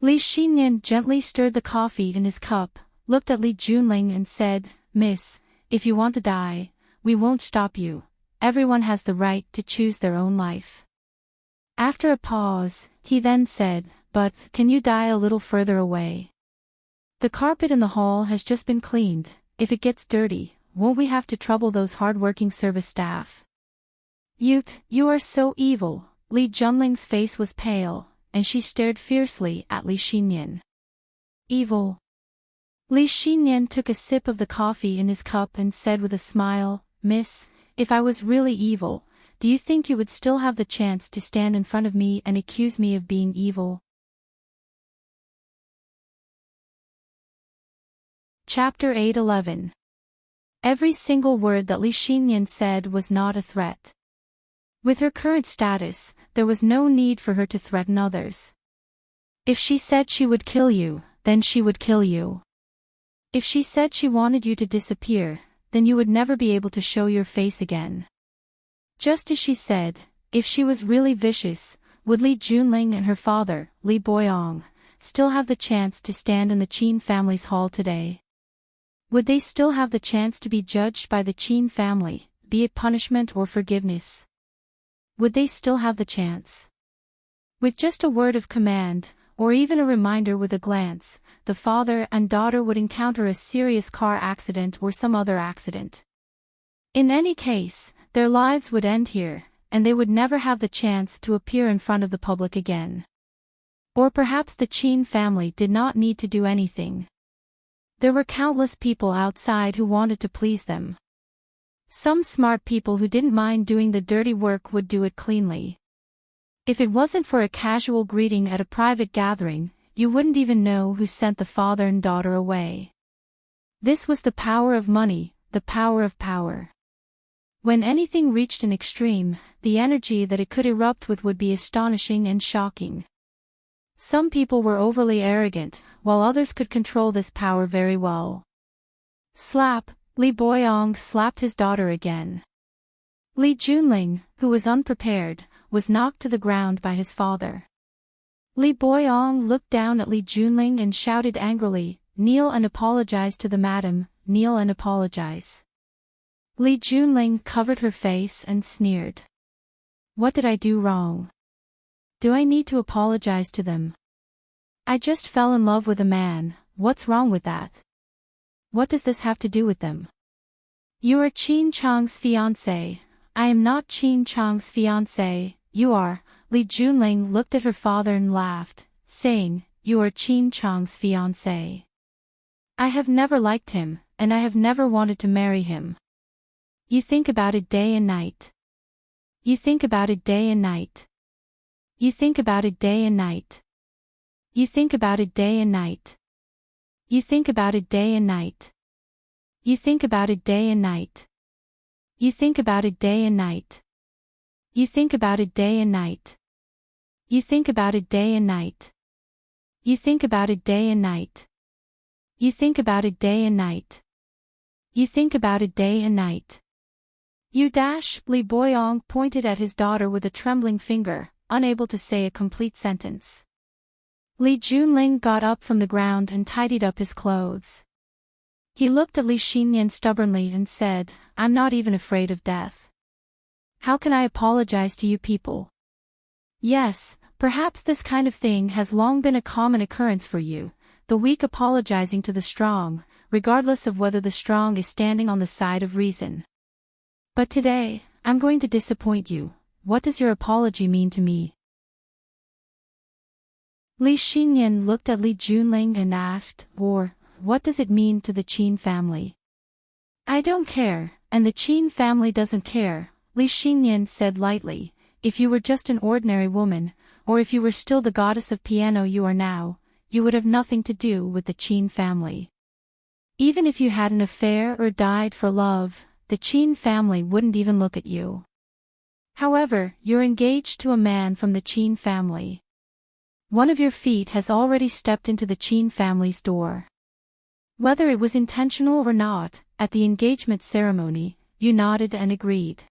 Li Xinyan gently stirred the coffee in his cup, looked at Li Junling and said, "Miss, if you want to die, we won't stop you. Everyone has the right to choose their own life." After a pause, he then said, "But, can you die a little further away? The carpet in the hall has just been cleaned. If it gets dirty, won't we have to trouble those hard-working service staff?" You are so evil." Li Junling's face was pale, and she stared fiercely at Li Xinyan. "Evil?" Li Xinyan took a sip of the coffee in his cup and said with a smile, "Miss, if I was really evil, do you think you would still have the chance to stand in front of me and accuse me of being evil?" Chapter 8:11. Every single word that Li Xinyan said was not a threat. With her current status, there was no need for her to threaten others. If she said she would kill you, then she would kill you. If she said she wanted you to disappear, then you would never be able to show your face again. Just as she said, if she was really vicious, would Li Junling and her father, Li Boyong, still have the chance to stand in the Qin family's hall today? Would they still have the chance to be judged by the Qin family, be it punishment or forgiveness? Would they still have the chance? With just a word of command, or even a reminder with a glance, the father and daughter would encounter a serious car accident or some other accident. In any case, their lives would end here, and they would never have the chance to appear in front of the public again. Or perhaps the Qin family did not need to do anything. There were countless people outside who wanted to please them. Some smart people who didn't mind doing the dirty work would do it cleanly. If it wasn't for a casual greeting at a private gathering, you wouldn't even know who sent the father and daughter away. This was the power of money, the power of power. When anything reached an extreme, the energy that it could erupt with would be astonishing and shocking. Some people were overly arrogant, while others could control this power very well. Slap! Li Boyong slapped his daughter again. Li Junling, who was unprepared, was knocked to the ground by his father. Li Boyong looked down at Li Junling and shouted angrily, "Kneel and apologize to the madam, kneel and apologize." Li Junling covered her face and sneered. "What did I do wrong? Do I need to apologize to them? I just fell in love with a man, what's wrong with that? What does this have to do with them? You are Qin Chang's fiancé. I am not Qin Chang's fiancé, you are." Li Junling looked at her father and laughed, saying, "You are Qin Chang's fiancé. I have never liked him, and I have never wanted to marry him. You think about it day and night. You think about it day and night. You think about it day and night. You think about it day and night. You think about it day and night. You think about it day and night. You think about it day and night. You think about it day and night. You think about it day and night. You think about it day and night. You think about it day and night. You think about it day and night. You dash, Li Boyong pointed at his daughter with a trembling finger, unable to say a complete sentence. Li Junling got up from the ground and tidied up his clothes. He looked at Li Xinyan stubbornly and said, I'm not even afraid of death. How can I apologize to you people? Yes, perhaps this kind of thing has long been a common occurrence for you, the weak apologizing to the strong, regardless of whether the strong is standing on the side of reason. But today, I'm going to disappoint you. What does your apology mean to me? Li Xinyan looked at Li Junling and asked, or, what does it mean to the Qin family? I don't care, and the Qin family doesn't care, Li Xinyan said lightly. If you were just an ordinary woman, or if you were still the goddess of piano you are now, you would have nothing to do with the Qin family. Even if you had an affair or died for love, the Qin family wouldn't even look at you. However, you're engaged to a man from the Qin family. One of your feet has already stepped into the Qin family's door. Whether it was intentional or not, at the engagement ceremony, you nodded and agreed.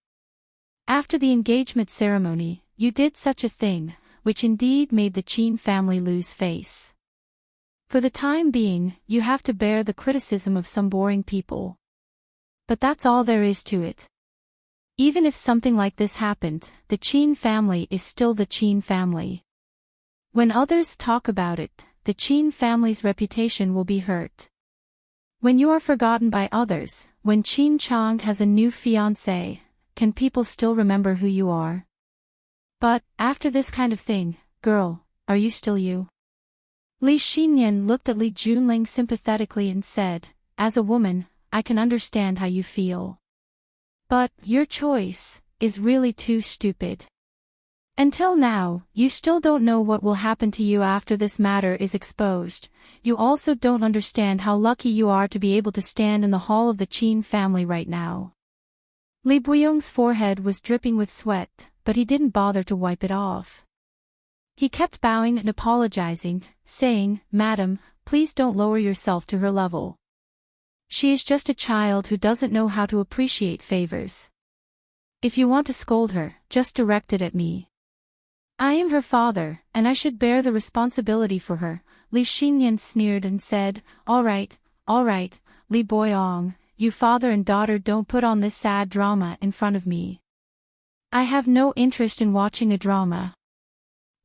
After the engagement ceremony, you did such a thing, which indeed made the Qin family lose face. For the time being, you have to bear the criticism of some boring people. But that's all there is to it. Even if something like this happened, the Qin family is still the Qin family. When others talk about it, the Qin family's reputation will be hurt. When you are forgotten by others, when Qin Chang has a new fiancé, can people still remember who you are? But, after this kind of thing, girl, are you still you? Li Xinyan looked at Li Junling sympathetically and said, as a woman, I can understand how you feel. But, your choice is really too stupid. Until now, you still don't know what will happen to you after this matter is exposed. You also don't understand how lucky you are to be able to stand in the hall of the Qin family right now. Li Boyong's forehead was dripping with sweat, but he didn't bother to wipe it off. He kept bowing and apologizing, saying, Madam, please don't lower yourself to her level. She is just a child who doesn't know how to appreciate favors. If you want to scold her, just direct it at me. I am her father, and I should bear the responsibility for her. Li Xinyan sneered and said, all right, Li Boyong, you father and daughter don't put on this sad drama in front of me. I have no interest in watching a drama.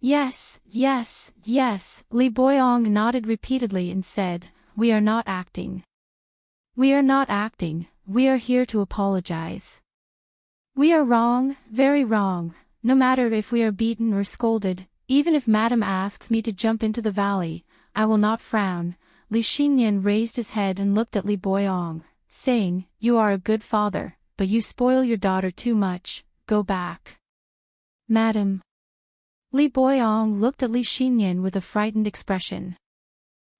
Yes, Li Boyong nodded repeatedly and said, we are not acting. We are not acting, we are here to apologize. We are wrong, very wrong, no matter if we are beaten or scolded, even if Madam asks me to jump into the valley, I will not frown. Li Xinyan raised his head and looked at Li Boyong, saying, you are a good father, but you spoil your daughter too much, go back. Madam. Li Boyong looked at Li Xinyan with a frightened expression.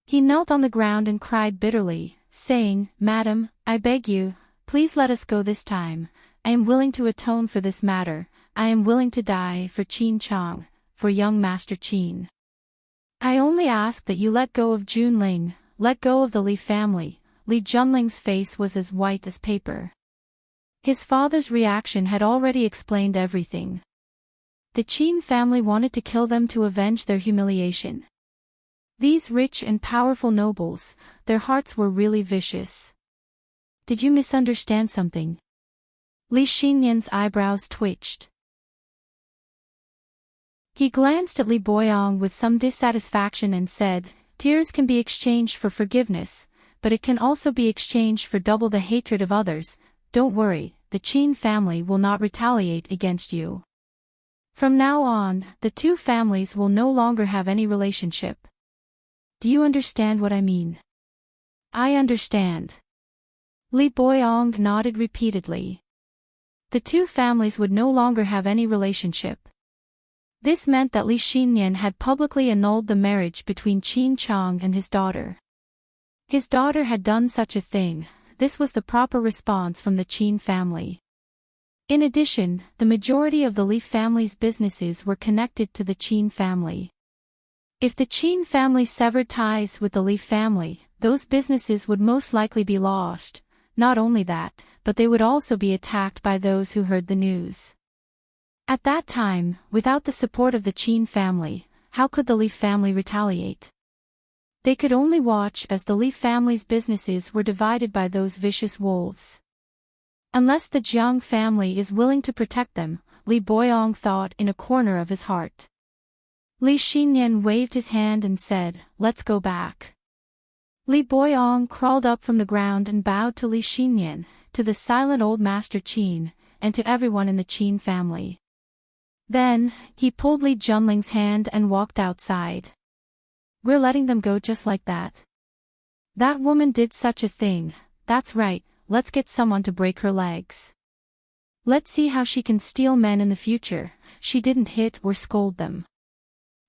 He knelt on the ground and cried bitterly, saying, Madam, I beg you, please let us go this time. I am willing to atone for this matter. I am willing to die for Qin Chang, for young Master Qin. I only ask that you let go of Junling, let go of the Li family. Li Junling's face was as white as paper. His father's reaction had already explained everything. The Qin family wanted to kill them to avenge their humiliation. These rich and powerful nobles, their hearts were really vicious. Did you misunderstand something? Li Xinyan's eyebrows twitched. He glanced at Li Boyong with some dissatisfaction and said, tears can be exchanged for forgiveness, but it can also be exchanged for double the hatred of others. Don't worry, the Qin family will not retaliate against you. From now on, the two families will no longer have any relationship. Do you understand what I mean? I understand. Li Boyong nodded repeatedly. The two families would no longer have any relationship. This meant that Li Xinyan had publicly annulled the marriage between Qin Chang and his daughter. His daughter had done such a thing. This was the proper response from the Qin family. In addition, the majority of the Li family's businesses were connected to the Qin family. If the Qin family severed ties with the Li family, those businesses would most likely be lost. Not only that, but they would also be attacked by those who heard the news. At that time, without the support of the Qin family, how could the Li family retaliate? They could only watch as the Li family's businesses were divided by those vicious wolves. Unless the Jiang family is willing to protect them, Li Boyong thought in a corner of his heart. Li Xinyan waved his hand and said, "Let's go back." Li Boyong crawled up from the ground and bowed to Li Xinyan, to the silent old master Qin, and to everyone in the Qin family. Then, he pulled Li Junling's hand and walked outside. "We're letting them go just like that. That woman did such a thing, that's right, let's get someone to break her legs. Let's see how she can steal men in the future." She didn't hit or scold them.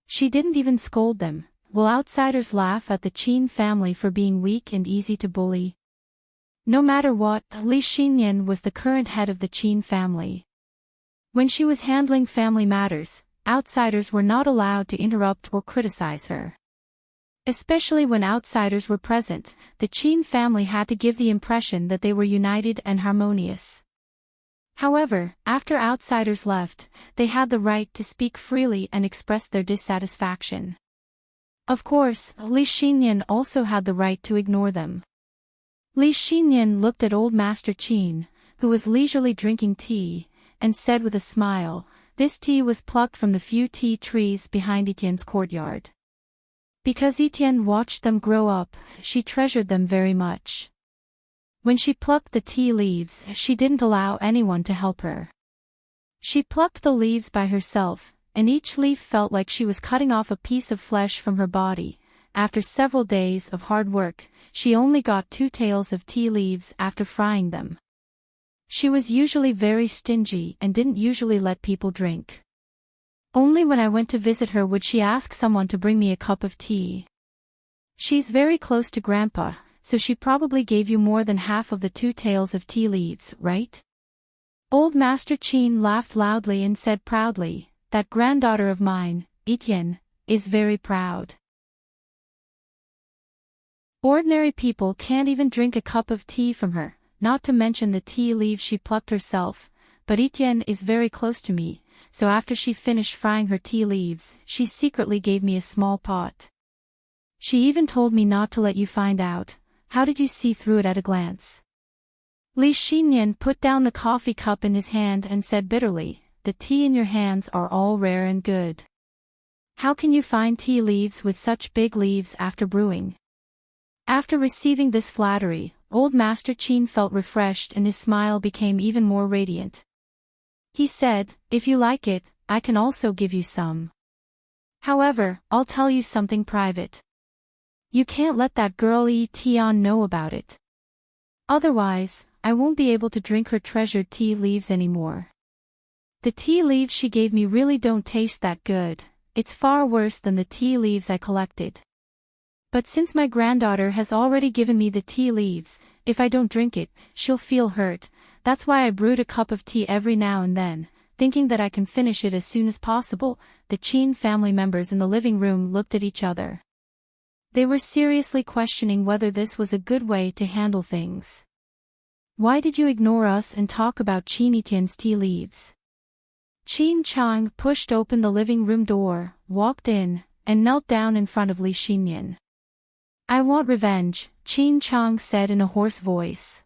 She didn't even scold them. Will outsiders laugh at the Qin family for being weak and easy to bully? No matter what, Li Xinyan was the current head of the Qin family. When she was handling family matters, outsiders were not allowed to interrupt or criticize her. Especially when outsiders were present, the Qin family had to give the impression that they were united and harmonious. However, after outsiders left, they had the right to speak freely and express their dissatisfaction. Of course, Li Xinyan also had the right to ignore them. Li Xinyan looked at old Master Qin, who was leisurely drinking tea, and said with a smile, "This tea was plucked from the few tea trees behind Etienne's courtyard. Because Etienne watched them grow up, she treasured them very much. When she plucked the tea leaves, she didn't allow anyone to help her. She plucked the leaves by herself, and each leaf felt like she was cutting off a piece of flesh from her body. After several days of hard work, she only got 2 tails of tea leaves after frying them. She was usually very stingy and didn't usually let people drink. Only when I went to visit her would she ask someone to bring me a cup of tea. She's very close to Grandpa, so she probably gave you more than half of the 2 tails of tea leaves, right?" Old Master Qin laughed loudly and said proudly, "That granddaughter of mine, Etienne, is very proud. Ordinary people can't even drink a cup of tea from her, not to mention the tea leaves she plucked herself, but Etienne is very close to me, so after she finished frying her tea leaves, she secretly gave me a small pot. She even told me not to let you find out. How did you see through it at a glance?" Li Xinyan put down the coffee cup in his hand and said bitterly, "The tea in your hands are all rare and good. How can you find tea leaves with such big leaves after brewing?" After receiving this flattery, old Master Qin felt refreshed and his smile became even more radiant. He said, "If you like it, I can also give you some. However, I'll tell you something private. You can't let that girl Tian know about it. Otherwise, I won't be able to drink her treasured tea leaves anymore. The tea leaves she gave me really don't taste that good, it's far worse than the tea leaves I collected. But since my granddaughter has already given me the tea leaves, if I don't drink it, she'll feel hurt. That's why I brewed a cup of tea every now and then, thinking that I can finish it as soon as possible." The Qin family members in the living room looked at each other. They were seriously questioning whether this was a good way to handle things. "Why did you ignore us and talk about Qin Etienne's tea leaves?" Qin Chang pushed open the living room door, walked in, and knelt down in front of Li Xinyan. "I want revenge," Qin Chang said in a hoarse voice.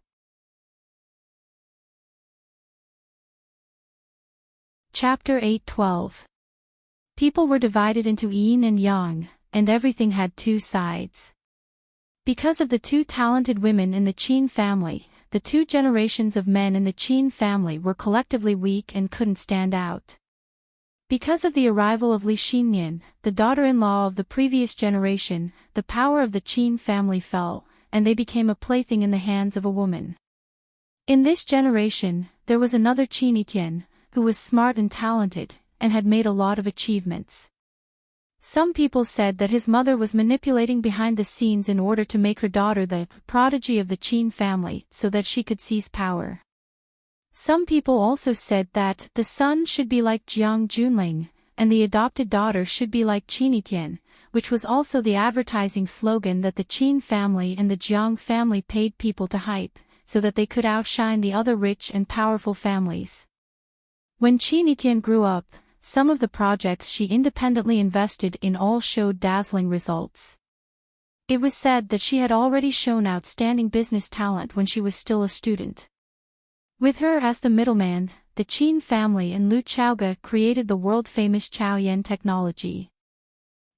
Chapter 8:12. People were divided into yin and yang, and everything had 2 sides. Because of the 2 talented women in the Qin family, the 2 generations of men in the Qin family were collectively weak and couldn't stand out. Because of the arrival of Li Xinyan, the daughter-in-law of the previous generation, the power of the Qin family fell, and they became a plaything in the hands of a woman. In this generation, there was another Qin Etienne, who was smart and talented, and had made a lot of achievements. Some people said that his mother was manipulating behind the scenes in order to make her daughter the prodigy of the Qin family so that she could seize power. Some people also said that the son should be like Jiang Junling, and the adopted daughter should be like Qin, which was also the advertising slogan that the Qin family and the Jiang family paid people to hype, so that they could outshine the other rich and powerful families. When Qin grew up, some of the projects she independently invested in all showed dazzling results. It was said that she had already shown outstanding business talent when she was still a student. With her as the middleman, the Qin family and Lu Chaoge created the world-famous Chaoyan technology.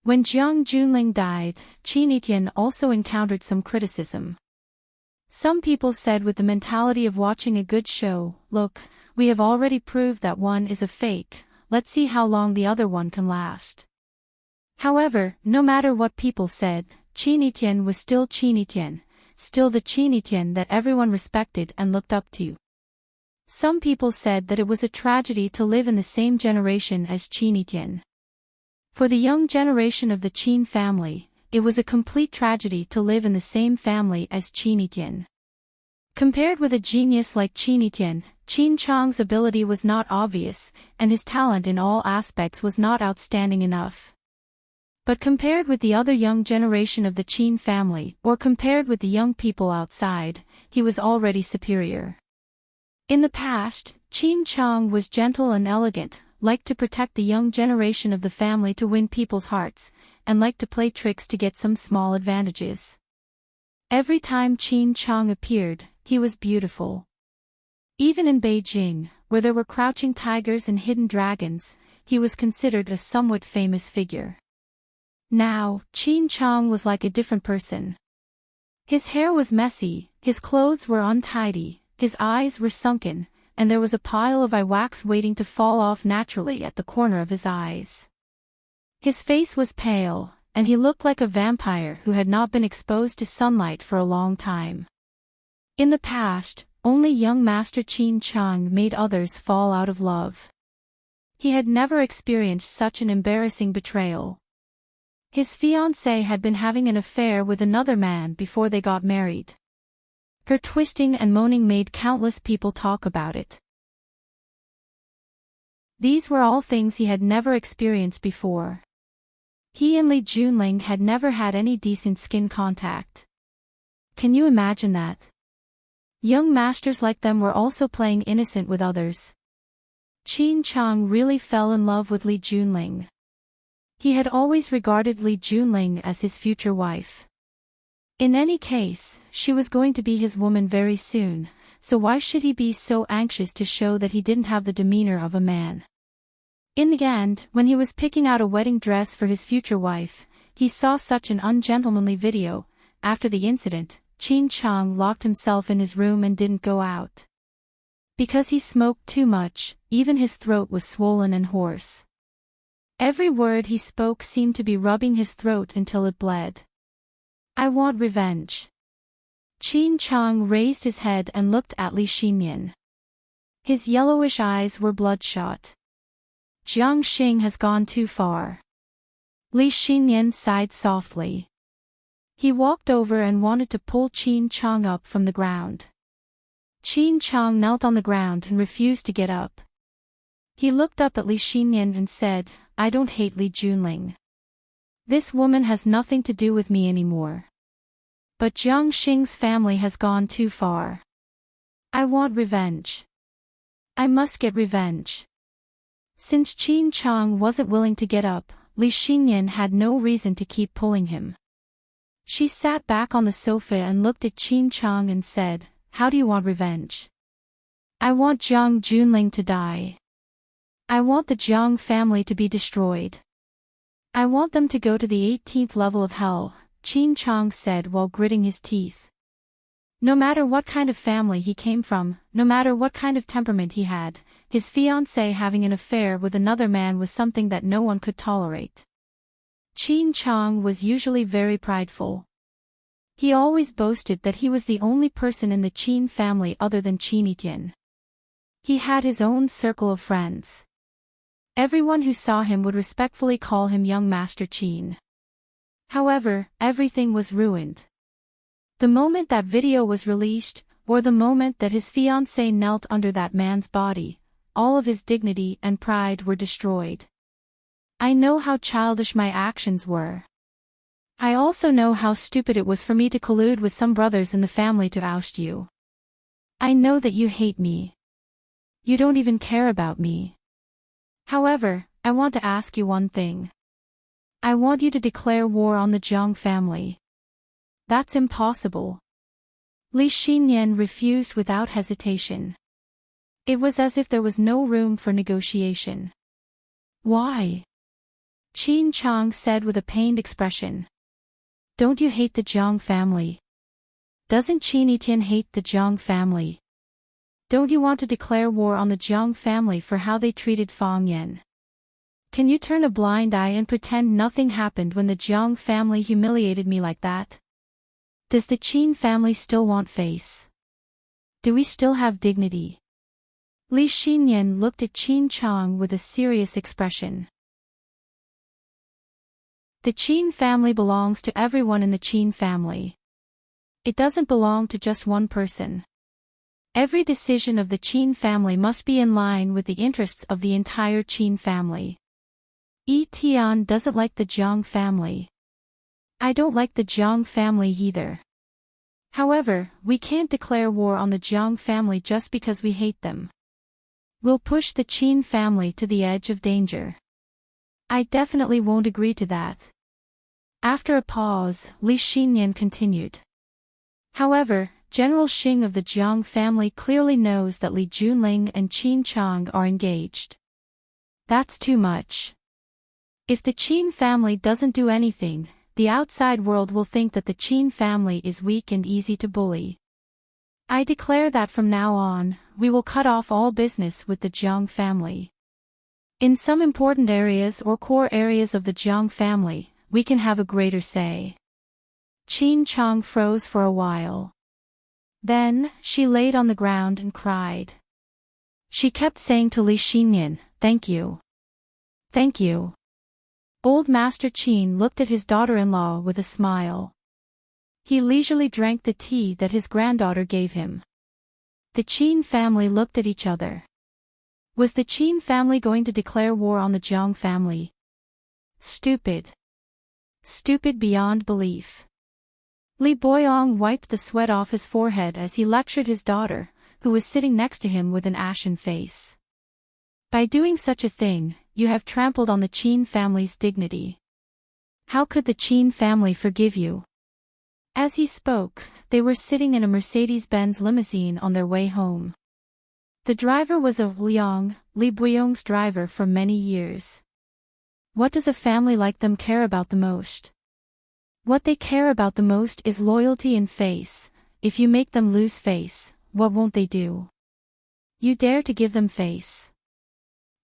When Jiang Junling died, Qin also encountered some criticism. Some people said with the mentality of watching a good show, "Look, we have already proved that one is a fake, let's see how long the other one can last." However, no matter what people said, Qin was still Qin, still the Qin that everyone respected and looked up to. Some people said that it was a tragedy to live in the same generation as Qin. For the young generation of the Qin family, it was a complete tragedy to live in the same family as Qin. Compared with a genius like Qin Chang's ability was not obvious, and his talent in all aspects was not outstanding enough. But compared with the other young generation of the Qin family, or compared with the young people outside, he was already superior. In the past, Qin Chang was gentle and elegant, liked to protect the young generation of the family to win people's hearts, and liked to play tricks to get some small advantages. Every time Qin Chang appeared, he was beautiful. Even in Beijing, where there were crouching tigers and hidden dragons, he was considered a somewhat famous figure. Now, Qin Chang was like a different person. His hair was messy, his clothes were untidy, his eyes were sunken, and there was a pile of eye wax waiting to fall off naturally at the corner of his eyes. His face was pale, and he looked like a vampire who had not been exposed to sunlight for a long time. In the past, only young Master Qin Chang made others fall out of love. He had never experienced such an embarrassing betrayal. His fiancée had been having an affair with another man before they got married. Her twisting and moaning made countless people talk about it. These were all things he had never experienced before. He and Li Junling had never had any decent skin contact. Can you imagine that? Young masters like them were also playing innocent with others. Qin Chang really fell in love with Li Junling. He had always regarded Li Junling as his future wife. In any case, she was going to be his woman very soon, so why should he be so anxious to show that he didn't have the demeanor of a man? In the end, when he was picking out a wedding dress for his future wife, he saw such an ungentlemanly video. After the incident, Qin Chang locked himself in his room and didn't go out. Because he smoked too much, even his throat was swollen and hoarse. Every word he spoke seemed to be rubbing his throat until it bled. "I want revenge." Qin Chang raised his head and looked at Li Xinyan. His yellowish eyes were bloodshot. "Jiang Xing has gone too far." Li Xinyan sighed softly. He walked over and wanted to pull Qin Chang up from the ground. Qin Chang knelt on the ground and refused to get up. He looked up at Li Xinyan and said, "I don't hate Li Junling. This woman has nothing to do with me anymore. But Jiang Xing's family has gone too far. I want revenge. I must get revenge." Since Qin Chang wasn't willing to get up, Li Xinyan had no reason to keep pulling him. She sat back on the sofa and looked at Qin Chang and said, "How do you want revenge?" "I want Jiang Junling to die. I want the Jiang family to be destroyed. I want them to go to the 18th level of hell," Qin Chang said while gritting his teeth. No matter what kind of family he came from, no matter what kind of temperament he had, his fiancée having an affair with another man was something that no one could tolerate. Qin Chang was usually very prideful. He always boasted that he was the only person in the Qin family other than Qin. He had his own circle of friends. Everyone who saw him would respectfully call him young Master Qin. However, everything was ruined. The moment that video was released, or the moment that his fiancée knelt under that man's body, all of his dignity and pride were destroyed. I know how childish my actions were. I also know how stupid it was for me to collude with some brothers in the family to oust you. I know that you hate me. You don't even care about me. However, I want to ask you one thing. I want you to declare war on the Jiang family. That's impossible. Li Xinyan refused without hesitation. It was as if there was no room for negotiation. Why? Qin Chang said with a pained expression. Don't you hate the Jiang family? Doesn't Qin Etian hate the Jiang family? Don't you want to declare war on the Jiang family for how they treated Fang Yan? Can you turn a blind eye and pretend nothing happened when the Jiang family humiliated me like that? Does the Qin family still want face? Do we still have dignity? Li Xinyan looked at Qin Chang with a serious expression. The Qin family belongs to everyone in the Qin family. It doesn't belong to just one person. Every decision of the Qin family must be in line with the interests of the entire Qin family. Yi Tian doesn't like the Jiang family. I don't like the Jiang family either. However, we can't declare war on the Jiang family just because we hate them. We'll push the Qin family to the edge of danger. I definitely won't agree to that. After a pause, Li Xinyan continued. However, General Xing of the Jiang family clearly knows that Li Junling and Qin Chang are engaged. That's too much. If the Qin family doesn't do anything, the outside world will think that the Qin family is weak and easy to bully. I declare that from now on, we will cut off all business with the Jiang family. In some important areas or core areas of the Jiang family, we can have a greater say. Qin Chang froze for a while. Then, she laid on the ground and cried. She kept saying to Li Xinyan, "Thank you. Thank you." Old Master Qin looked at his daughter-in-law with a smile. He leisurely drank the tea that his granddaughter gave him. The Qin family looked at each other. Was the Qin family going to declare war on the Jiang family? Stupid. Stupid beyond belief. Li Boyong wiped the sweat off his forehead as he lectured his daughter, who was sitting next to him with an ashen face. By doing such a thing, you have trampled on the Qin family's dignity. How could the Qin family forgive you? As he spoke, they were sitting in a Mercedes-Benz limousine on their way home. The driver was a Liang, Li Boyong's driver for many years. What does a family like them care about the most? What they care about the most is loyalty and face. If you make them lose face, what won't they do? You dare to give them face.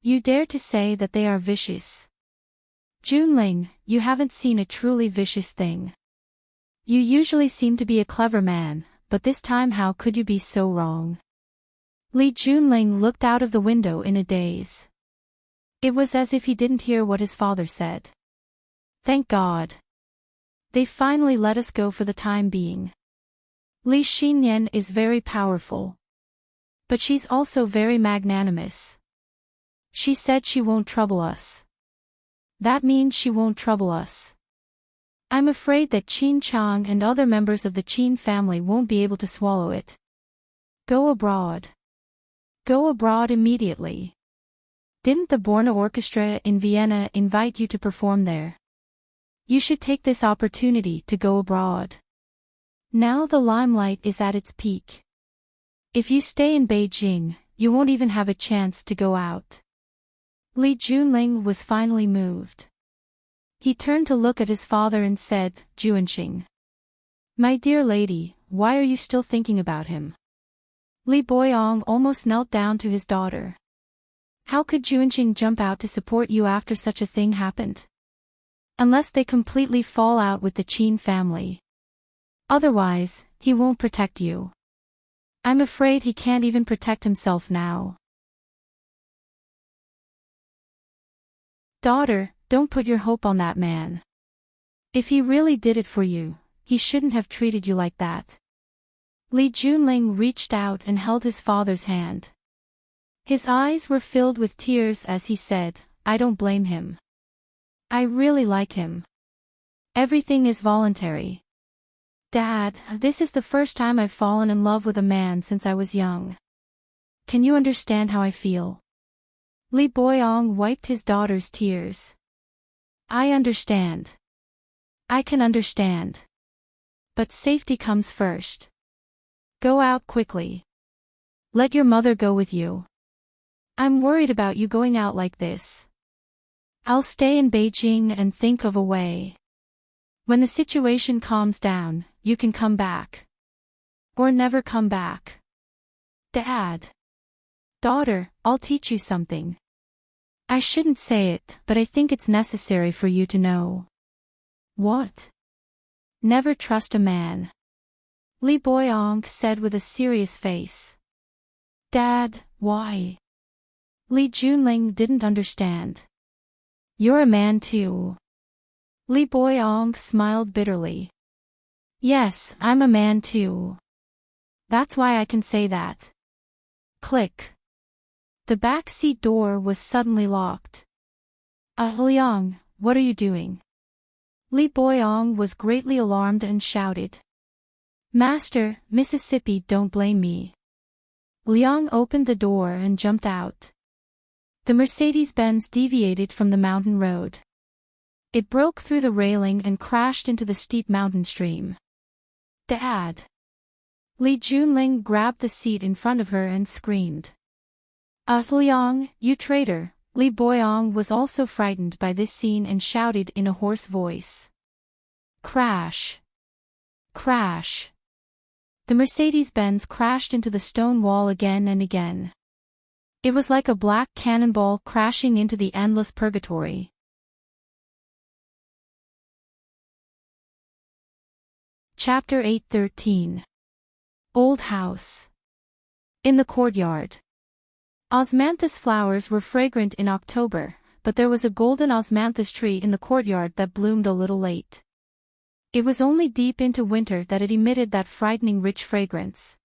You dare to say that they are vicious. Junling, you haven't seen a truly vicious thing. You usually seem to be a clever man, but this time how could you be so wrong? Li Junling looked out of the window in a daze. It was as if he didn't hear what his father said. Thank God. They finally let us go for the time being. Li Xinyan is very powerful. But she's also very magnanimous. She said she won't trouble us. That means she won't trouble us. I'm afraid that Qin Chang and other members of the Qin family won't be able to swallow it. Go abroad. Go abroad immediately. Didn't the Borna Orchestra in Vienna invite you to perform there? You should take this opportunity to go abroad. Now the limelight is at its peak. If you stay in Beijing, you won't even have a chance to go out. Li Junling was finally moved. He turned to look at his father and said, Juanxing. My dear lady, why are you still thinking about him? Li Boyong almost knelt down to his daughter. How could Juanxing jump out to support you after such a thing happened? Unless they completely fall out with the Qin family. Otherwise, he won't protect you. I'm afraid he can't even protect himself now. Daughter, don't put your hope on that man. If he really did it for you, he shouldn't have treated you like that. Li Junling reached out and held his father's hand. His eyes were filled with tears as he said, I don't blame him. I really like him. Everything is voluntary. Dad, this is the first time I've fallen in love with a man since I was young. Can you understand how I feel? Lee Boyong wiped his daughter's tears. I understand. I can understand. But safety comes first. Go out quickly. Let your mother go with you. I'm worried about you going out like this. I'll stay in Beijing and think of a way. When the situation calms down, you can come back. Or never come back. Dad. Daughter, I'll teach you something. I shouldn't say it, but I think it's necessary for you to know. What? Never trust a man. Lee Boyong said with a serious face. Dad, why? Lee Junling didn't understand. You're a man too. Lee Boyong smiled bitterly. Yes, I'm a man too. That's why I can say that. Click. The back seat door was suddenly locked. Liang, what are you doing? Lee Boyong was greatly alarmed and shouted. Master, Mississippi, don't blame me. Liang opened the door and jumped out. The Mercedes-Benz deviated from the mountain road. It broke through the railing and crashed into the steep mountain stream. Dad! Li Junling grabbed the seat in front of her and screamed. Liang, you traitor! Li Boyong was also frightened by this scene and shouted in a hoarse voice. Crash! Crash! The Mercedes-Benz crashed into the stone wall again and again. It was like a black cannonball crashing into the endless purgatory. Chapter 8:13. Old House. In the courtyard. Osmanthus flowers were fragrant in October, but there was a golden osmanthus tree in the courtyard that bloomed a little late. It was only deep into winter that it emitted that frightening rich fragrance.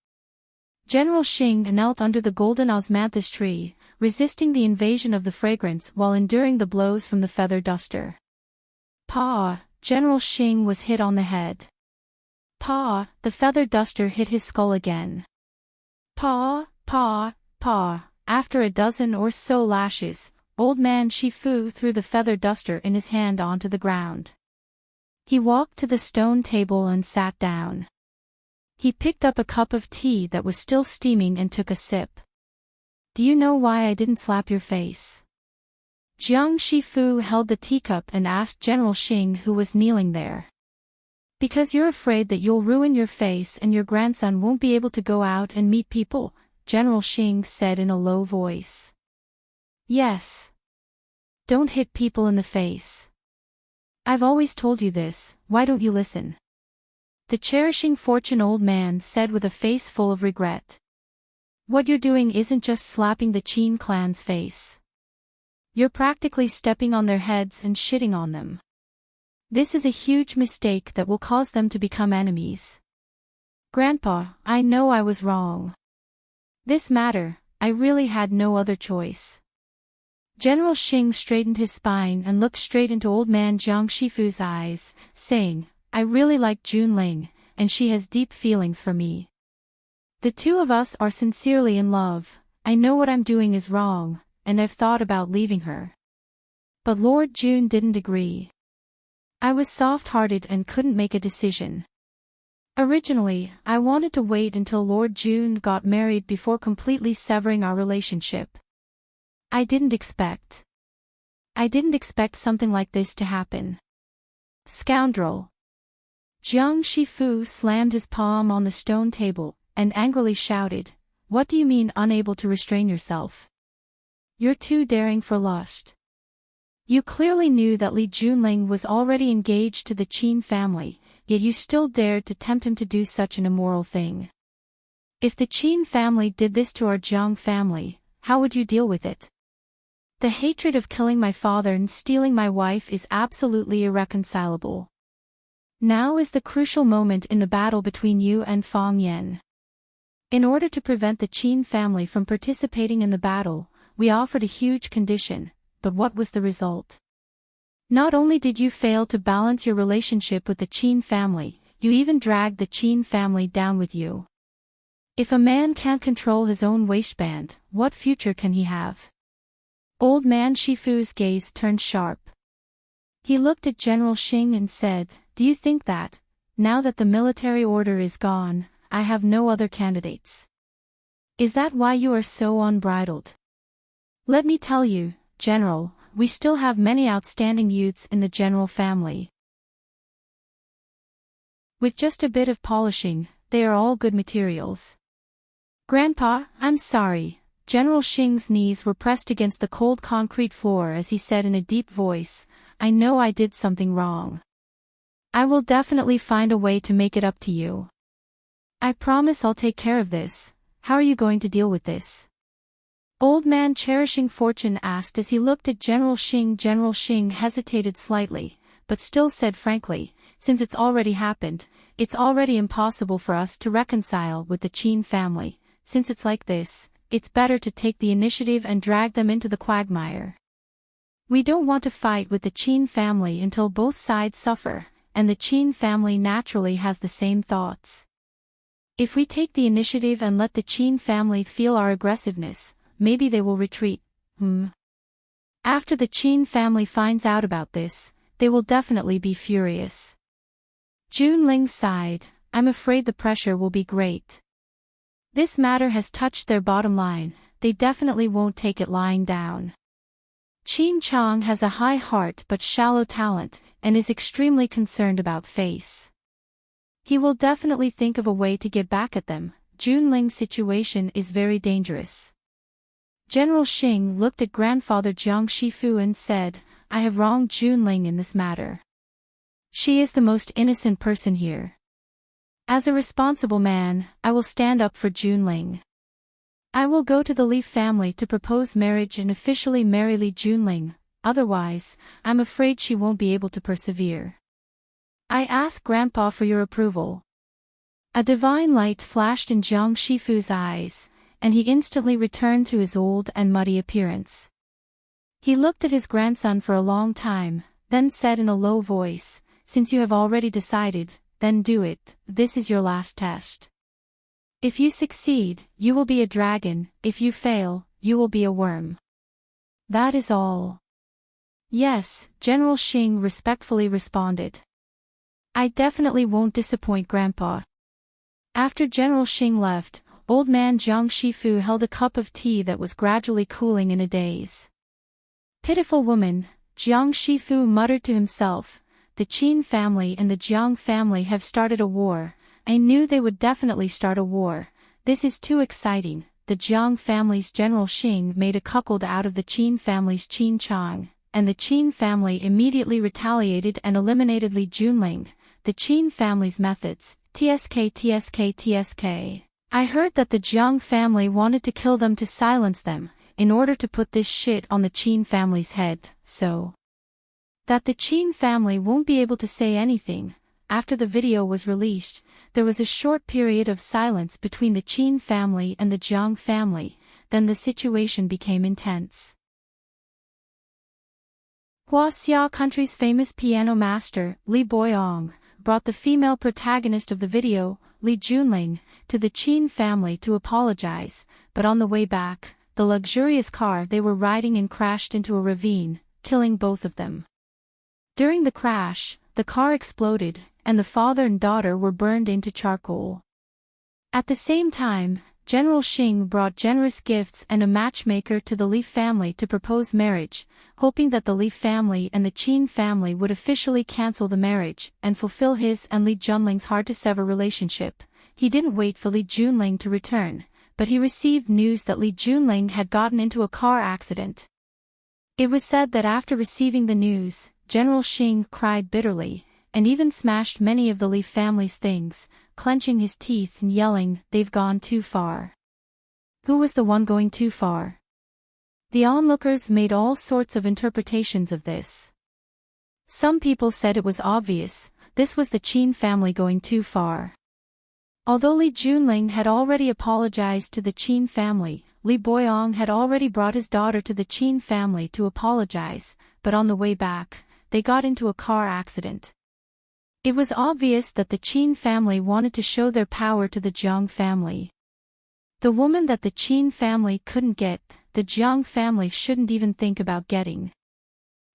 General Xing knelt under the golden osmanthus tree, resisting the invasion of the fragrance while enduring the blows from the feather duster. Pa! General Xing was hit on the head. Pa! The feather duster hit his skull again. Pa! Pa! Pa! After a dozen or so lashes, old man Shifu threw the feather duster in his hand onto the ground. He walked to the stone table and sat down. He picked up a cup of tea that was still steaming and took a sip. Do you know why I didn't slap your face? Jiang Shifu held the teacup and asked General Xing, who was kneeling there. Because you're afraid that you'll ruin your face and your grandson won't be able to go out and meet people, General Xing said in a low voice. Yes. Don't hit people in the face. I've always told you this, why don't you listen? The cherishing fortune old man said with a face full of regret. What you're doing isn't just slapping the Qin clan's face. You're practically stepping on their heads and shitting on them. This is a huge mistake that will cause them to become enemies. Grandpa, I know I was wrong. This matter, I really had no other choice. General Xing straightened his spine and looked straight into old man Jiang Shifu's eyes, saying, I really like Junling, and she has deep feelings for me. The two of us are sincerely in love. I know what I'm doing is wrong, and I've thought about leaving her. But Lord Jun didn't agree. I was soft-hearted and couldn't make a decision. Originally, I wanted to wait until Lord Jun got married before completely severing our relationship. I didn't expect something like this to happen. Scoundrel. Jiang Shifu slammed his palm on the stone table and angrily shouted, What do you mean unable to restrain yourself? You're too daring for lust. You clearly knew that Li Junling was already engaged to the Qin family, yet you still dared to tempt him to do such an immoral thing. If the Qin family did this to our Jiang family, how would you deal with it? The hatred of killing my father and stealing my wife is absolutely irreconcilable. Now is the crucial moment in the battle between you and Fang Yan. In order to prevent the Qin family from participating in the battle, we offered a huge condition, but what was the result? Not only did you fail to balance your relationship with the Qin family, you even dragged the Qin family down with you. If a man can't control his own waistband, what future can he have? Old man Shifu's gaze turned sharp. He looked at General Xing and said, "Do you think that, now that the military order is gone, I have no other candidates? Is that why you are so unbridled? Let me tell you, General, we still have many outstanding youths in the General family. With just a bit of polishing, they are all good materials." "Grandpa, I'm sorry." General Xing's knees were pressed against the cold concrete floor as he said in a deep voice, "I know I did something wrong. I will definitely find a way to make it up to you. I promise I'll take care of this. How are you going to deal with this?" Old man Cherishing Fortune asked as he looked at General Xing. General Xing hesitated slightly, but still said frankly, "Since it's already happened, it's already impossible for us to reconcile with the Qin family. Since it's like this, it's better to take the initiative and drag them into the quagmire. We don't want to fight with the Qin family until both sides suffer, and the Qin family naturally has the same thoughts. If we take the initiative and let the Qin family feel our aggressiveness, maybe they will retreat. After the Qin family finds out about this, they will definitely be furious." Junling sighed, "I'm afraid the pressure will be great. This matter has touched their bottom line, they definitely won't take it lying down. Qin Chang has a high heart but shallow talent, and is extremely concerned about face. He will definitely think of a way to get back at them. Junling's situation is very dangerous." General Xing looked at grandfather Jiang Shifu and said, "I have wronged Junling in this matter. She is the most innocent person here. As a responsible man, I will stand up for Junling. I will go to the Li family to propose marriage and officially marry Li Junling, otherwise, I'm afraid she won't be able to persevere. I ask Grandpa for your approval." A divine light flashed in Jiang Shifu's eyes, and he instantly returned to his old and muddy appearance. He looked at his grandson for a long time, then said in a low voice, "Since you have already decided, then do it. This is your last test. If you succeed, you will be a dragon. If you fail, you will be a worm. That is all." "Yes," General Xing respectfully responded. "I definitely won't disappoint Grandpa." After General Xing left, old man Jiang Shifu held a cup of tea that was gradually cooling in a daze. "Pitiful woman," Jiang Shifu muttered to himself, "the Qin family and the Jiang family have started a war. I knew they would definitely start a war. This is too exciting." The Jiang family's General Xing made a cuckold out of the Qin family's Qin Chang, and the Qin family immediately retaliated and eliminated Li Junling. The Qin family's methods, TSK. I heard that the Jiang family wanted to kill them to silence them, in order to put this shit on the Qin family's head, so that the Qin family won't be able to say anything. After the video was released, there was a short period of silence between the Qin family and the Jiang family, then the situation became intense. Huaxia country's famous piano master, Li Boyong, brought the female protagonist of the video, Li Junling, to the Qin family to apologize, but on the way back, the luxurious car they were riding in crashed into a ravine, killing both of them. During the crash, the car exploded, and the father and daughter were burned into charcoal. At the same time, General Xing brought generous gifts and a matchmaker to the Li family to propose marriage, hoping that the Li family and the Qin family would officially cancel the marriage and fulfill his and Li Junling's hard-to-sever relationship. He didn't wait for Li Junling to return, but he received news that Li Junling had gotten into a car accident. It was said that after receiving the news, General Xing cried bitterly, and even smashed many of the Li family's things, clenching his teeth and yelling, "They've gone too far." Who was the one going too far? The onlookers made all sorts of interpretations of this. Some people said it was obvious, this was the Qin family going too far. Although Li Junling had already apologized to the Qin family, Li Boyong had already brought his daughter to the Qin family to apologize, but on the way back, they got into a car accident. It was obvious that the Qin family wanted to show their power to the Jiang family. The woman that the Qin family couldn't get, the Jiang family shouldn't even think about getting.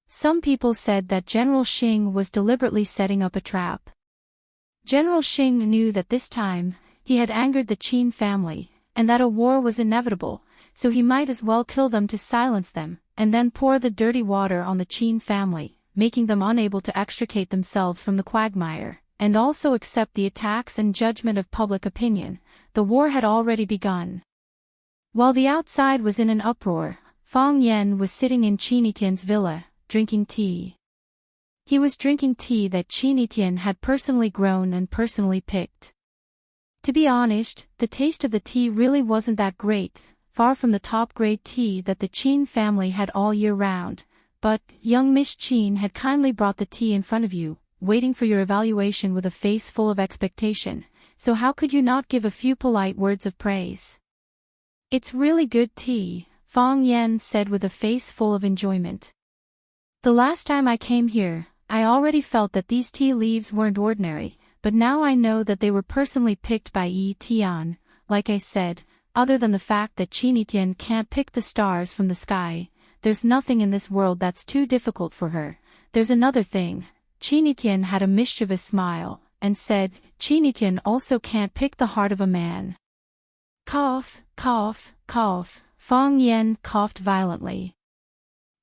Some people said that General Xing was deliberately setting up a trap. General Xing knew that this time, he had angered the Qin family, and that a war was inevitable, so he might as well kill them to silence them, and then pour the dirty water on the Qin family, making them unable to extricate themselves from the quagmire, and also accept the attacks and judgment of public opinion. The war had already begun. While the outside was in an uproar, Fang Yan was sitting in Qin Etienne's villa, drinking tea. He was drinking tea that Qin Etienne had personally grown and personally picked. To be honest, the taste of the tea really wasn't that great, far from the top-grade tea that the Qin family had all year round, but young Miss Qin had kindly brought the tea in front of you, waiting for your evaluation with a face full of expectation, so how could you not give a few polite words of praise? It's really good tea, Fang Yan said with a face full of enjoyment. The last time I came here, I already felt that these tea leaves weren't ordinary, but now I know that they were personally picked by Yi Tian. Like I said, other than the fact that Qin Etienne can't pick the stars from the sky, there's nothing in this world that's too difficult for her. There's another thing. Qin Etienne had a mischievous smile, and said, Qin Etienne also can't pick the heart of a man. Cough, cough, cough, Fang Yan coughed violently.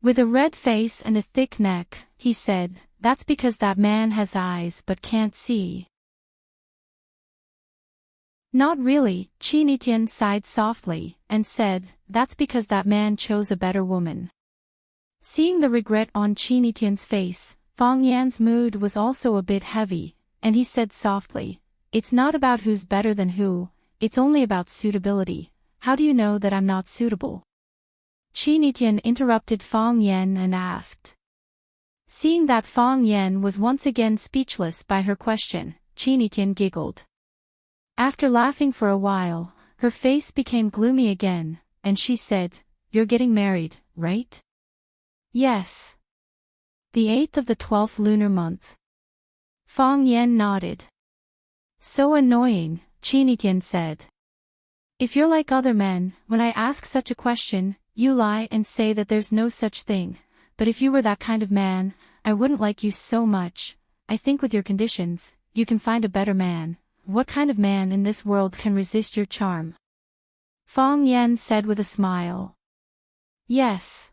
With a red face and a thick neck, he said, that's because that man has eyes but can't see. Not really, Qin Etienne sighed softly, and said, that's because that man chose a better woman. Seeing the regret on Qin Etienne's face, Fang Yan's mood was also a bit heavy, and he said softly, it's not about who's better than who, it's only about suitability. How do you know that I'm not suitable? Qin Etienne interrupted Fang Yan and asked. Seeing that Fang Yan was once again speechless by her question, Qin Etienne giggled. After laughing for a while, her face became gloomy again, and she said, you're getting married, right? Yes. The 8th of the 12th lunar month. Fang Yan nodded. So annoying, Qin Etienne said. If you're like other men, when I ask such a question, you lie and say that there's no such thing, but if you were that kind of man, I wouldn't like you so much. I think with your conditions, you can find a better man. What kind of man in this world can resist your charm? Fang Yan said with a smile. Yes.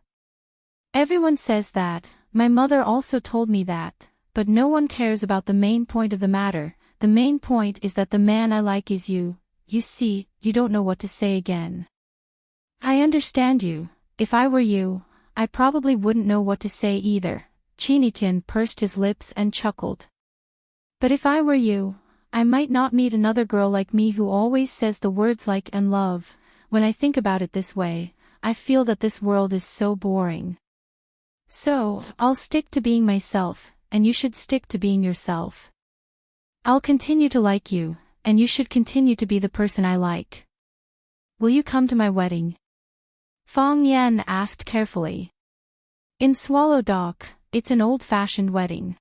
Everyone says that, my mother also told me that, but no one cares about the main point of the matter. The main point is that the man I like is you. You see, you don't know what to say again. I understand you. If I were you, I probably wouldn't know what to say either. Qin Etienne pursed his lips and chuckled. But if I were you, I might not meet another girl like me who always says the words like and love. When I think about it this way, I feel that this world is so boring. So, I'll stick to being myself, and you should stick to being yourself. I'll continue to like you, and you should continue to be the person I like. Will you come to my wedding? Fang Yan asked carefully. In Swallow Dock, it's an old-fashioned wedding.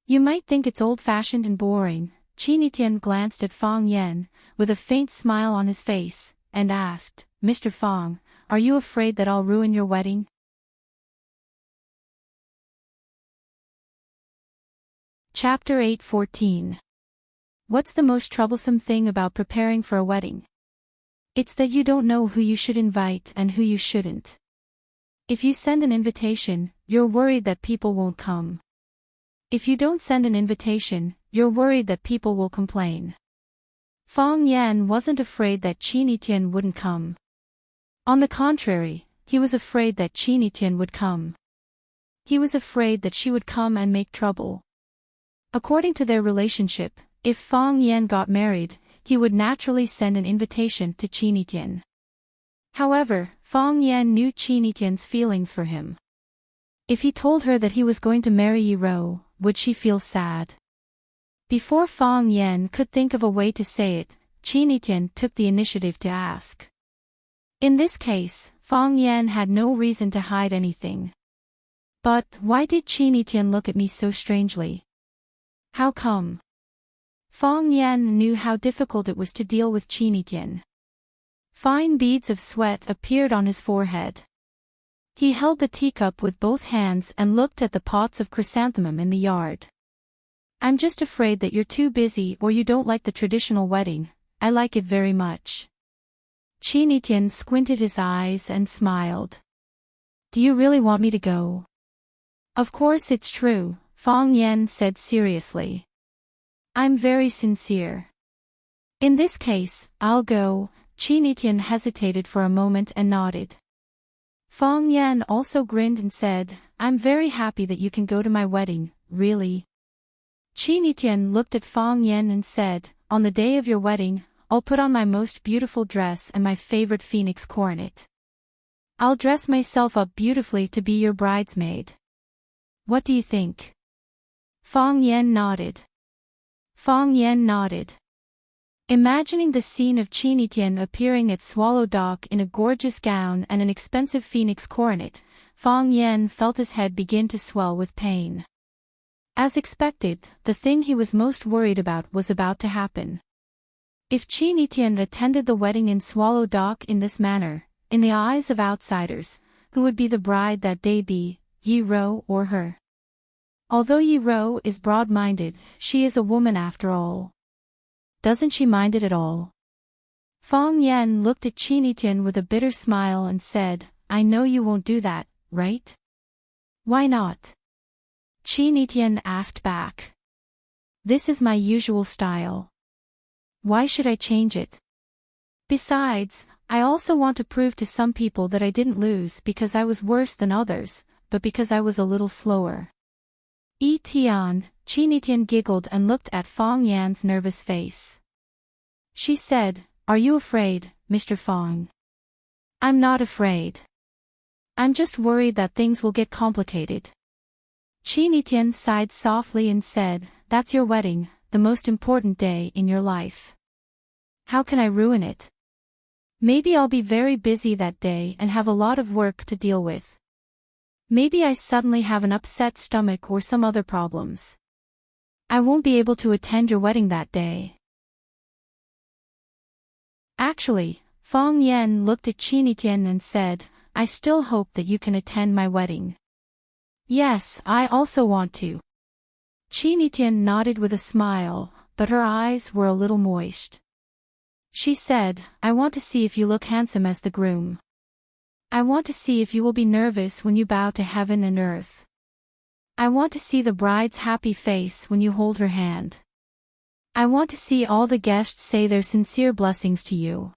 You might think it's old-fashioned and boring. Qin Etienne glanced at Fang Yan, with a faint smile on his face, and asked, Mr. Fang, are you afraid that I'll ruin your wedding? Chapter 8:14. What's the most troublesome thing about preparing for a wedding? It's that you don't know who you should invite and who you shouldn't. If you send an invitation, you're worried that people won't come. If you don't send an invitation, you're worried that people will complain. Fang Yan wasn't afraid that Qin Etienne wouldn't come. On the contrary, he was afraid that Qin Etienne would come. He was afraid that she would come and make trouble. According to their relationship, if Fang Yan got married, he would naturally send an invitation to Qin Etienne. However, Fang Yan knew Qin Etienne's feelings for him. If he told her that he was going to marry Yi Ro, would she feel sad? Before Fang Yan could think of a way to say it, Qin Etienne took the initiative to ask. In this case, Fang Yan had no reason to hide anything. But why did Qin Tian look at me so strangely? How come? Fong Yan knew how difficult it was to deal with Qin Tian. Fine beads of sweat appeared on his forehead. He held the teacup with both hands and looked at the pots of chrysanthemum in the yard. I'm just afraid that you're too busy or you don't like the traditional wedding. I like it very much. Qin Tian squinted his eyes and smiled. Do you really want me to go? Of course it's true, Fong Yan said seriously. I'm very sincere. In this case, I'll go. Qin Tian hesitated for a moment and nodded. Fong Yan also grinned and said, I'm very happy that you can go to my wedding, really. Qin Tian looked at Fong Yan and said, on the day of your wedding, I'll put on my most beautiful dress and my favorite phoenix coronet. I'll dress myself up beautifully to be your bridesmaid. What do you think? Fong Yan nodded. Fong Yan nodded. Imagining the scene of Qin Tian appearing at Swallow Dock in a gorgeous gown and an expensive phoenix coronet, Fong Yan felt his head begin to swell with pain. As expected, the thing he was most worried about was about to happen. If Qin Tian attended the wedding in Swallow Dock in this manner, in the eyes of outsiders, who would be the bride that day, be Yi Ro or her? Although Yi Ro is broad-minded, she is a woman after all. Doesn't she mind it at all? Fong Yan looked at Qin Tian with a bitter smile and said, I know you won't do that, right? Why not? Qin Tian asked back. This is my usual style. Why should I change it? Besides, I also want to prove to some people that I didn't lose because I was worse than others, but because I was a little slower. Tian, Qin Tian giggled and looked at Fong Yan's nervous face. She said, Are you afraid, Mr. Fong? I'm not afraid. I'm just worried that things will get complicated. Qin Tian sighed softly and said, That's your wedding, the most important day in your life. How can I ruin it? Maybe I'll be very busy that day and have a lot of work to deal with. Maybe I suddenly have an upset stomach or some other problems. I won't be able to attend your wedding that day. Actually, Fong Yan looked at Qin Tian and said, I still hope that you can attend my wedding. Yes, I also want to. Qin Tian nodded with a smile, but her eyes were a little moist. She said, I want to see if you look handsome as the groom. I want to see if you will be nervous when you bow to heaven and earth. I want to see the bride's happy face when you hold her hand. I want to see all the guests say their sincere blessings to you.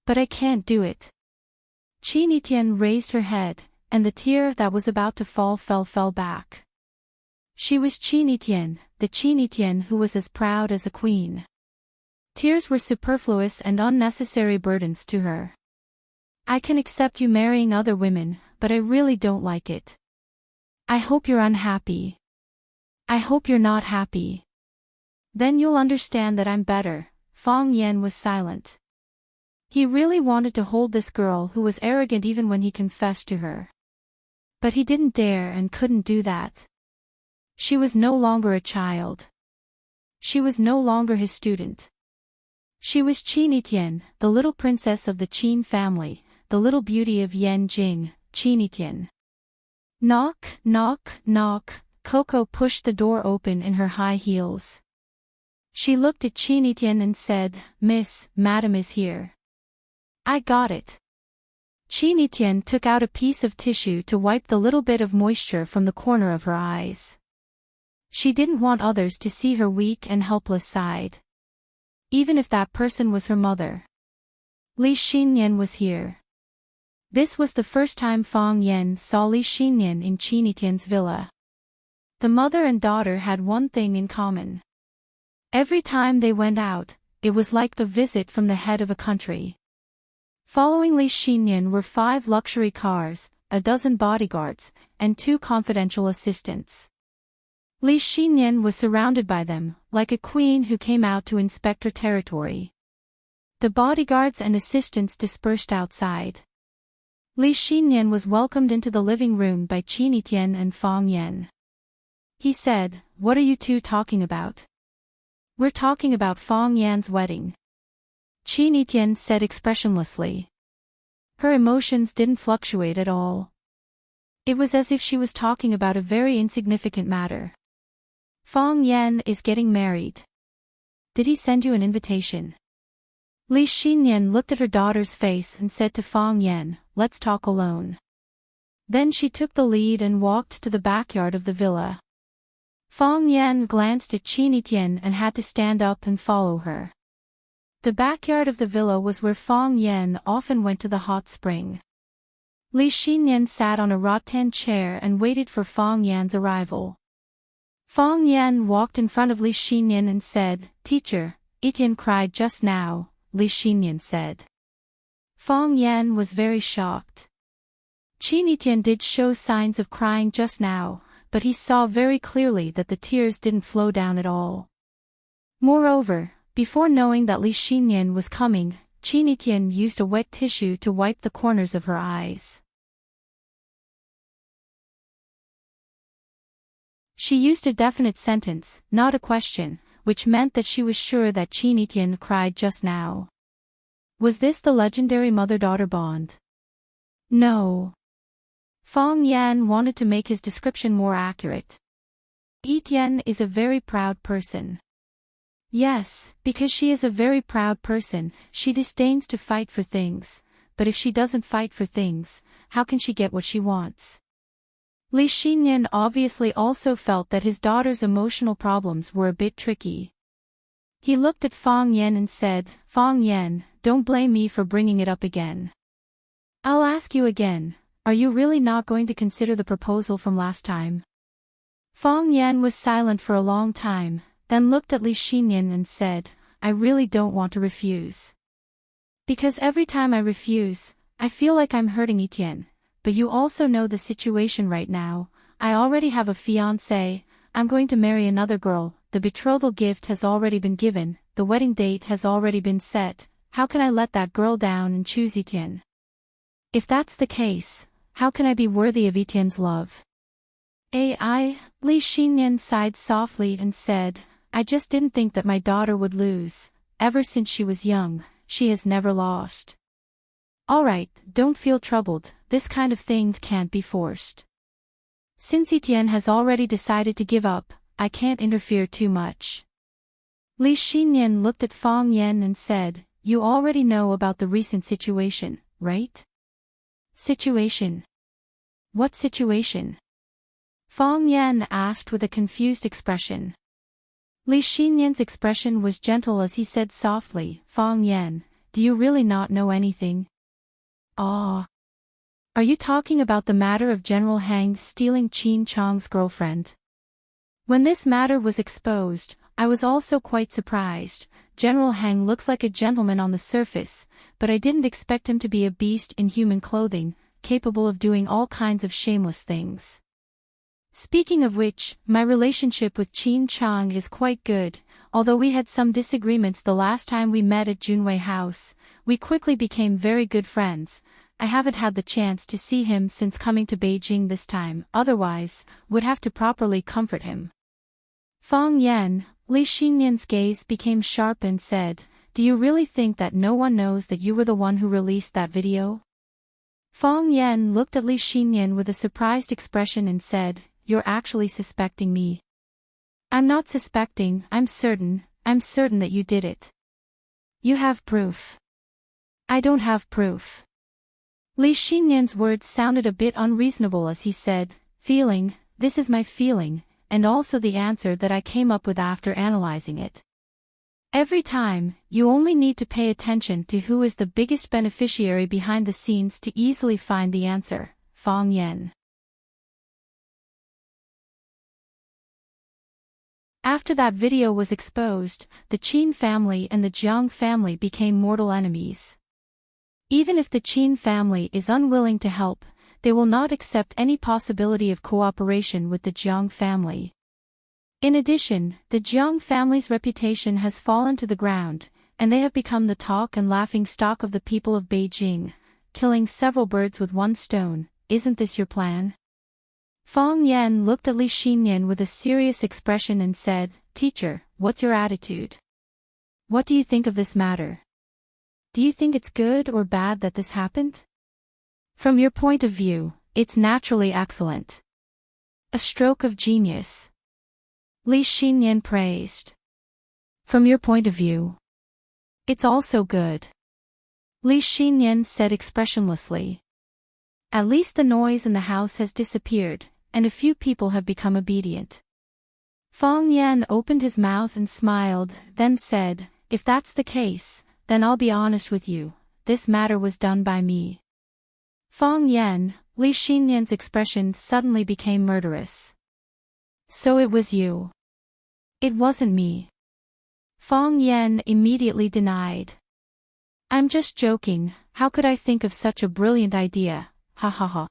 But I can't do it. Qin Tian raised her head, and the tear that was about to fall fell back. She was Qin Tian, the Qin Tian who was as proud as a queen. Tears were superfluous and unnecessary burdens to her. I can accept you marrying other women, but I really don't like it. I hope you're unhappy. I hope you're not happy. Then you'll understand that I'm better. Fong Yan was silent. He really wanted to hold this girl who was arrogant even when he confessed to her. But he didn't dare and couldn't do that. She was no longer a child. She was no longer his student. She was Qin Tian, the little princess of the Qin family, the little beauty of Yanjing, Qin Tian. Knock, knock, knock. Coco pushed the door open in her high heels. She looked at Qin Tian and said, Miss, Madam is here. I got it. Qin Tian took out a piece of tissue to wipe the little bit of moisture from the corner of her eyes. She didn't want others to see her weak and helpless side. Even if that person was her mother. Li Xinyan was here. This was the first time Fong Yan saw Li Xinyan in Qin Tian's villa. The mother and daughter had one thing in common. Every time they went out, it was like a visit from the head of a country. Following Li Xinyan were 5 luxury cars, a dozen bodyguards, and 2 confidential assistants. Li Xinyan was surrounded by them, like a queen who came out to inspect her territory. The bodyguards and assistants dispersed outside. Li Xinyan was welcomed into the living room by Qin Etian and Fang Yan. He said, "What are you two talking about?" "We're talking about Fang Yan's wedding," Qin Etian said expressionlessly. Her emotions didn't fluctuate at all. It was as if she was talking about a very insignificant matter. "Fang Yan is getting married. Did he send you an invitation?" Li Xinyan looked at her daughter's face and said to Fang Yan, "Let's talk alone." Then she took the lead and walked to the backyard of the villa. Fang Yan glanced at Qin Etian and had to stand up and follow her. The backyard of the villa was where Fang Yan often went to the hot spring. Li Xinyan sat on a rattan chair and waited for Fang Yan's arrival. Fang Yan walked in front of Li Xinyan and said, "Teacher, Etian cried just now," Li Xinyan said. Fang Yan was very shocked. Qin Etian did show signs of crying just now, but he saw very clearly that the tears didn't flow down at all. Moreover, before knowing that Li Xinyan was coming, Qin Etian used a wet tissue to wipe the corners of her eyes. She used a definite sentence, not a question, which meant that she was sure that Qin Etian cried just now. Was this the legendary mother-daughter bond? No. Fang Yan wanted to make his description more accurate. Etian is a very proud person. Yes, because she is a very proud person, she disdains to fight for things, but if she doesn't fight for things, how can she get what she wants? Li Xinyan obviously also felt that his daughter's emotional problems were a bit tricky. He looked at Fang Yan and said, "Fang Yan, don't blame me for bringing it up again. I'll ask you again, are you really not going to consider the proposal from last time?" Fang Yan was silent for a long time, then looked at Li Xinyan and said, "I really don't want to refuse. Because every time I refuse, I feel like I'm hurting Etian, but you also know the situation right now. I already have a fiancé, I'm going to marry another girl, the betrothal gift has already been given, the wedding date has already been set, how can I let that girl down and choose Etian? If that's the case, how can I be worthy of Etian's love?" Li Xinyan sighed softly and said, "I just didn't think that my daughter would lose. Ever since she was young, she has never lost." "Alright, don't feel troubled, this kind of thing can't be forced. Since Etian has already decided to give up, I can't interfere too much." Li Xinyan looked at Fang Yan and said, "You already know about the recent situation, right?" "Situation? What situation?" Fang Yan asked with a confused expression. Li Xinyan's expression was gentle as he said softly, "Fang Yan, do you really not know anything?" "Ah. Are you talking about the matter of General Hang stealing Qin Chang's girlfriend?" When this matter was exposed, I was also quite surprised. General Hang looks like a gentleman on the surface, but I didn't expect him to be a beast in human clothing, capable of doing all kinds of shameless things. Speaking of which, my relationship with Qin Chang is quite good. Although we had some disagreements the last time we met at Junwei House, we quickly became very good friends. I haven't had the chance to see him since coming to Beijing this time, otherwise, would have to properly comfort him. Fang Yan, Li Xinyan's gaze became sharp and said, "Do you really think that no one knows that you were the one who released that video?" Fang Yan looked at Li Xinyan with a surprised expression and said, "You're actually suspecting me?" "I'm not suspecting, I'm certain that you did it." "You have proof." "I don't have proof." Li Xinyan's words sounded a bit unreasonable as he said, "Feeling, this is my feeling, and also the answer that I came up with after analyzing it. Every time, you only need to pay attention to who is the biggest beneficiary behind the scenes to easily find the answer." Fang Yan. After that video was exposed, the Qin family and the Jiang family became mortal enemies. Even if the Qin family is unwilling to help, they will not accept any possibility of cooperation with the Jiang family. In addition, the Jiang family's reputation has fallen to the ground, and they have become the talk and laughing stock of the people of Beijing. killing several birds with one stone. Isn't this your plan? Fang Yan looked at Li Xinyan with a serious expression and said, Teacher, what's your attitude? What do you think of this matter? Do you think it's good or bad that this happened? From your point of view, it's naturally excellent. A stroke of genius. Li Xinyan praised. From your point of view, it's also good. Li Xinyan said expressionlessly. At least the noise in the house has disappeared, and a few people have become obedient. Fang Yan opened his mouth and smiled, then said, If that's the case, then I'll be honest with you, this matter was done by me. Fang Yan, Li Xinyan's expression suddenly became murderous. So it was you. It wasn't me. Fang Yan immediately denied. I'm just joking, how could I think of such a brilliant idea, ha ha ha.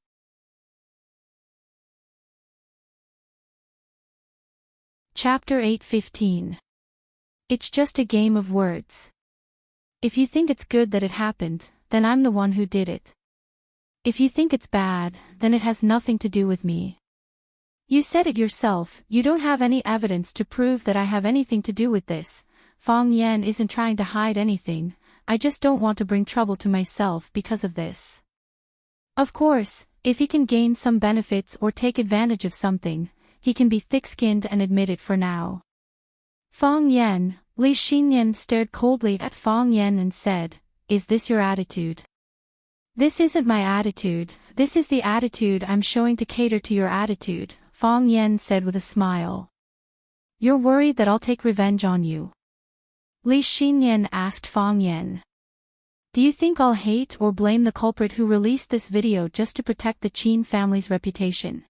Chapter 8:15. It's just a game of words. If you think it's good that it happened, then I'm the one who did it. If you think it's bad, then it has nothing to do with me. You said it yourself, you don't have any evidence to prove that I have anything to do with this. Fang Yan isn't trying to hide anything, I just don't want to bring trouble to myself because of this. Of course, if he can gain some benefits or take advantage of something, he can be thick-skinned and admit it for now. Fang Yan, Li Xinyan stared coldly at Fang Yan and said, Is this your attitude? This isn't my attitude, this is the attitude I'm showing to cater to your attitude, Fang Yan said with a smile. You're worried that I'll take revenge on you? Li Xinyan asked Fang Yan. Do you think I'll hate or blame the culprit who released this video just to protect the Qin family's reputation?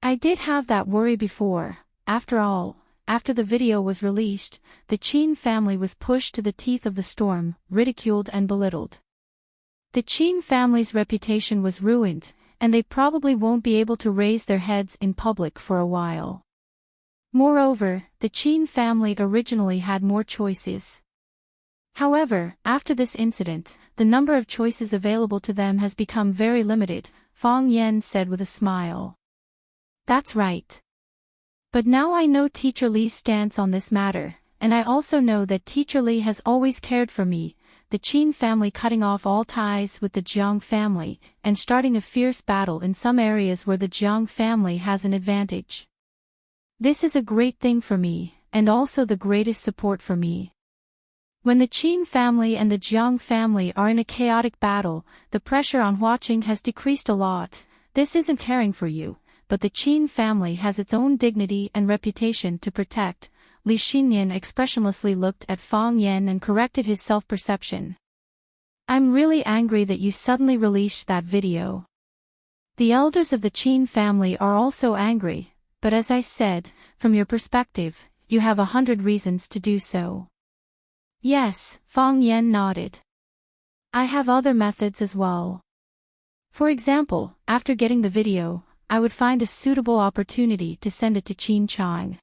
I did have that worry before. After all, after the video was released, the Qin family was pushed to the teeth of the storm, ridiculed and belittled. The Qin family's reputation was ruined, and they probably won't be able to raise their heads in public for a while. Moreover, the Qin family originally had more choices. However, after this incident, the number of choices available to them has become very limited, Fang Yan said with a smile. That's right. But now I know Teacher Li's stance on this matter, and I also know that Teacher Li has always cared for me, the Qin family cutting off all ties with the Jiang family, and starting a fierce battle in some areas where the Jiang family has an advantage. This is a great thing for me, and also the greatest support for me. When the Qin family and the Jiang family are in a chaotic battle, the pressure on watching has decreased a lot. This isn't caring for you, but the Qin family has its own dignity and reputation to protect. Li Xinyan expressionlessly looked at Fang Yan and corrected his self-perception. I'm really angry that you suddenly released that video. The elders of the Qin family are also angry, but as I said, from your perspective, you have 100 reasons to do so. Yes, Fang Yan nodded. I have other methods as well. For example, after getting the video, I would find a suitable opportunity to send it to Qin Chang.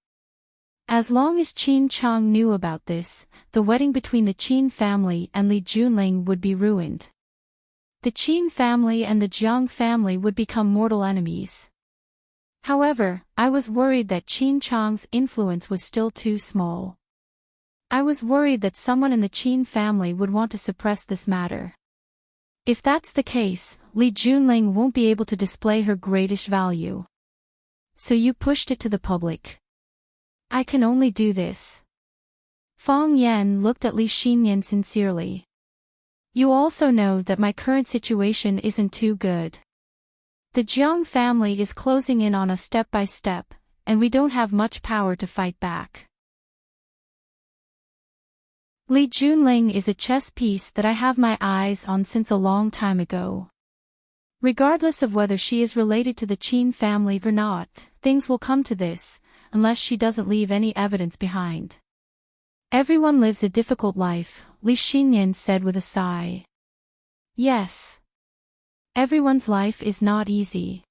As long as Qin Chang knew about this, the wedding between the Qin family and Li Junling would be ruined. The Qin family and the Jiang family would become mortal enemies. However, I was worried that Qin Chang's influence was still too small. I was worried that someone in the Qin family would want to suppress this matter. If that's the case, Li Junling won't be able to display her greatest value. So you pushed it to the public. I can only do this. Fang Yan looked at Li Xinyan sincerely. You also know that my current situation isn't too good. The Jiang family is closing in on us step by step, and we don't have much power to fight back. Li Junling is a chess piece that I have my eyes on since a long time ago. Regardless of whether she is related to the Qin family or not, things will come to this, unless she doesn't leave any evidence behind. Everyone lives a difficult life, Li Xinyan said with a sigh. Yes. Everyone's life is not easy.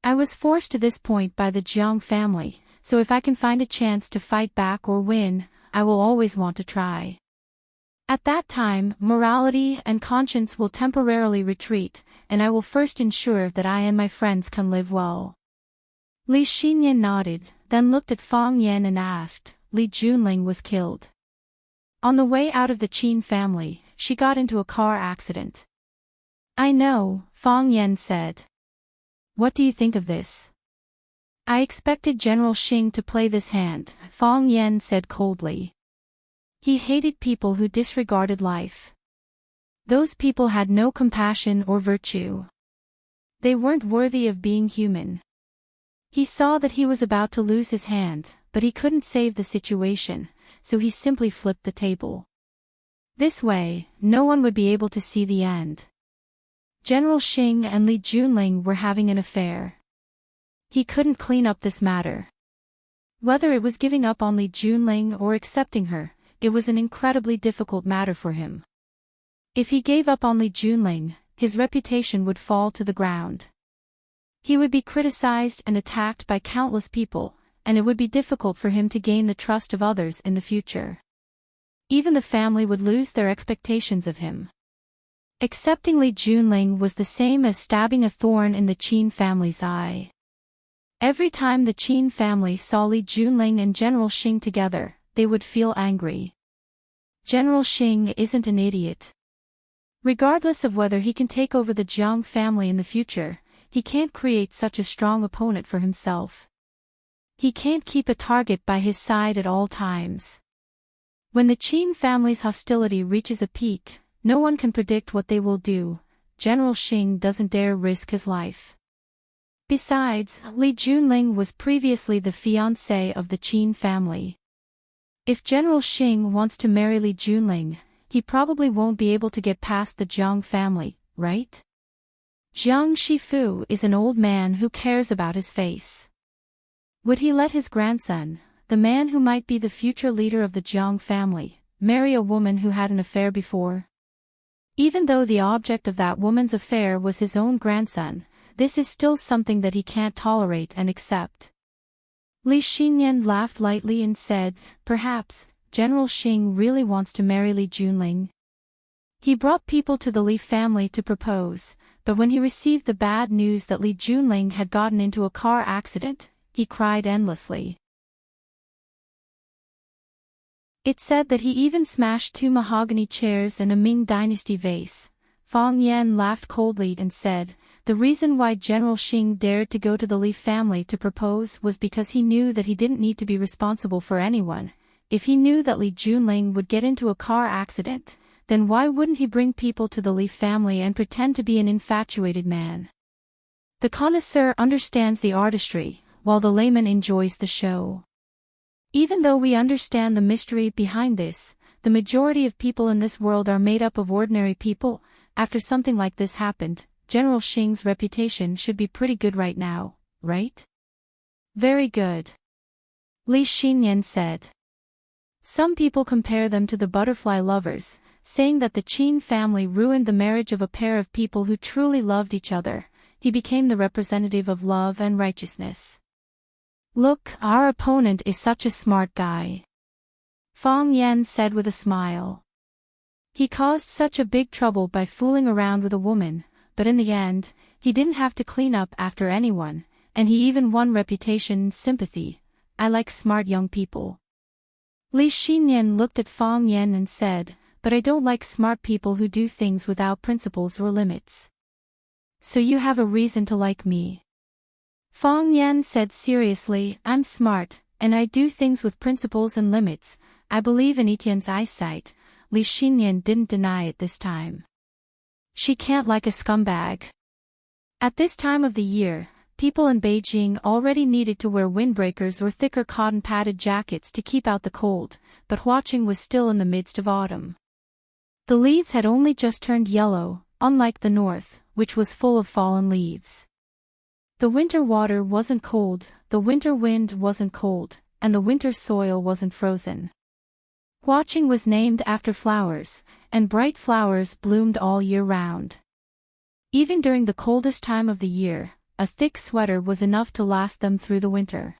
I was forced to this point by the Jiang family, so if I can find a chance to fight back or win, I will always want to try. At that time, morality and conscience will temporarily retreat, and I will first ensure that I and my friends can live well. Li Xinyan nodded, then looked at Fang Yan and asked, Li Junling was killed. On the way out of the Qin family, she got into a car accident. I know, Fang Yan said. What do you think of this? I expected General Xing to play this hand, Fang Yan said coldly. He hated people who disregarded life. Those people had no compassion or virtue. They weren't worthy of being human. He saw that he was about to lose his hand, but he couldn't save the situation, so he simply flipped the table. This way, no one would be able to see the end. General Xing and Li Junling were having an affair. He couldn't clean up this matter. Whether it was giving up on Li Junling or accepting her, it was an incredibly difficult matter for him. If he gave up on Li Junling, his reputation would fall to the ground. He would be criticized and attacked by countless people, and it would be difficult for him to gain the trust of others in the future. Even the family would lose their expectations of him. Accepting Li Junling was the same as stabbing a thorn in the Qin family's eye. Every time the Qin family saw Li Junling and General Xing together, they would feel angry. General Xing isn't an idiot. Regardless of whether he can take over the Jiang family in the future, he can't create such a strong opponent for himself. He can't keep a target by his side at all times. When the Qin family's hostility reaches a peak, no one can predict what they will do. General Xing doesn't dare risk his life. Besides, Li Junling was previously the fiancé of the Qin family. If General Xing wants to marry Li Junling, he probably won't be able to get past the Jiang family, right? Jiang Shifu is an old man who cares about his face. Would he let his grandson, the man who might be the future leader of the Jiang family, marry a woman who had an affair before? Even though the object of that woman's affair was his own grandson, this is still something that he can't tolerate and accept. Li Xinyan laughed lightly and said, perhaps, General Xing really wants to marry Li Junling. He brought people to the Li family to propose, but when he received the bad news that Li Junling had gotten into a car accident, he cried endlessly. It said that he even smashed 2 mahogany chairs and a Ming Dynasty vase. Fang Yan laughed coldly and said, the reason why General Xing dared to go to the Li family to propose was because he knew that he didn't need to be responsible for anyone. If he knew that Li Junling would get into a car accident, then why wouldn't he bring people to the Li family and pretend to be an infatuated man? The connoisseur understands the artistry, while the layman enjoys the show. Even though we understand the mystery behind this, the majority of people in this world are made up of ordinary people. After something like this happened, General Xing's reputation should be pretty good right now, right? Very good. Li Xinyan said. Some people compare them to the butterfly lovers, saying that the Qin family ruined the marriage of a pair of people who truly loved each other. He became the representative of love and righteousness. Look, our opponent is such a smart guy. Fang Yan said with a smile. He caused such a big trouble by fooling around with a woman, but in the end, he didn't have to clean up after anyone, and he even won reputation and sympathy. I like smart young people. Li Xinyan looked at Fang Yan and said, but I don't like smart people who do things without principles or limits. So you have a reason to like me. Fang Yan said seriously, I'm smart, and I do things with principles and limits. I believe in Etienne's eyesight. Li Xinyan didn't deny it this time. She can't like a scumbag. At this time of the year, people in Beijing already needed to wear windbreakers or thicker cotton-padded jackets to keep out the cold, but Huaqing was still in the midst of autumn. The leaves had only just turned yellow, unlike the north, which was full of fallen leaves. The winter water wasn't cold, the winter wind wasn't cold, and the winter soil wasn't frozen. Huaqing was named after flowers, and bright flowers bloomed all year round. Even during the coldest time of the year, a thick sweater was enough to last them through the winter.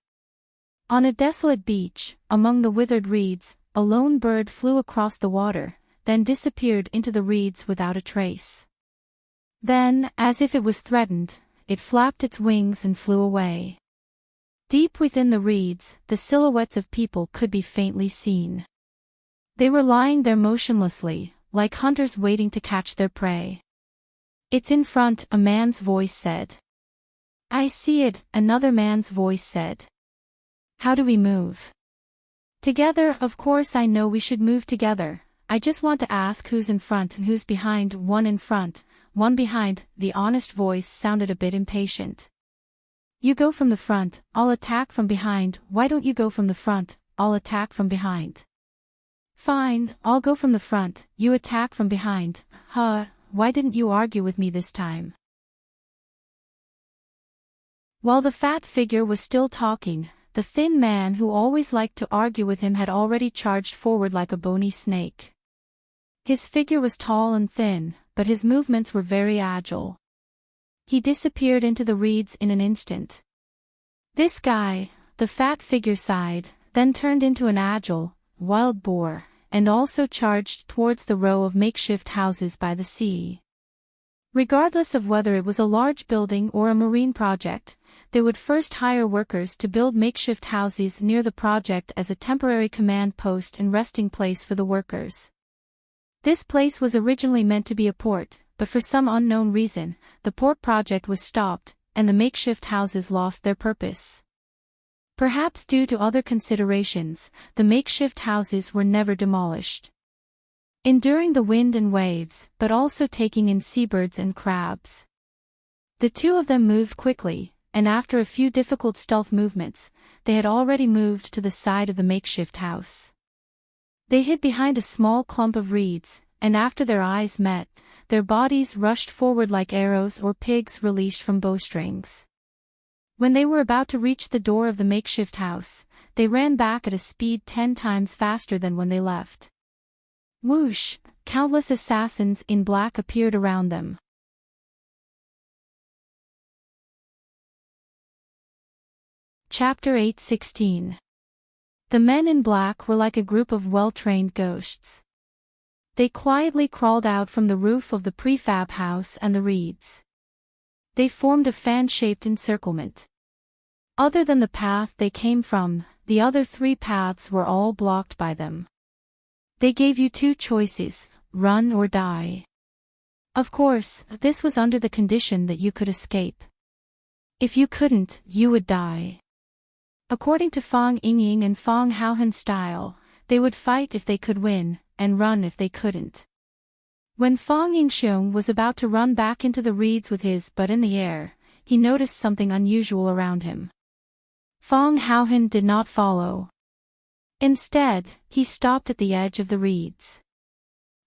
On a desolate beach, among the withered reeds, a lone bird flew across the water, then disappeared into the reeds without a trace. Then, as if it was threatened, it flapped its wings and flew away. Deep within the reeds, the silhouettes of people could be faintly seen. They were lying there motionlessly, like hunters waiting to catch their prey. "It's in front," a man's voice said. "I see it," another man's voice said. "How do we move?" "Together, of course. I know we should move together. I just want to ask who's in front and who's behind." "One in front, one behind," the honest voice sounded a bit impatient. "You go from the front, I'll attack from behind." "Why don't you go from the front, I'll attack from behind." "Fine, I'll go from the front, you attack from behind." Why didn't you argue with me this time?" While the fat figure was still talking, the thin man who always liked to argue with him had already charged forward like a bony snake. His figure was tall and thin, but his movements were very agile. He disappeared into the reeds in an instant. "This guy," the fat figure sighed, then turned into an agile, wild boar, and also charged towards the row of makeshift houses by the sea. Regardless of whether it was a large building or a marine project, they would first hire workers to build makeshift houses near the project as a temporary command post and resting place for the workers. This place was originally meant to be a port, but for some unknown reason, the port project was stopped, and the makeshift houses lost their purpose. Perhaps due to other considerations, the makeshift houses were never demolished. Enduring the wind and waves, but also taking in seabirds and crabs. The two of them moved quickly, and after a few difficult stealth movements, they had already moved to the side of the makeshift house. They hid behind a small clump of reeds, and after their eyes met, their bodies rushed forward like arrows or pigs released from bowstrings. When they were about to reach the door of the makeshift house, they ran back at a speed 10 times faster than when they left. Whoosh! Countless assassins in black appeared around them. Chapter 8:16. The men in black were like a group of well-trained ghosts. They quietly crawled out from the roof of the prefab house and the reeds. They formed a fan-shaped encirclement. Other than the path they came from, the other 3 paths were all blocked by them. They gave you 2 choices, run or die. Of course, this was under the condition that you could escape. If you couldn't, you would die. According to Fong Yingying and Fong Haohen's style, they would fight if they could win, and run if they couldn't. When Fong Yingxiong was about to run back into the reeds with his butt in the air, he noticed something unusual around him. Fong Haohen did not follow. Instead, he stopped at the edge of the reeds.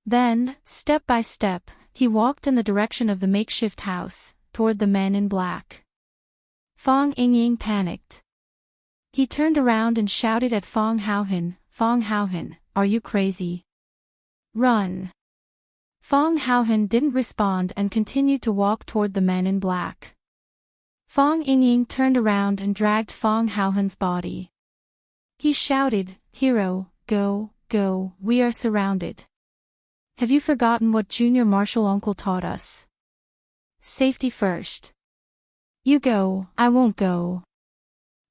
Then, step by step, he walked in the direction of the makeshift house, toward the men in black. Fong Yingying panicked. He turned around and shouted at Fong Haohen, "Fong Haohen, are you crazy? Run!" Fong Haohen didn't respond and continued to walk toward the men in black. Fong Yingying turned around and dragged Fong Haohen's body. He shouted, "Hero, go, go, we are surrounded. Have you forgotten what Junior Marshal Uncle taught us? Safety first. You go, I won't go."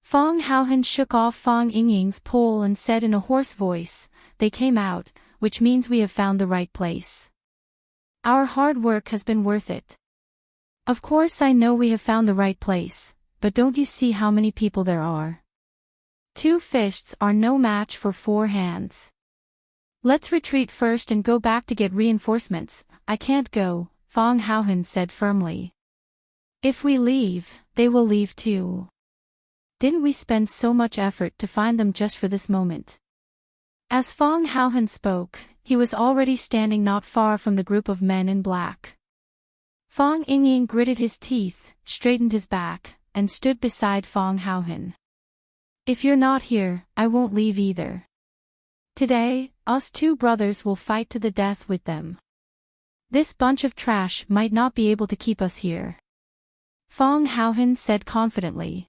Fong Haohen shook off Fong Yingying's pole and said in a hoarse voice, "They came out, which means we have found the right place. Our hard work has been worth it. Of course I know we have found the right place, but don't you see how many people there are? 2 fists are no match for 4 hands. Let's retreat first and go back to get reinforcements." "I can't go," Fong Haohen said firmly. "If we leave, they will leave too. Didn't we spend so much effort to find them just for this moment?" As Fong Haohen spoke, he was already standing not far from the group of men in black. Fong Yingying gritted his teeth, straightened his back, and stood beside Fong Haohen. "If you're not here, I won't leave either. Today, us 2 brothers will fight to the death with them. This bunch of trash might not be able to keep us here," Fong Haohen said confidently.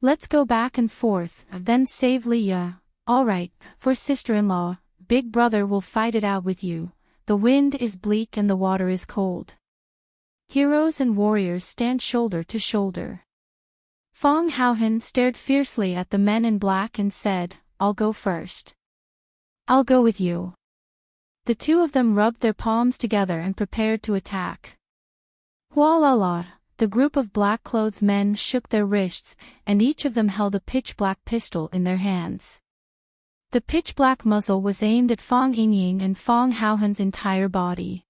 "Let's go back and forth, then save Leah, all right, for sister-in-law, Big Brother will fight it out with you. The wind is bleak and the water is cold. Heroes and warriors stand shoulder to shoulder. Fong Haohan stared fiercely at the men in black and said, I'll go first. I'll go with you. The two of them rubbed their palms together and prepared to attack. Hua la la, the group of black-clothed men shook their wrists, and each of them held a pitch-black pistol in their hands. The pitch-black muzzle was aimed at Fong Yingying and Fong Haohan's entire body.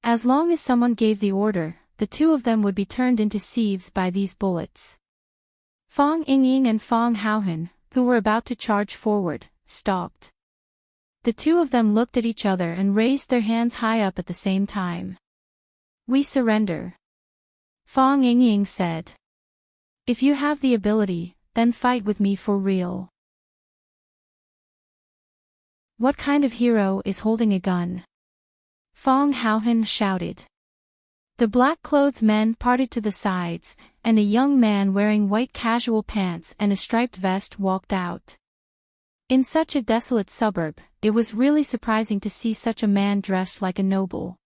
As long as someone gave the order, the two of them would be turned into sieves by these bullets. Fong Yingying and Fong Haohan, who were about to charge forward, stopped. The two of them looked at each other and raised their hands high up at the same time. We surrender. Fong Yingying said. If you have the ability, then fight with me for real. What kind of hero is holding a gun? Fong Haohan shouted. The black-clothed men parted to the sides, and a young man wearing white casual pants and a striped vest walked out. In such a desolate suburb, it was really surprising to see such a man dressed like a noble.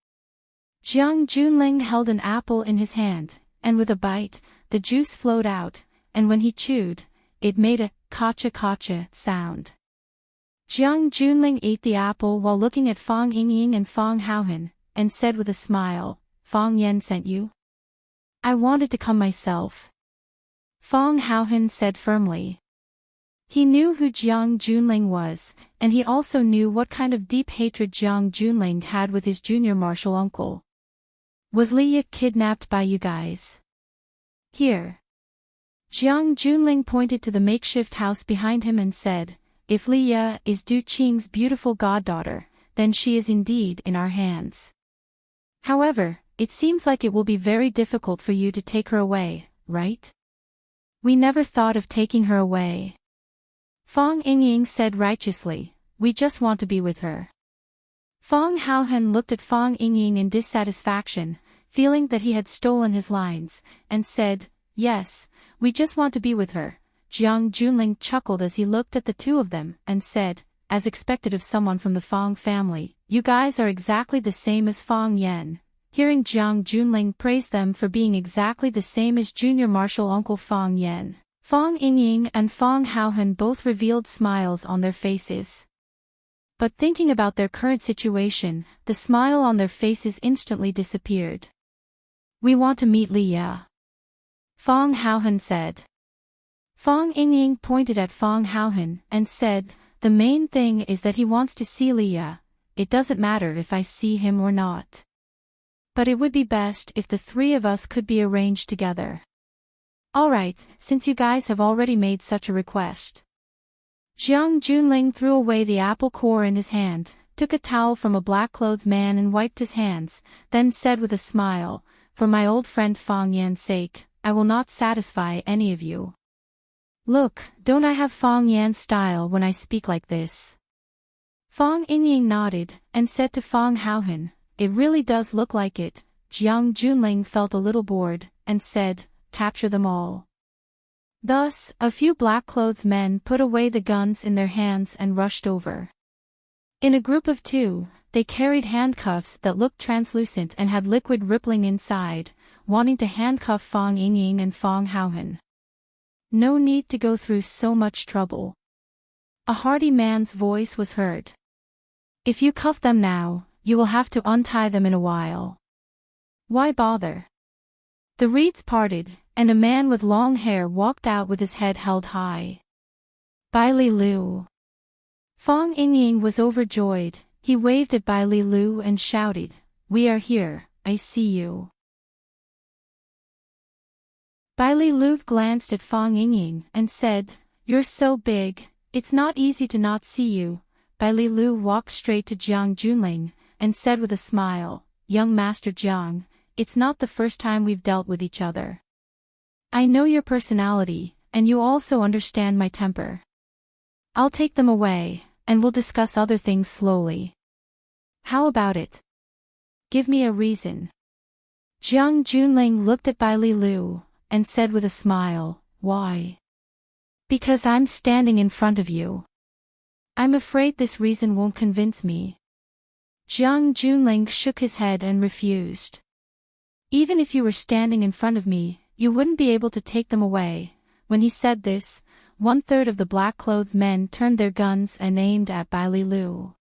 Jiang Junling held an apple in his hand, and with a bite, the juice flowed out, and when he chewed, it made a kacha-kacha sound. Jiang Junling ate the apple while looking at Fong Yingying and Fong Haohan, and said with a smile, Fong Yan sent you? I wanted to come myself. Fong Haohan said firmly. He knew who Jiang Junling was, and he also knew what kind of deep hatred Jiang Junling had with his junior martial uncle. Was Liya kidnapped by you guys? Here. Jiang Junling pointed to the makeshift house behind him and said, If Liya is Du Qing's beautiful goddaughter, then she is indeed in our hands. However, it seems like it will be very difficult for you to take her away, right? We never thought of taking her away. Fong Yingying said righteously, we just want to be with her. Fong Haohan looked at Fong Yingying in dissatisfaction, feeling that he had stolen his lines, and said, Yes, we just want to be with her. Jiang Junling chuckled as he looked at the two of them, and said, as expected of someone from the Fong family, you guys are exactly the same as Fong Yan. Hearing Jiang Junling praise them for being exactly the same as junior martial uncle Fong Yan, Fong Yingying and Fong Haohan both revealed smiles on their faces. But thinking about their current situation, the smile on their faces instantly disappeared. We want to meet Liya. Fong Haohan said. Fong Yingying pointed at Fong Haohan and said, the main thing is that he wants to see Liya. It doesn't matter if I see him or not. But it would be best if the three of us could be arranged together. Alright, since you guys have already made such a request. Jiang Junling threw away the apple core in his hand, took a towel from a black-clothed man and wiped his hands, then said with a smile, for my old friend Fong Yan's sake, I will not satisfy any of you. Look, don't I have Fong Yan's style when I speak like this? Fong Yingying nodded, and said to Fong Haohan, it really does look like it. Jiang Junling felt a little bored, and said, capture them all. Thus, a few black-clothed men put away the guns in their hands and rushed over. In a group of two, they carried handcuffs that looked translucent and had liquid rippling inside, wanting to handcuff Fong Yingying and Fong Haohan. No need to go through so much trouble. A hearty man's voice was heard. If you cuff them now, you will have to untie them in a while. Why bother? The reeds parted, and a man with long hair walked out with his head held high. Bai Li Lu. Fong Yingying was overjoyed. He waved at Bai Li Lu and shouted, we are here, I see you. Bai Li Lu glanced at Fong Yingying and said, you're so big, it's not easy to not see you. Bai Li Lu walked straight to Jiang Junling, and said with a smile, young Master Jiang, it's not the first time we've dealt with each other. I know your personality, and you also understand my temper. I'll take them away, and we'll discuss other things slowly. How about it? Give me a reason. Jiang Junling looked at Bai Li Lu, and said with a smile, why? Because I'm standing in front of you. I'm afraid this reason won't convince me. Jiang Junling shook his head and refused. Even if you were standing in front of me, you wouldn't be able to take them away. When he said this, 1/3 of the black-clothed men turned their guns and aimed at Bai Li Lu.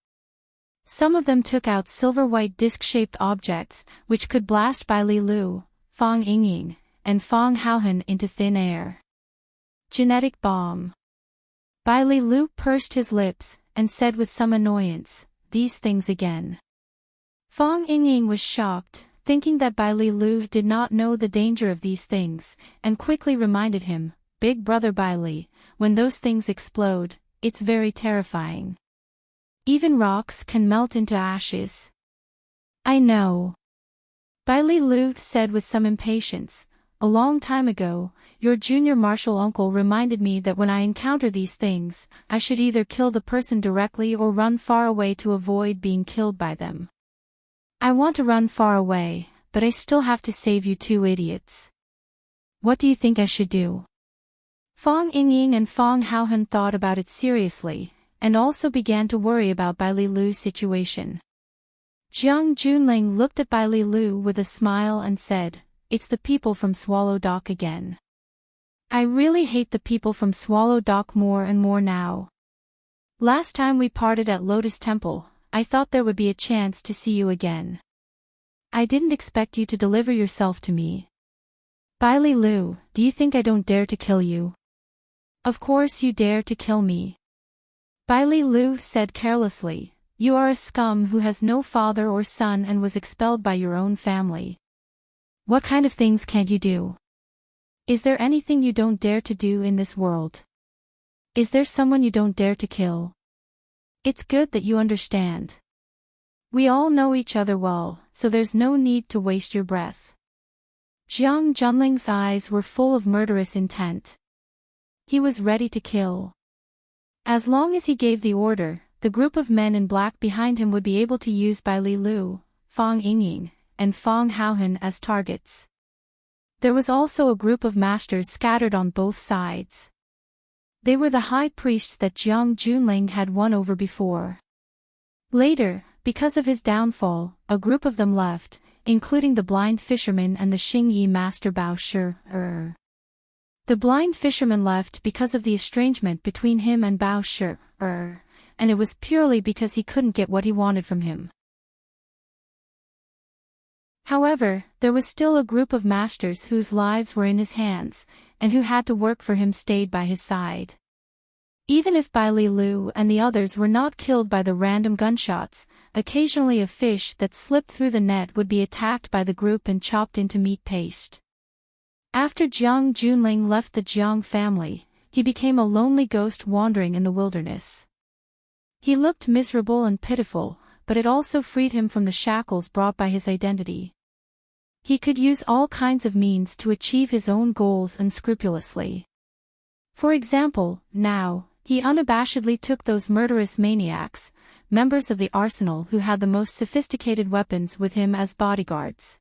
Some of them took out silver-white disc-shaped objects, which could blast Bai Li Lu, Fang Yingying, and Fang Haohan into thin air. Genetic bomb. Bai Li Lu pursed his lips, and said with some annoyance, "These things again." Fang Yingying was shocked, thinking that Bai Li Lu did not know the danger of these things, and quickly reminded him, "Big brother Bai Li, when those things explode, it's very terrifying. Even rocks can melt into ashes." "I know." Bai Li Lu said with some impatience, "A long time ago, your junior martial uncle reminded me that when I encounter these things, I should either kill the person directly or run far away to avoid being killed by them. I want to run far away, but I still have to save you two idiots. What do you think I should do?" Fang Yingying and Fang Haohan thought about it seriously, and also began to worry about Bai Li Lu's situation. Jiang Junling looked at Bai Li Lu with a smile and said, "It's the people from Swallow Dock again. I really hate the people from Swallow Dock more and more now. Last time we parted at Lotus Temple, I thought there would be a chance to see you again. I didn't expect you to deliver yourself to me. Bai Li Lu, do you think I don't dare to kill you? Of course you dare to kill me." Bai Li Lu said carelessly, "You are a scum who has no father or son and was expelled by your own family. What kind of things can't you do? Is there anything you don't dare to do in this world? Is there someone you don't dare to kill? It's good that you understand. We all know each other well, so there's no need to waste your breath." Jiang Junling's eyes were full of murderous intent. He was ready to kill. As long as he gave the order, the group of men in black behind him would be able to use Bai Li Lu, Fang Yingying, and Fang Haohan as targets. There was also a group of masters scattered on both sides. They were the high priests that Jiang Junling had won over before. Later, because of his downfall, a group of them left, including the blind fisherman and the Xingyi master Bao Shi. The blind fisherman left because of the estrangement between him and Bao Shi, and it was purely because he couldn't get what he wanted from him. However, there was still a group of masters whose lives were in his hands, and who had to work for him stayed by his side. Even if Bai Li Lu and the others were not killed by the random gunshots, occasionally a fish that slipped through the net would be attacked by the group and chopped into meat paste. After Jiang Junling left the Jiang family, he became a lonely ghost wandering in the wilderness. He looked miserable and pitiful, but it also freed him from the shackles brought by his identity. He could use all kinds of means to achieve his own goals unscrupulously. For example, now, he unabashedly took those murderous maniacs, members of the arsenal who had the most sophisticated weapons with him as bodyguards.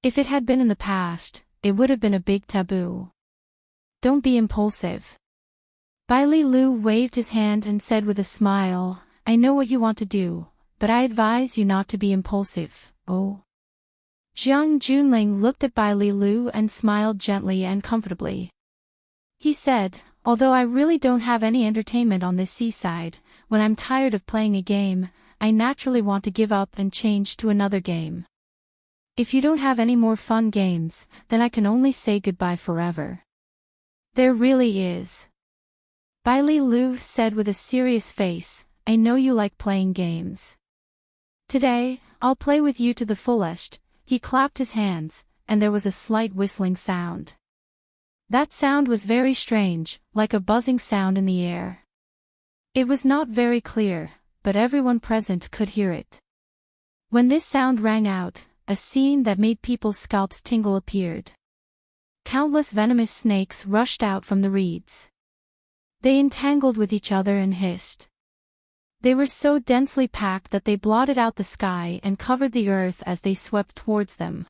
If it had been in the past, it would have been a big taboo. "Don't be impulsive." Bai Li Lu waved his hand and said with a smile, "I know what you want to do, but I advise you not to be impulsive, oh." Jiang Junling looked at Bai Li Lu and smiled gently and comfortably. He said, "Although I really don't have any entertainment on this seaside, when I'm tired of playing a game, I naturally want to give up and change to another game. If you don't have any more fun games, then I can only say goodbye forever." "There really is." Bai Li Lu said with a serious face, "I know you like playing games. Today, I'll play with you to the fullest." He clapped his hands, and there was a slight whistling sound. That sound was very strange, like a buzzing sound in the air. It was not very clear, but everyone present could hear it. When this sound rang out, a scene that made people's scalps tingle appeared. Countless venomous snakes rushed out from the reeds. They entangled with each other and hissed. They were so densely packed that they blotted out the sky and covered the earth as they swept towards them.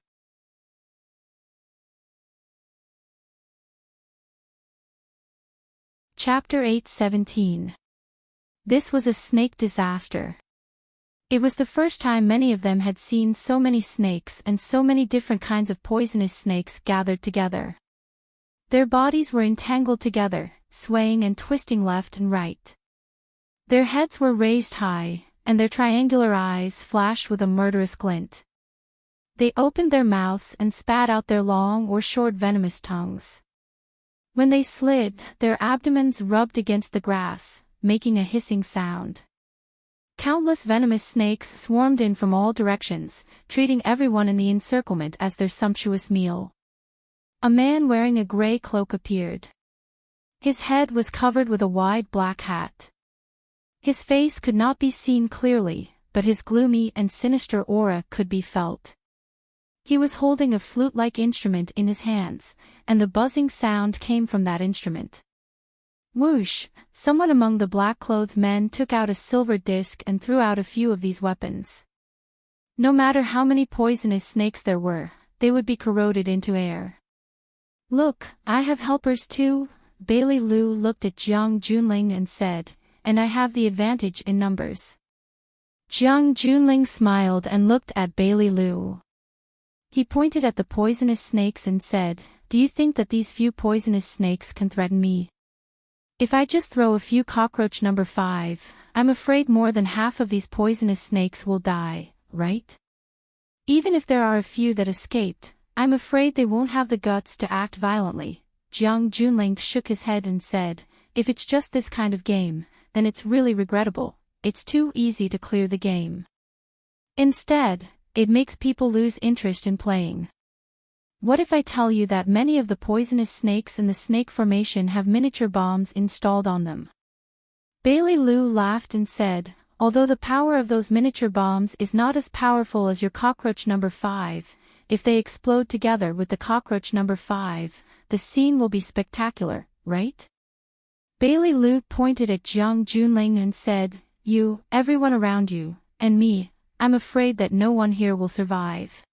Chapter 8:17. This was a snake disaster. It was the first time many of them had seen so many snakes and so many different kinds of poisonous snakes gathered together. Their bodies were entangled together, swaying and twisting left and right. Their heads were raised high, and their triangular eyes flashed with a murderous glint. They opened their mouths and spat out their long or short venomous tongues. When they slid, their abdomens rubbed against the grass, making a hissing sound. Countless venomous snakes swarmed in from all directions, treating everyone in the encirclement as their sumptuous meal. A man wearing a gray cloak appeared. His head was covered with a wide black hat. His face could not be seen clearly, but his gloomy and sinister aura could be felt. He was holding a flute-like instrument in his hands, and the buzzing sound came from that instrument. Whoosh! Someone among the black-clothed men took out a silver disc and threw out a few of these weapons. No matter how many poisonous snakes there were, they would be corroded into air. Look, I have helpers too. Bailey Lu looked at Jiang Junling and said, and I have the advantage in numbers. Jiang Junling smiled and looked at Bailey Lu. He pointed at the poisonous snakes and said, do you think that these few poisonous snakes can threaten me? If I just throw a few cockroach number 5, I'm afraid more than half of these poisonous snakes will die, right? Even if there are a few that escaped, I'm afraid they won't have the guts to act violently. Jiang Junling shook his head and said, if it's just this kind of game, then it's really regrettable. It's too easy to clear the game. Instead, it makes people lose interest in playing. What if I tell you that many of the poisonous snakes in the snake formation have miniature bombs installed on them? Bailey Lu laughed and said, although the power of those miniature bombs is not as powerful as your cockroach number 5, if they explode together with the cockroach number 5, the scene will be spectacular, right? Bailey Lu pointed at Jiang Junling and said, you, everyone around you, and me, I'm afraid that no one here will survive.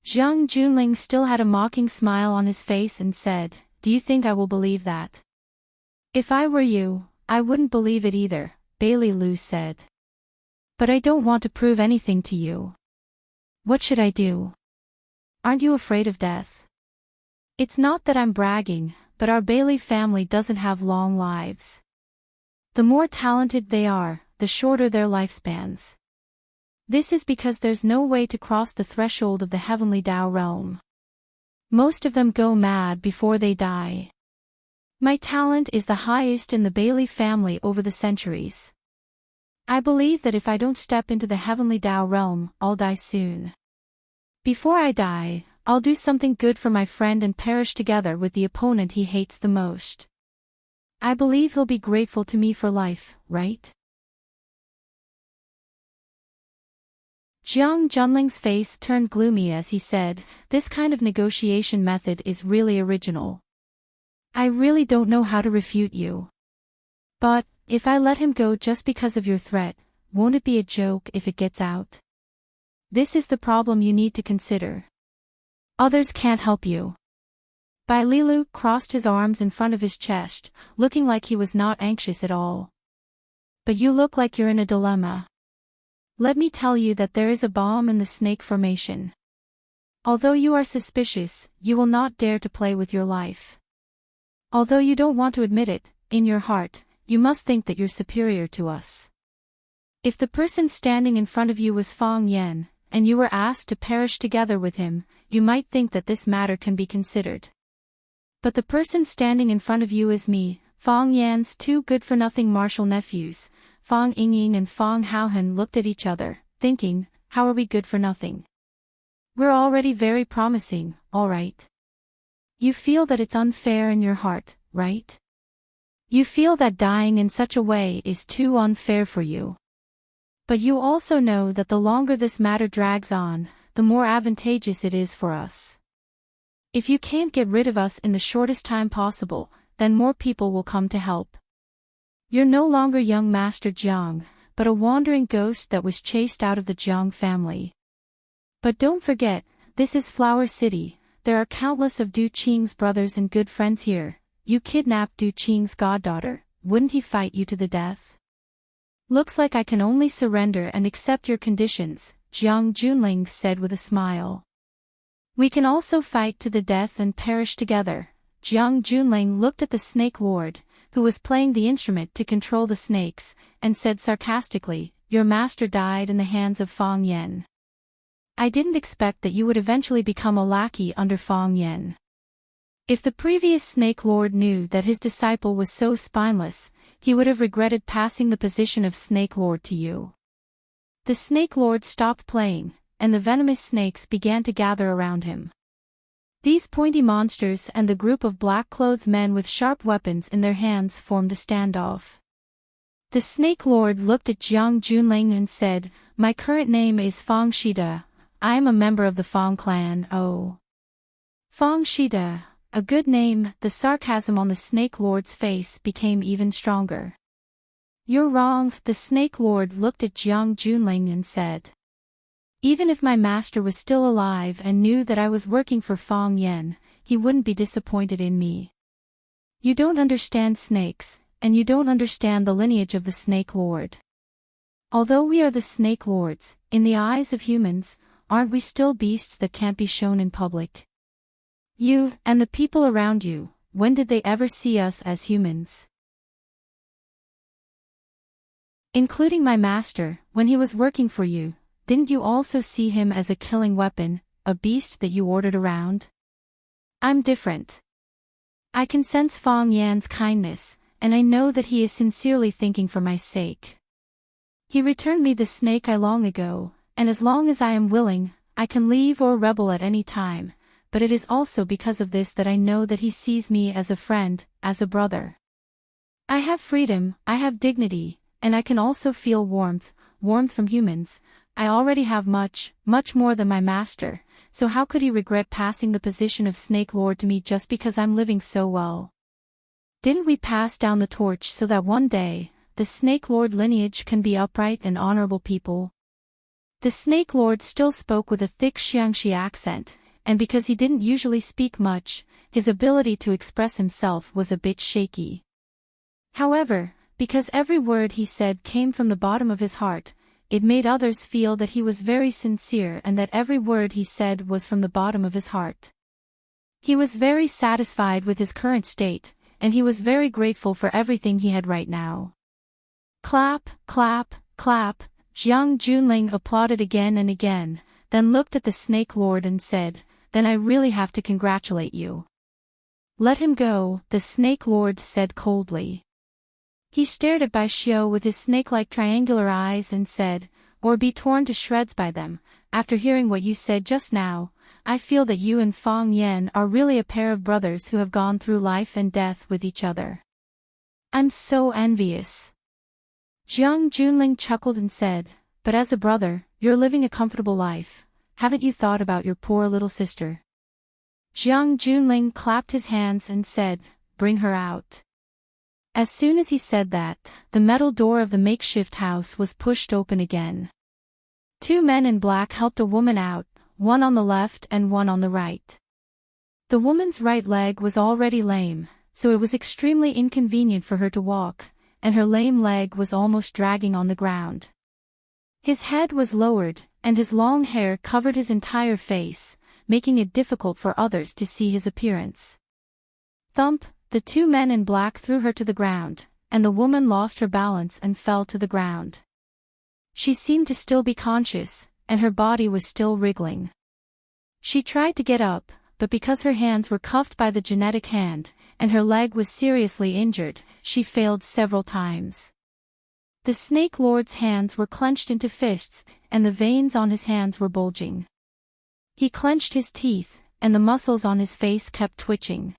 Jiang Junling still had a mocking smile on his face and said, do you think I will believe that? If I were you, I wouldn't believe it either, Bailey Lu said. But I don't want to prove anything to you. What should I do? Aren't you afraid of death? It's not that I'm bragging, but our Bailey family doesn't have long lives. The more talented they are, the shorter their lifespans. This is because there's no way to cross the threshold of the heavenly Tao realm. Most of them go mad before they die. My talent is the highest in the Bailey family over the centuries. I believe that if I don't step into the heavenly Tao realm, I'll die soon. Before I die, I'll do something good for my friend and perish together with the opponent he hates the most. I believe he'll be grateful to me for life, right? Jiang Junling's face turned gloomy as he said, this kind of negotiation method is really original. I really don't know how to refute you. But, if I let him go just because of your threat, won't it be a joke if it gets out? This is the problem you need to consider. Others can't help you. Bai Lilu crossed his arms in front of his chest, looking like he was not anxious at all. But you look like you're in a dilemma. Let me tell you that there is a bomb in the snake formation. Although you are suspicious, you will not dare to play with your life. Although you don't want to admit it, in your heart, you must think that you're superior to us. If the person standing in front of you was Fang Yan, and you were asked to perish together with him, you might think that this matter can be considered. But the person standing in front of you is me, Fang Yan's two good-for-nothing martial nephews. Fang Yingying and Fang Haohan looked at each other, thinking, how are we good for nothing? We're already very promising, all right. You feel that it's unfair in your heart, right? You feel that dying in such a way is too unfair for you. But you also know that the longer this matter drags on, the more advantageous it is for us. If you can't get rid of us in the shortest time possible, then more people will come to help. You're no longer young Master Jiang, but a wandering ghost that was chased out of the Jiang family. But don't forget, this is Flower City, there are countless of Du Qing's brothers and good friends here. You kidnapped Du Qing's goddaughter, wouldn't he fight you to the death? Looks like I can only surrender and accept your conditions, Jiang Junling said with a smile. We can also fight to the death and perish together. Jiang Junling looked at the Snake Lord, who was playing the instrument to control the snakes, and said sarcastically, your master died in the hands of Fang Yen. I didn't expect that you would eventually become a lackey under Fang Yen. If the previous Snake Lord knew that his disciple was so spineless, he would have regretted passing the position of Snake Lord to you. The Snake Lord stopped playing, and the venomous snakes began to gather around him. These pointy monsters and the group of black-clothed men with sharp weapons in their hands formed a standoff. The Snake Lord looked at Jiang Junling and said, my current name is Fang Shida. I am a member of the Fang clan. Oh. Fang Shida. A good name. The sarcasm on the Snake Lord's face became even stronger. You're wrong. The Snake Lord looked at Jiang Junling and said. Even if my master was still alive and knew that I was working for Fang Yen, he wouldn't be disappointed in me. You don't understand snakes, and you don't understand the lineage of the Snake Lord. Although we are the Snake Lords, in the eyes of humans, aren't we still beasts that can't be shown in public? You, and the people around you, when did they ever see us as humans? Including my master, when he was working for you, didn't you also see him as a killing weapon, a beast that you ordered around? I'm different. I can sense Fang Yan's kindness, and I know that he is sincerely thinking for my sake. He returned me the snake long ago, and as long as I am willing, I can leave or rebel at any time. But it is also because of this that I know that he sees me as a friend, as a brother. I have freedom, I have dignity, and I can also feel warmth from humans. I already have much more than my master, so how could he regret passing the position of Snake Lord to me just because I'm living so well? Didn't we pass down the torch so that one day, the Snake Lord lineage can be upright and honorable people? The Snake Lord still spoke with a thick Xiangxi accent, and because he didn't usually speak much, his ability to express himself was a bit shaky. However, because every word he said came from the bottom of his heart, it made others feel that he was very sincere and that every word he said was from the bottom of his heart. He was very satisfied with his current state, and he was very grateful for everything he had right now. Clap, clap, clap, Jiang Junling applauded again and again, then looked at the Snake Lord and said, then I really have to congratulate you. Let him go, the Snake Lord said coldly. He stared at Bai Xiu with his snake-like triangular eyes and said, or be torn to shreds by them. After hearing what you said just now, I feel that you and Fang Yen are really a pair of brothers who have gone through life and death with each other. I'm so envious. Jiang Junling chuckled and said, but as a brother, you're living a comfortable life. Haven't you thought about your poor little sister? Jiang Junling clapped his hands and said, bring her out. As soon as he said that, the metal door of the makeshift house was pushed open again. Two men in black helped a woman out, one on the left and one on the right. The woman's right leg was already lame, so it was extremely inconvenient for her to walk, and her lame leg was almost dragging on the ground. His head was lowered, and his long hair covered his entire face, making it difficult for others to see his appearance. Thump, the two men in black threw her to the ground, and the woman lost her balance and fell to the ground. She seemed to still be conscious, and her body was still wriggling. She tried to get up, but because her hands were cuffed by the genetic hand, and her leg was seriously injured, she failed several times. The Snake Lord's hands were clenched into fists, and the veins on his hands were bulging. He clenched his teeth, and the muscles on his face kept twitching.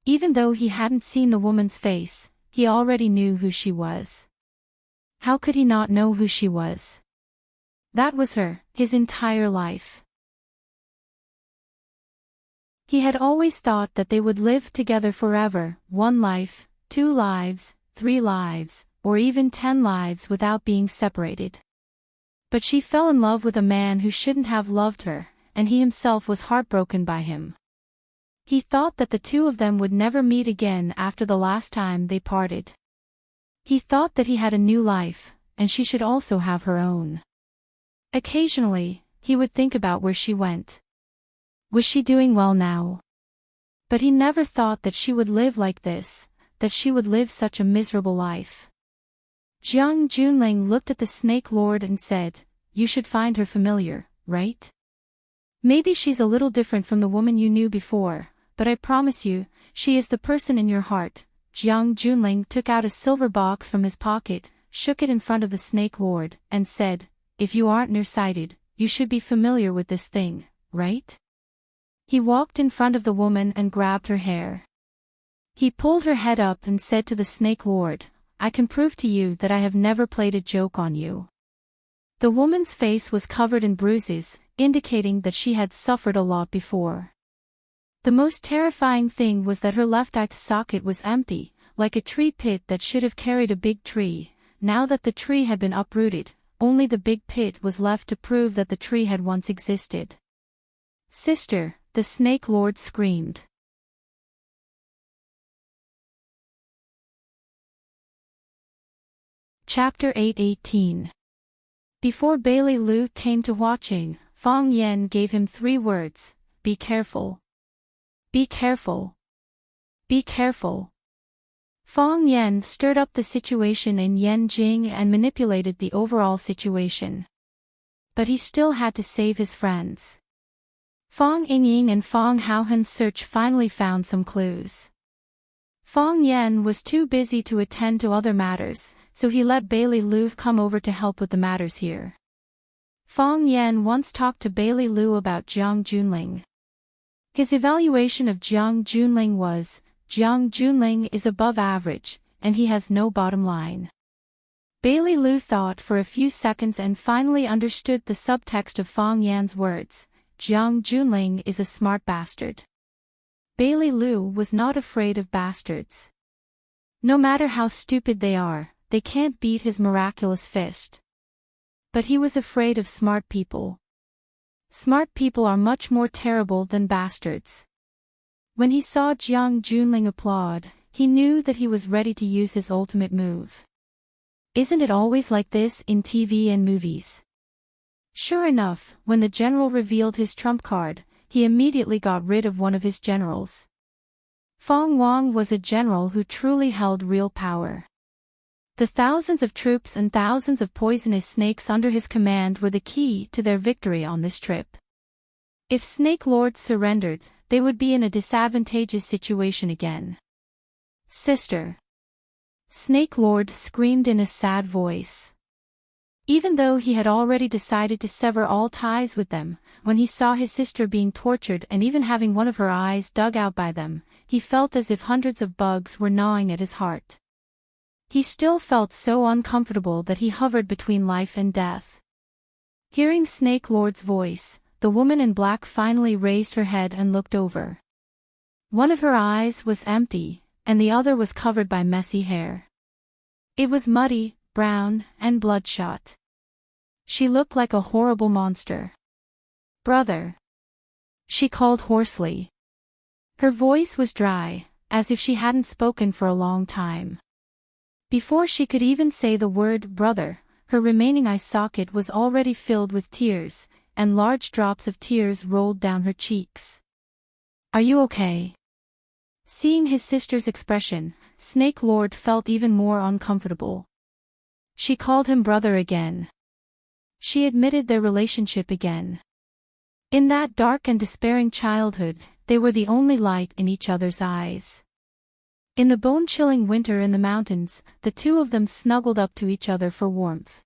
Even though he hadn't seen the woman's face, he already knew who she was. How could he not know who she was? That was her, his entire life. He had always thought that they would live together forever, 1 life, 2 lives, 3 lives, or even 10 lives without being separated. But she fell in love with a man who shouldn't have loved her, and he himself was heartbroken by him. He thought that the two of them would never meet again after the last time they parted. He thought that he had a new life, and she should also have her own. Occasionally, he would think about where she went. Was she doing well now? But he never thought that she would live like this, that she would live such a miserable life. Jiang Junling looked at the Snake Lord and said, "You should find her familiar, right? Maybe she's a little different from the woman you knew before, but I promise you, she is the person in your heart." Jiang Junling took out a silver box from his pocket, shook it in front of the Snake Lord, and said, "If you aren't nearsighted, you should be familiar with this thing, right?" He walked in front of the woman and grabbed her hair. He pulled her head up and said to the Snake Lord, "I can prove to you that I have never played a joke on you." The woman's face was covered in bruises, indicating that she had suffered a lot before. The most terrifying thing was that her left eye socket was empty, like a tree pit that should have carried a big tree. Now that the tree had been uprooted, only the big pit was left to prove that the tree had once existed. "Sister," the Snake Lord screamed. Chapter 8:18. Before Bailey Lu came to watching, Fong Yen gave him 3 words: "Be careful. Be careful. Be careful." Fong Yen stirred up the situation in Yanjing and manipulated the overall situation. But he still had to save his friends. Fong Yingying and Fong Haohan's search finally found some clues. Fong Yen was too busy to attend to other matters, so he let Bailey Lu come over to help with the matters here. Fong Yen once talked to Bailey Lu about Jiang Junling. His evaluation of Jiang Junling was, Jiang Junling is above average, and he has no bottom line. Bailey Lu thought for a few seconds and finally understood the subtext of Fong Yan's words: Jiang Junling is a smart bastard. Bailey Lu was not afraid of bastards. No matter how stupid they are, they can't beat his miraculous fist. But he was afraid of smart people. Smart people are much more terrible than bastards. When he saw Jiang Junling applaud, he knew that he was ready to use his ultimate move. Isn't it always like this in TV and movies? Sure enough, when the general revealed his trump card, he immediately got rid of one of his generals. Fong Wang was a general who truly held real power. The thousands of troops and thousands of poisonous snakes under his command were the key to their victory on this trip. If Snake Lords surrendered, they would be in a disadvantageous situation again. "Sister!" Snake Lord screamed in a sad voice. Even though he had already decided to sever all ties with them, when he saw his sister being tortured and even having one of her eyes dug out by them, he felt as if hundreds of bugs were gnawing at his heart. He still felt so uncomfortable that he hovered between life and death. Hearing Snake Lord's voice, the woman in black finally raised her head and looked over. One of her eyes was empty, and the other was covered by messy hair. It was muddy, brown, and bloodshot. She looked like a horrible monster. "Brother!" she called hoarsely. Her voice was dry, as if she hadn't spoken for a long time. Before she could even say the word brother, her remaining eye socket was already filled with tears, and large drops of tears rolled down her cheeks. "Are you okay?" Seeing his sister's expression, Snake Lord felt even more uncomfortable. She called him brother again. She admitted their relationship again. In that dark and despairing childhood, they were the only light in each other's eyes. In the bone-chilling winter in the mountains, the two of them snuggled up to each other for warmth.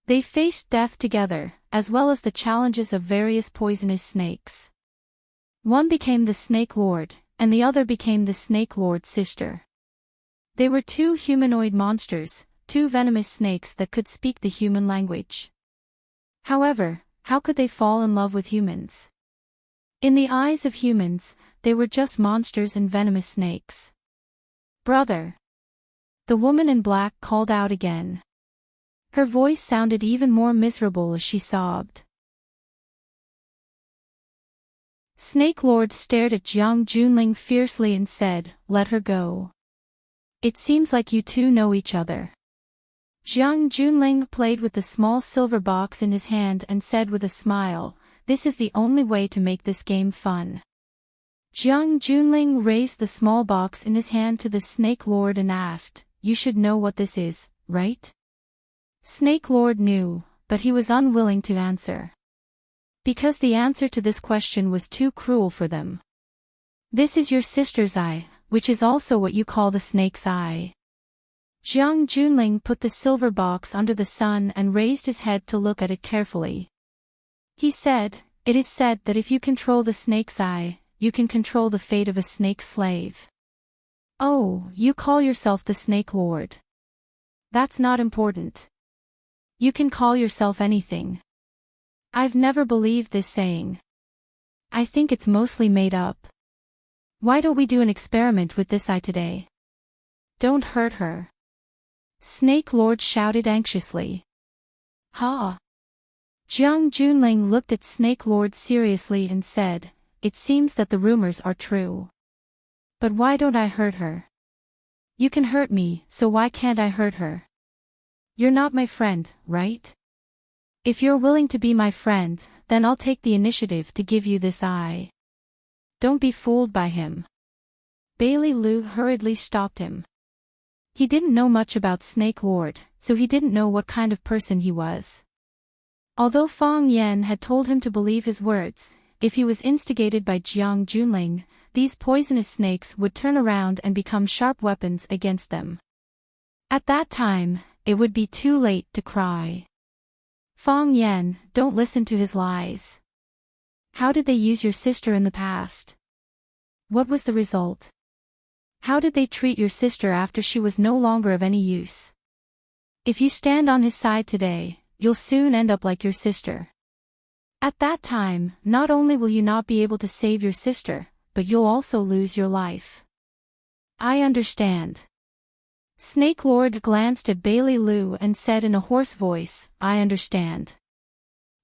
They faced death together, as well as the challenges of various poisonous snakes. One became the Snake Lord, and the other became the Snake Lord's sister. They were 2 humanoid monsters, 2 venomous snakes that could speak the human language. However, how could they fall in love with humans? In the eyes of humans, they were just monsters and venomous snakes. "Brother!" The woman in black called out again. Her voice sounded even more miserable as she sobbed. Snake Lord stared at Jiang Junling fiercely and said, "Let her go. It seems like you two know each other." Jiang Junling played with the small silver box in his hand and said with a smile, "This is the only way to make this game fun." Jiang Junling raised the small box in his hand to the Snake Lord and asked, "You should know what this is, right?" Snake Lord knew, but he was unwilling to answer. Because the answer to this question was too cruel for them. "This is your sister's eye, which is also what you call the snake's eye." Jiang Junling put the silver box under the sun and raised his head to look at it carefully. He said, "It is said that if you control the snake's eye, you can control the fate of a snake slave." "Oh, you call yourself the Snake Lord. That's not important. You can call yourself anything." "I've never believed this saying. I think it's mostly made up. Why don't we do an experiment with this eye today?" "Don't hurt her," Snake Lord shouted anxiously. "Ha!" Jiang Junling looked at Snake Lord seriously and said, "It seems that the rumors are true. But why don't I hurt her?" "You can hurt me, so why can't I hurt her? You're not my friend, right? If you're willing to be my friend, then I'll take the initiative to give you this eye." "Don't be fooled by him." Bailey Liu hurriedly stopped him. He didn't know much about Snake Lord, so he didn't know what kind of person he was. Although Fang Yan had told him to believe his words, if he was instigated by Jiang Junling, these poisonous snakes would turn around and become sharp weapons against them. At that time, it would be too late to cry. "Fang Yan, don't listen to his lies. How did they use your sister in the past? What was the result? How did they treat your sister after she was no longer of any use? If you stand on his side today, you'll soon end up like your sister. At that time, not only will you not be able to save your sister, but you'll also lose your life." "I understand." Snake Lord glanced at Bailey Liu and said in a hoarse voice, "I understand.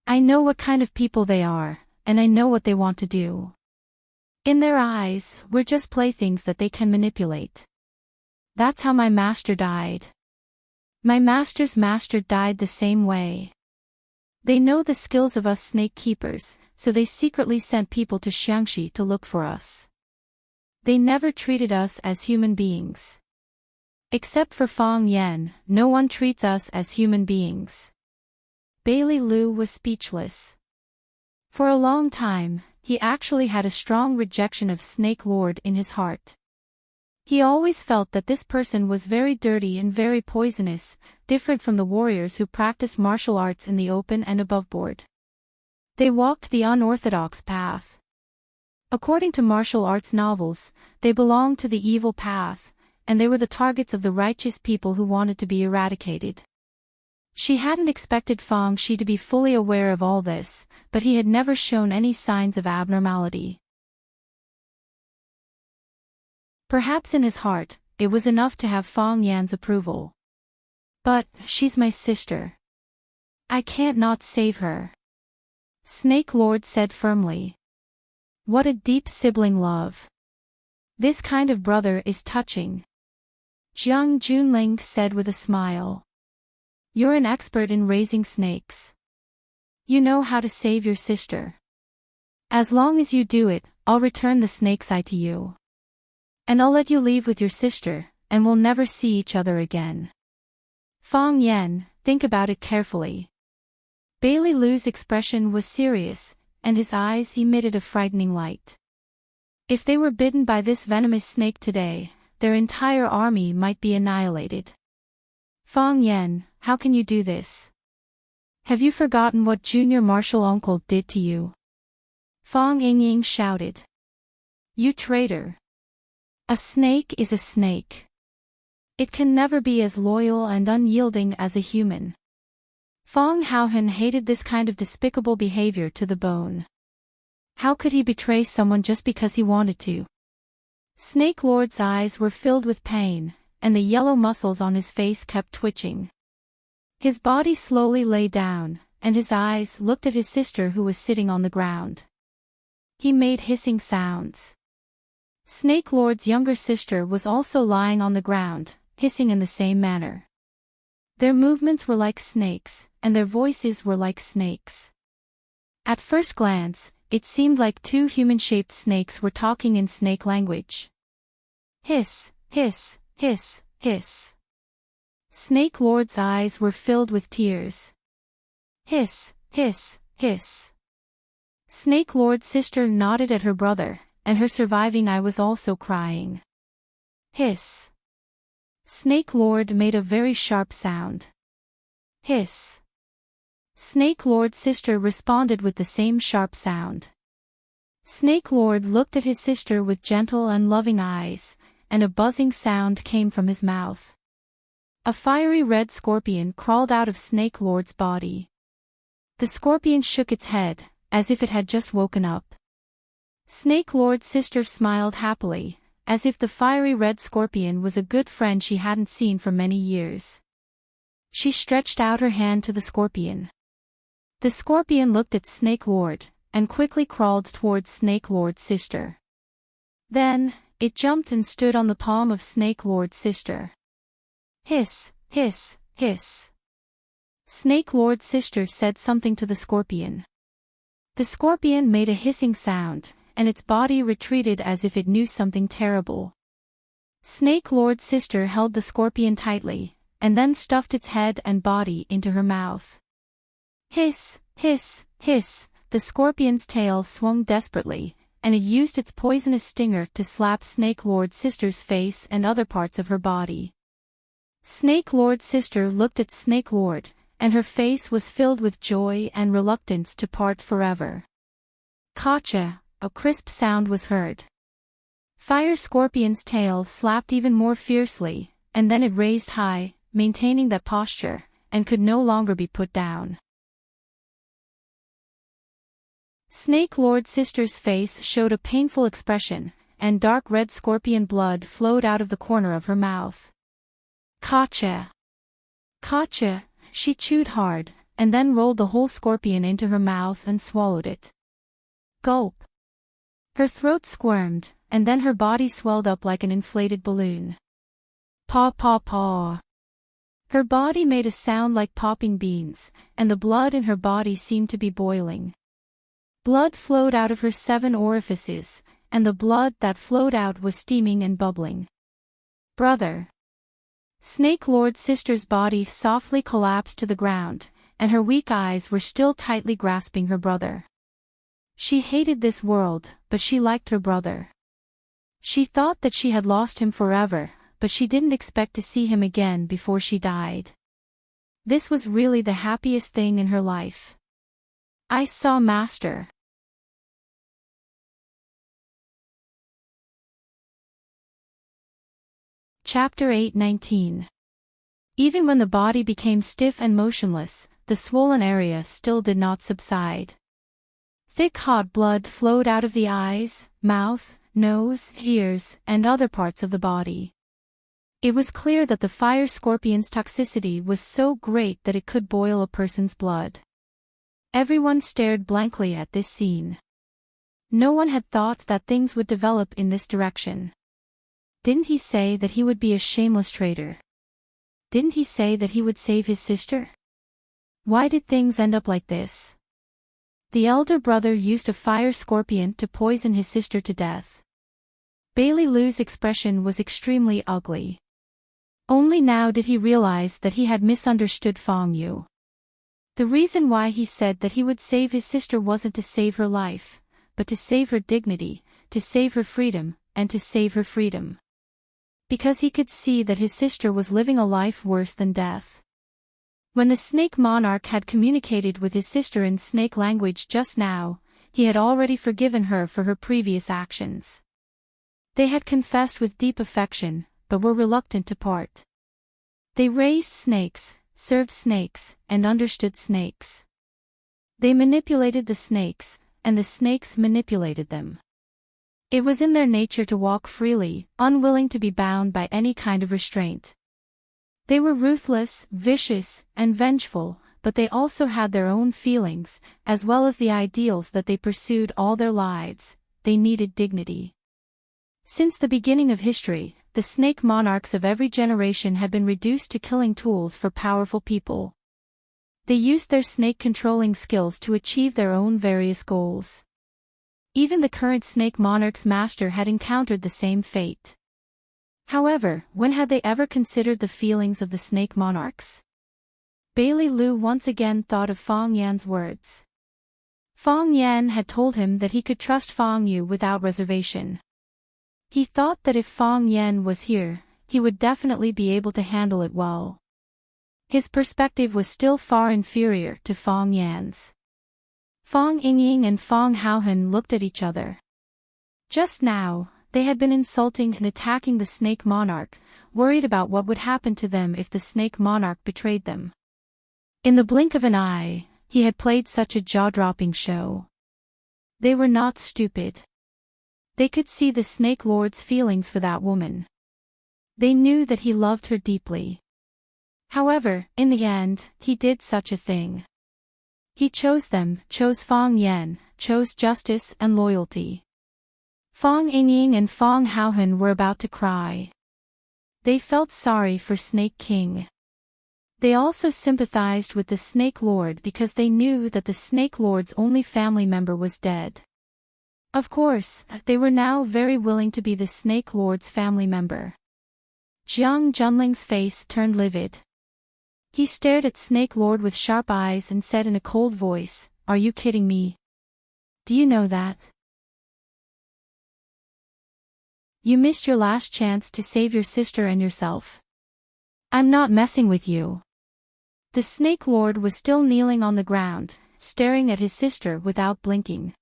I know what kind of people they are, and I know what they want to do. In their eyes, we're just playthings that they can manipulate. That's how my master died. My master's master died the same way. They know the skills of us snake keepers, so they secretly sent people to Xiangxi to look for us. They never treated us as human beings. Except for Fang Yan, no one treats us as human beings." Bailey Liu was speechless. For a long time, he actually had a strong rejection of Snake Lord in his heart. He always felt that this person was very dirty and very poisonous, different from the warriors who practice martial arts in the open and aboveboard. They walked the unorthodox path. According to martial arts novels, they belonged to the evil path, and they were the targets of the righteous people who wanted to be eradicated. She hadn't expected Fang Shi to be fully aware of all this, but he had never shown any signs of abnormality. Perhaps in his heart, it was enough to have Fang Yan's approval. "But, she's my sister. I can't not save her," Snake Lord said firmly. "What a deep sibling love. This kind of brother is touching," Jiang Junling said with a smile. "You're an expert in raising snakes. You know how to save your sister. As long as you do it, I'll return the snake's eye to you. And I'll let you leave with your sister, and we'll never see each other again." "Fang Yan, think about it carefully." Bailey Liu's expression was serious, and his eyes emitted a frightening light. If they were bitten by this venomous snake today, their entire army might be annihilated. "Fang Yan, how can you do this? Have you forgotten what junior martial uncle did to you?" Fang Yingying shouted. "You traitor! A snake is a snake. It can never be as loyal and unyielding as a human." Fang Haohan hated this kind of despicable behavior to the bone. How could he betray someone just because he wanted to? Snake Lord's eyes were filled with pain, and the yellow muscles on his face kept twitching. His body slowly lay down, and his eyes looked at his sister who was sitting on the ground. He made hissing sounds. Snake Lord's younger sister was also lying on the ground, hissing in the same manner. Their movements were like snakes, and their voices were like snakes. At first glance, it seemed like two human-shaped snakes were talking in snake language. Hiss, hiss, hiss, hiss. Snake Lord's eyes were filled with tears. Hiss, hiss, hiss. Snake Lord's sister nodded at her brother, and her surviving eye was also crying. Hiss. Snake Lord made a very sharp sound. Hiss. Snake Lord's sister responded with the same sharp sound. Snake Lord looked at his sister with gentle and loving eyes, and a buzzing sound came from his mouth. A fiery red scorpion crawled out of Snake Lord's body. The scorpion shook its head, as if it had just woken up. Snake Lord's sister smiled happily, as if the fiery red scorpion was a good friend she hadn't seen for many years. She stretched out her hand to the scorpion. The scorpion looked at Snake Lord, and quickly crawled towards Snake Lord's sister. Then, it jumped and stood on the palm of Snake Lord's sister. Hiss, hiss, hiss. Snake Lord's sister said something to the scorpion. The scorpion made a hissing sound, and its body retreated as if it knew something terrible. Snake Lord's sister held the scorpion tightly, and then stuffed its head and body into her mouth. Hiss, hiss, hiss, the scorpion's tail swung desperately, and it used its poisonous stinger to slap Snake Lord's sister's face and other parts of her body. Snake Lord's sister looked at Snake Lord, and her face was filled with joy and reluctance to part forever. Gotcha! A crisp sound was heard. Fire Scorpion's tail slapped even more fiercely, and then it raised high, maintaining that posture, and could no longer be put down. Snake Lord's sister's face showed a painful expression, and dark red scorpion blood flowed out of the corner of her mouth. Gotcha! Gotcha! She chewed hard, and then rolled the whole scorpion into her mouth and swallowed it. Gulp! Her throat squirmed, and then her body swelled up like an inflated balloon. Paw paw paw. Her body made a sound like popping beans, and the blood in her body seemed to be boiling. Blood flowed out of her 7 orifices, and the blood that flowed out was steaming and bubbling. Brother! Snake Lord's sister's body softly collapsed to the ground, and her weak eyes were still tightly grasping her brother. She hated this world, but she liked her brother. She thought that she had lost him forever, but she didn't expect to see him again before she died. This was really the happiest thing in her life. I saw Master. Chapter 8:19. Even when the body became stiff and motionless, the swollen area still did not subside. Thick hot blood flowed out of the eyes, mouth, nose, ears, and other parts of the body. It was clear that the fire scorpion's toxicity was so great that it could boil a person's blood. Everyone stared blankly at this scene. No one had thought that things would develop in this direction. Didn't he say that he would be a shameless traitor? Didn't he say that he would save his sister? Why did things end up like this? The elder brother used a fire scorpion to poison his sister to death. Bailey Liu's expression was extremely ugly. Only now did he realize that he had misunderstood Fong Yu. The reason why he said that he would save his sister wasn't to save her life, but to save her dignity, to save her freedom, and to save her freedom. Because he could see that his sister was living a life worse than death. When the snake monarch had communicated with his sister in snake language just now, he had already forgiven her for her previous actions. They had confessed with deep affection, but were reluctant to part. They raised snakes, served snakes, and understood snakes. They manipulated the snakes, and the snakes manipulated them. It was in their nature to walk freely, unwilling to be bound by any kind of restraint. They were ruthless, vicious, and vengeful, but they also had their own feelings, as well as the ideals that they pursued all their lives. They needed dignity. Since the beginning of history, the the snake monarchs of every generation had been reduced to killing tools for powerful people. They used their snake-controlling skills to achieve their own various goals. Even the current snake monarch's master had encountered the same fate. However, when had they ever considered the feelings of the snake monarchs? Bailey Lu once again thought of Fong Yan's words. Fong Yan had told him that he could trust Fong Yu without reservation. He thought that if Fong Yan was here, he would definitely be able to handle it well. His perspective was still far inferior to Fong Yan's. Fong Yingying and Fong Haohan looked at each other. Just now, they had been insulting and attacking the snake monarch, worried about what would happen to them if the snake monarch betrayed them. In the blink of an eye, he had played such a jaw-dropping show. They were not stupid. They could see the Snake Lord's feelings for that woman. They knew that he loved her deeply. However, in the end, he did such a thing. He chose them, chose Fong Yan, chose justice and loyalty. Fong Yingying and Fong Haohan were about to cry. They felt sorry for Snake King. They also sympathized with the Snake Lord because they knew that the Snake Lord's only family member was dead. Of course, they were now very willing to be the Snake Lord's family member. Jiang Junling's face turned livid. He stared at Snake Lord with sharp eyes and said in a cold voice, "Are you kidding me? Do you know that? You missed your last chance to save your sister and yourself. I'm not messing with you." The Snake Lord was still kneeling on the ground, staring at his sister without blinking.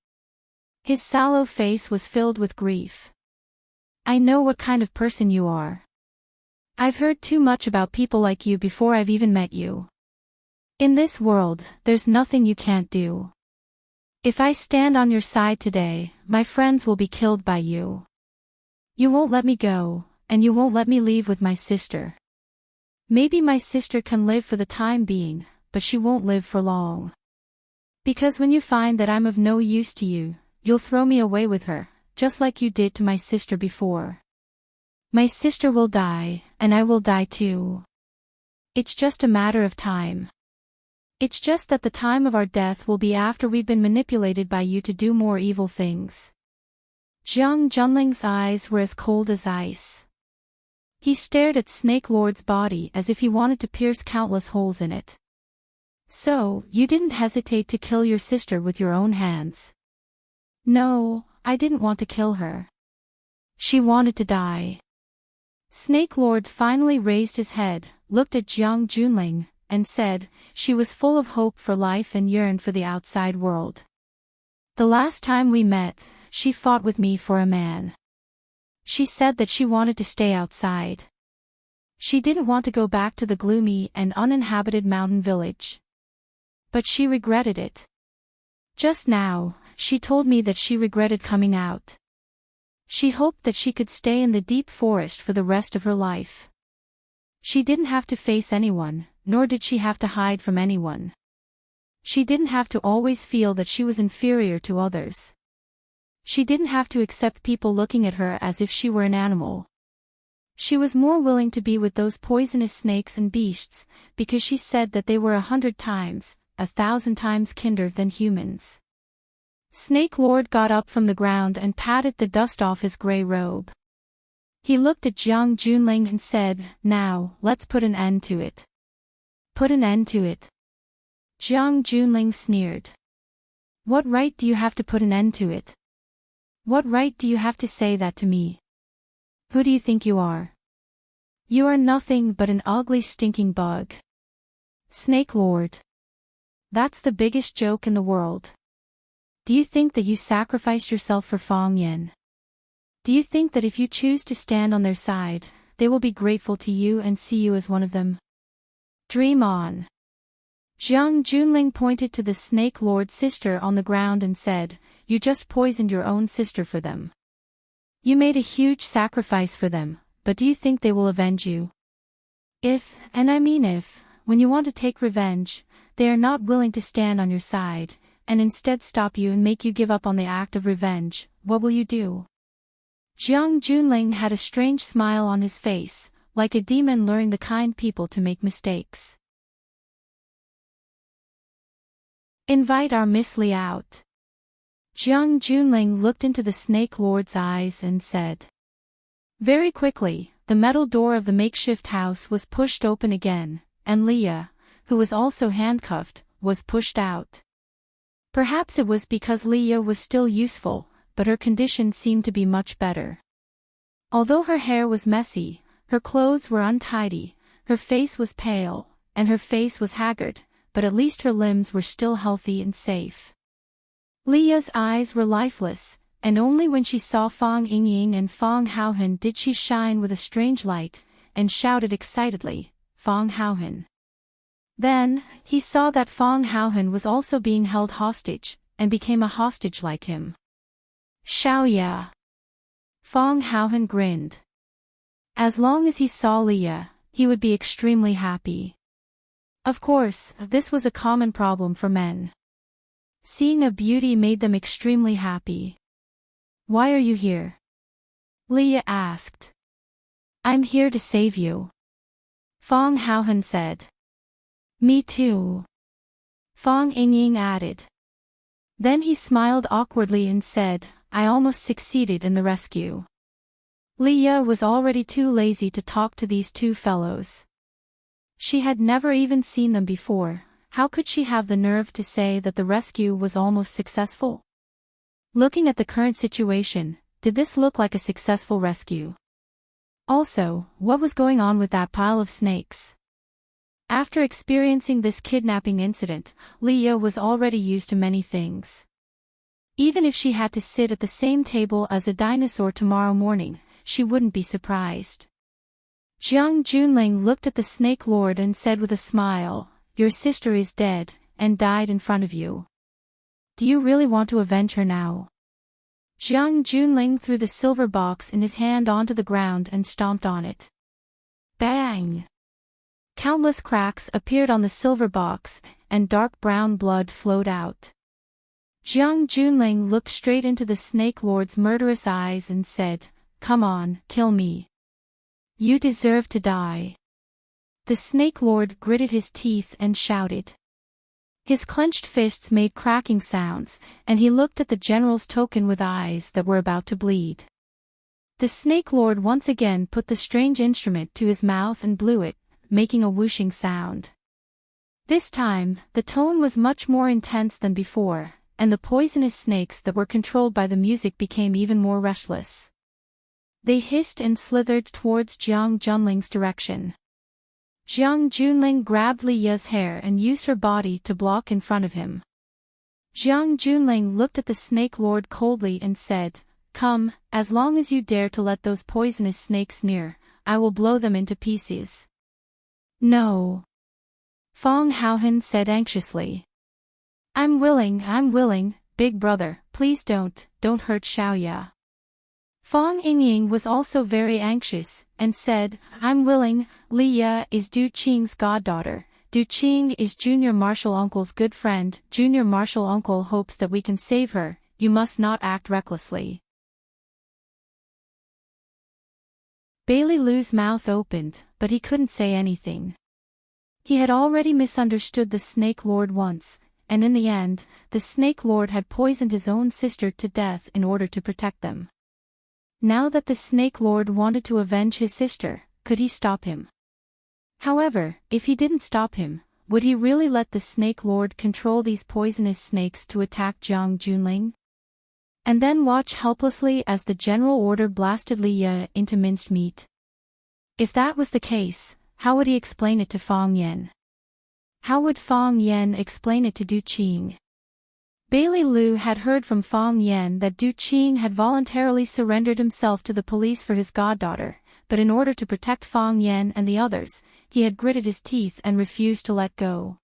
His sallow face was filled with grief. "I know what kind of person you are. I've heard too much about people like you before I've even met you. In this world, there's nothing you can't do. If I stand on your side today, my friends will be killed by you. You won't let me go, and you won't let me leave with my sister. Maybe my sister can live for the time being, but she won't live for long. Because when you find that I'm of no use to you, you'll throw me away with her, just like you did to my sister before. My sister will die, and I will die too. It's just a matter of time. It's just that the time of our death will be after we've been manipulated by you to do more evil things." Jiang Junling's eyes were as cold as ice. He stared at Snake Lord's body as if he wanted to pierce countless holes in it. "So, you didn't hesitate to kill your sister with your own hands?" "No, I didn't want to kill her. She wanted to die." Snake Lord finally raised his head, looked at Jiang Junling, and said, "She was full of hope for life and yearned for the outside world. The last time we met, she fought with me for a man. She said that she wanted to stay outside. She didn't want to go back to the gloomy and uninhabited mountain village. But she regretted it. Just now, she told me that she regretted coming out. She hoped that she could stay in the deep forest for the rest of her life. She didn't have to face anyone, nor did she have to hide from anyone. She didn't have to always feel that she was inferior to others. She didn't have to accept people looking at her as if she were an animal. She was more willing to be with those poisonous snakes and beasts, because she said that they were 100 times, 1,000 times kinder than humans. Snake Lord got up from the ground and patted the dust off his gray robe. He looked at Jiang Junling and said, "Now, let's put an end to it." "Put an end to it?" Jiang Junling sneered. "What right do you have to put an end to it? What right do you have to say that to me? Who do you think you are? You are nothing but an ugly stinking bug. Snake Lord. That's the biggest joke in the world. Do you think that you sacrificed yourself for Fong Yan? Do you think that if you choose to stand on their side, they will be grateful to you and see you as one of them? Dream on." Jiang Junling pointed to the Snake Lord's sister on the ground and said, "You just poisoned your own sister for them. You made a huge sacrifice for them, but do you think they will avenge you? If, and I mean if, when you want to take revenge, they are not willing to stand on your side, and instead stop you and make you give up on the act of revenge, what will you do?" Jiang Junling had a strange smile on his face, like a demon luring the kind people to make mistakes. Invite our Miss Li out. Jiang Junling looked into the Snake Lord's eyes and said. Very quickly, the metal door of the makeshift house was pushed open again, and Leah, who was also handcuffed, was pushed out. Perhaps it was because Leah was still useful, but her condition seemed to be much better. Although her hair was messy, her clothes were untidy, her face was pale, and her face was haggard, but at least her limbs were still healthy and safe. Leah's eyes were lifeless, and only when she saw Fong Yingying and Fong Haohan did she shine with a strange light, and shouted excitedly, Fong Haohan. Then, he saw that Fong Haohan was also being held hostage, and became a hostage like him. Xiaoya. Fong Haohan grinned. As long as he saw Leah, he would be extremely happy. Of course, this was a common problem for men. Seeing a beauty made them extremely happy. Why are you here? Leah asked. I'm here to save you. Fong Haohan said. Me too. Fong Yingying added. Then he smiled awkwardly and said, I almost succeeded in the rescue. Leah was already too lazy to talk to these two fellows. She had never even seen them before. How could she have the nerve to say that the rescue was almost successful? Looking at the current situation, did this look like a successful rescue? Also, what was going on with that pile of snakes? After experiencing this kidnapping incident, Leah was already used to many things. Even if she had to sit at the same table as a dinosaur tomorrow morning, she wouldn't be surprised. Jiang Junling looked at the Snake Lord and said with a smile, Your sister is dead, and died in front of you. Do you really want to avenge her now? Jiang Junling threw the silver box in his hand onto the ground and stomped on it. Bang! Countless cracks appeared on the silver box, and dark brown blood flowed out. Jiang Junling looked straight into the Snake Lord's murderous eyes and said, Come on, kill me. You deserve to die. The Snake Lord gritted his teeth and shouted. His clenched fists made cracking sounds, and he looked at the general's token with eyes that were about to bleed. The Snake Lord once again put the strange instrument to his mouth and blew it, making a whooshing sound. This time, the tone was much more intense than before, and the poisonous snakes that were controlled by the music became even more restless. They hissed and slithered towards Jiang Junling's direction. Jiang Junling grabbed Leah's hair and used her body to block in front of him. Jiang Junling looked at the Snake Lord coldly and said, Come, as long as you dare to let those poisonous snakes near, I will blow them into pieces. No. Fong Haohan said anxiously. I'm willing, big brother, please don't hurt Xiaoya. Fong Yingying was also very anxious, and said, I'm willing. Leah is Du Qing's goddaughter. Du Qing is Junior Marshal Uncle's good friend. Junior Marshal Uncle hopes that we can save her. You must not act recklessly. Bailey Lu's mouth opened, but he couldn't say anything. He had already misunderstood the Snake Lord once, and in the end, the Snake Lord had poisoned his own sister to death in order to protect them. Now that the Snake Lord wanted to avenge his sister, could he stop him? However, if he didn't stop him, would he really let the Snake Lord control these poisonous snakes to attack Jiang Junling? And then watch helplessly as the general order blasted Leah into minced meat? If that was the case, how would he explain it to Fong Yen? How would Fong Yen explain it to Du Qing? Bailey Lu had heard from Fong Yen that Du Qing had voluntarily surrendered himself to the police for his goddaughter, but in order to protect Fong Yen and the others, he had gritted his teeth and refused to let go.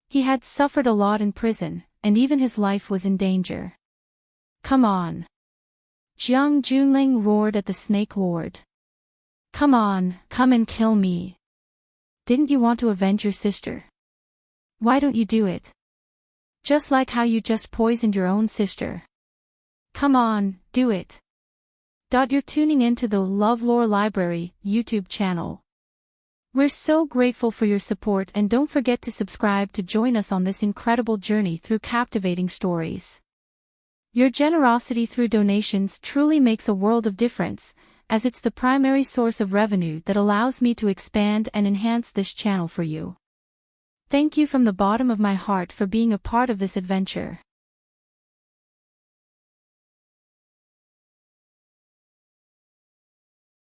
He had suffered a lot in prison, and even his life was in danger. Come on. Jiang Junling roared at the Snake Lord. Come on, come and kill me. Didn't you want to avenge your sister? Why don't you do it? Just like how you just poisoned your own sister. Come on, do it. You're tuning into the LoveLore Library YouTube channel. We're so grateful for your support, and don't forget to subscribe to join us on this incredible journey through captivating stories. Your generosity through donations truly makes a world of difference, as it's the primary source of revenue that allows me to expand and enhance this channel for you. Thank you from the bottom of my heart for being a part of this adventure.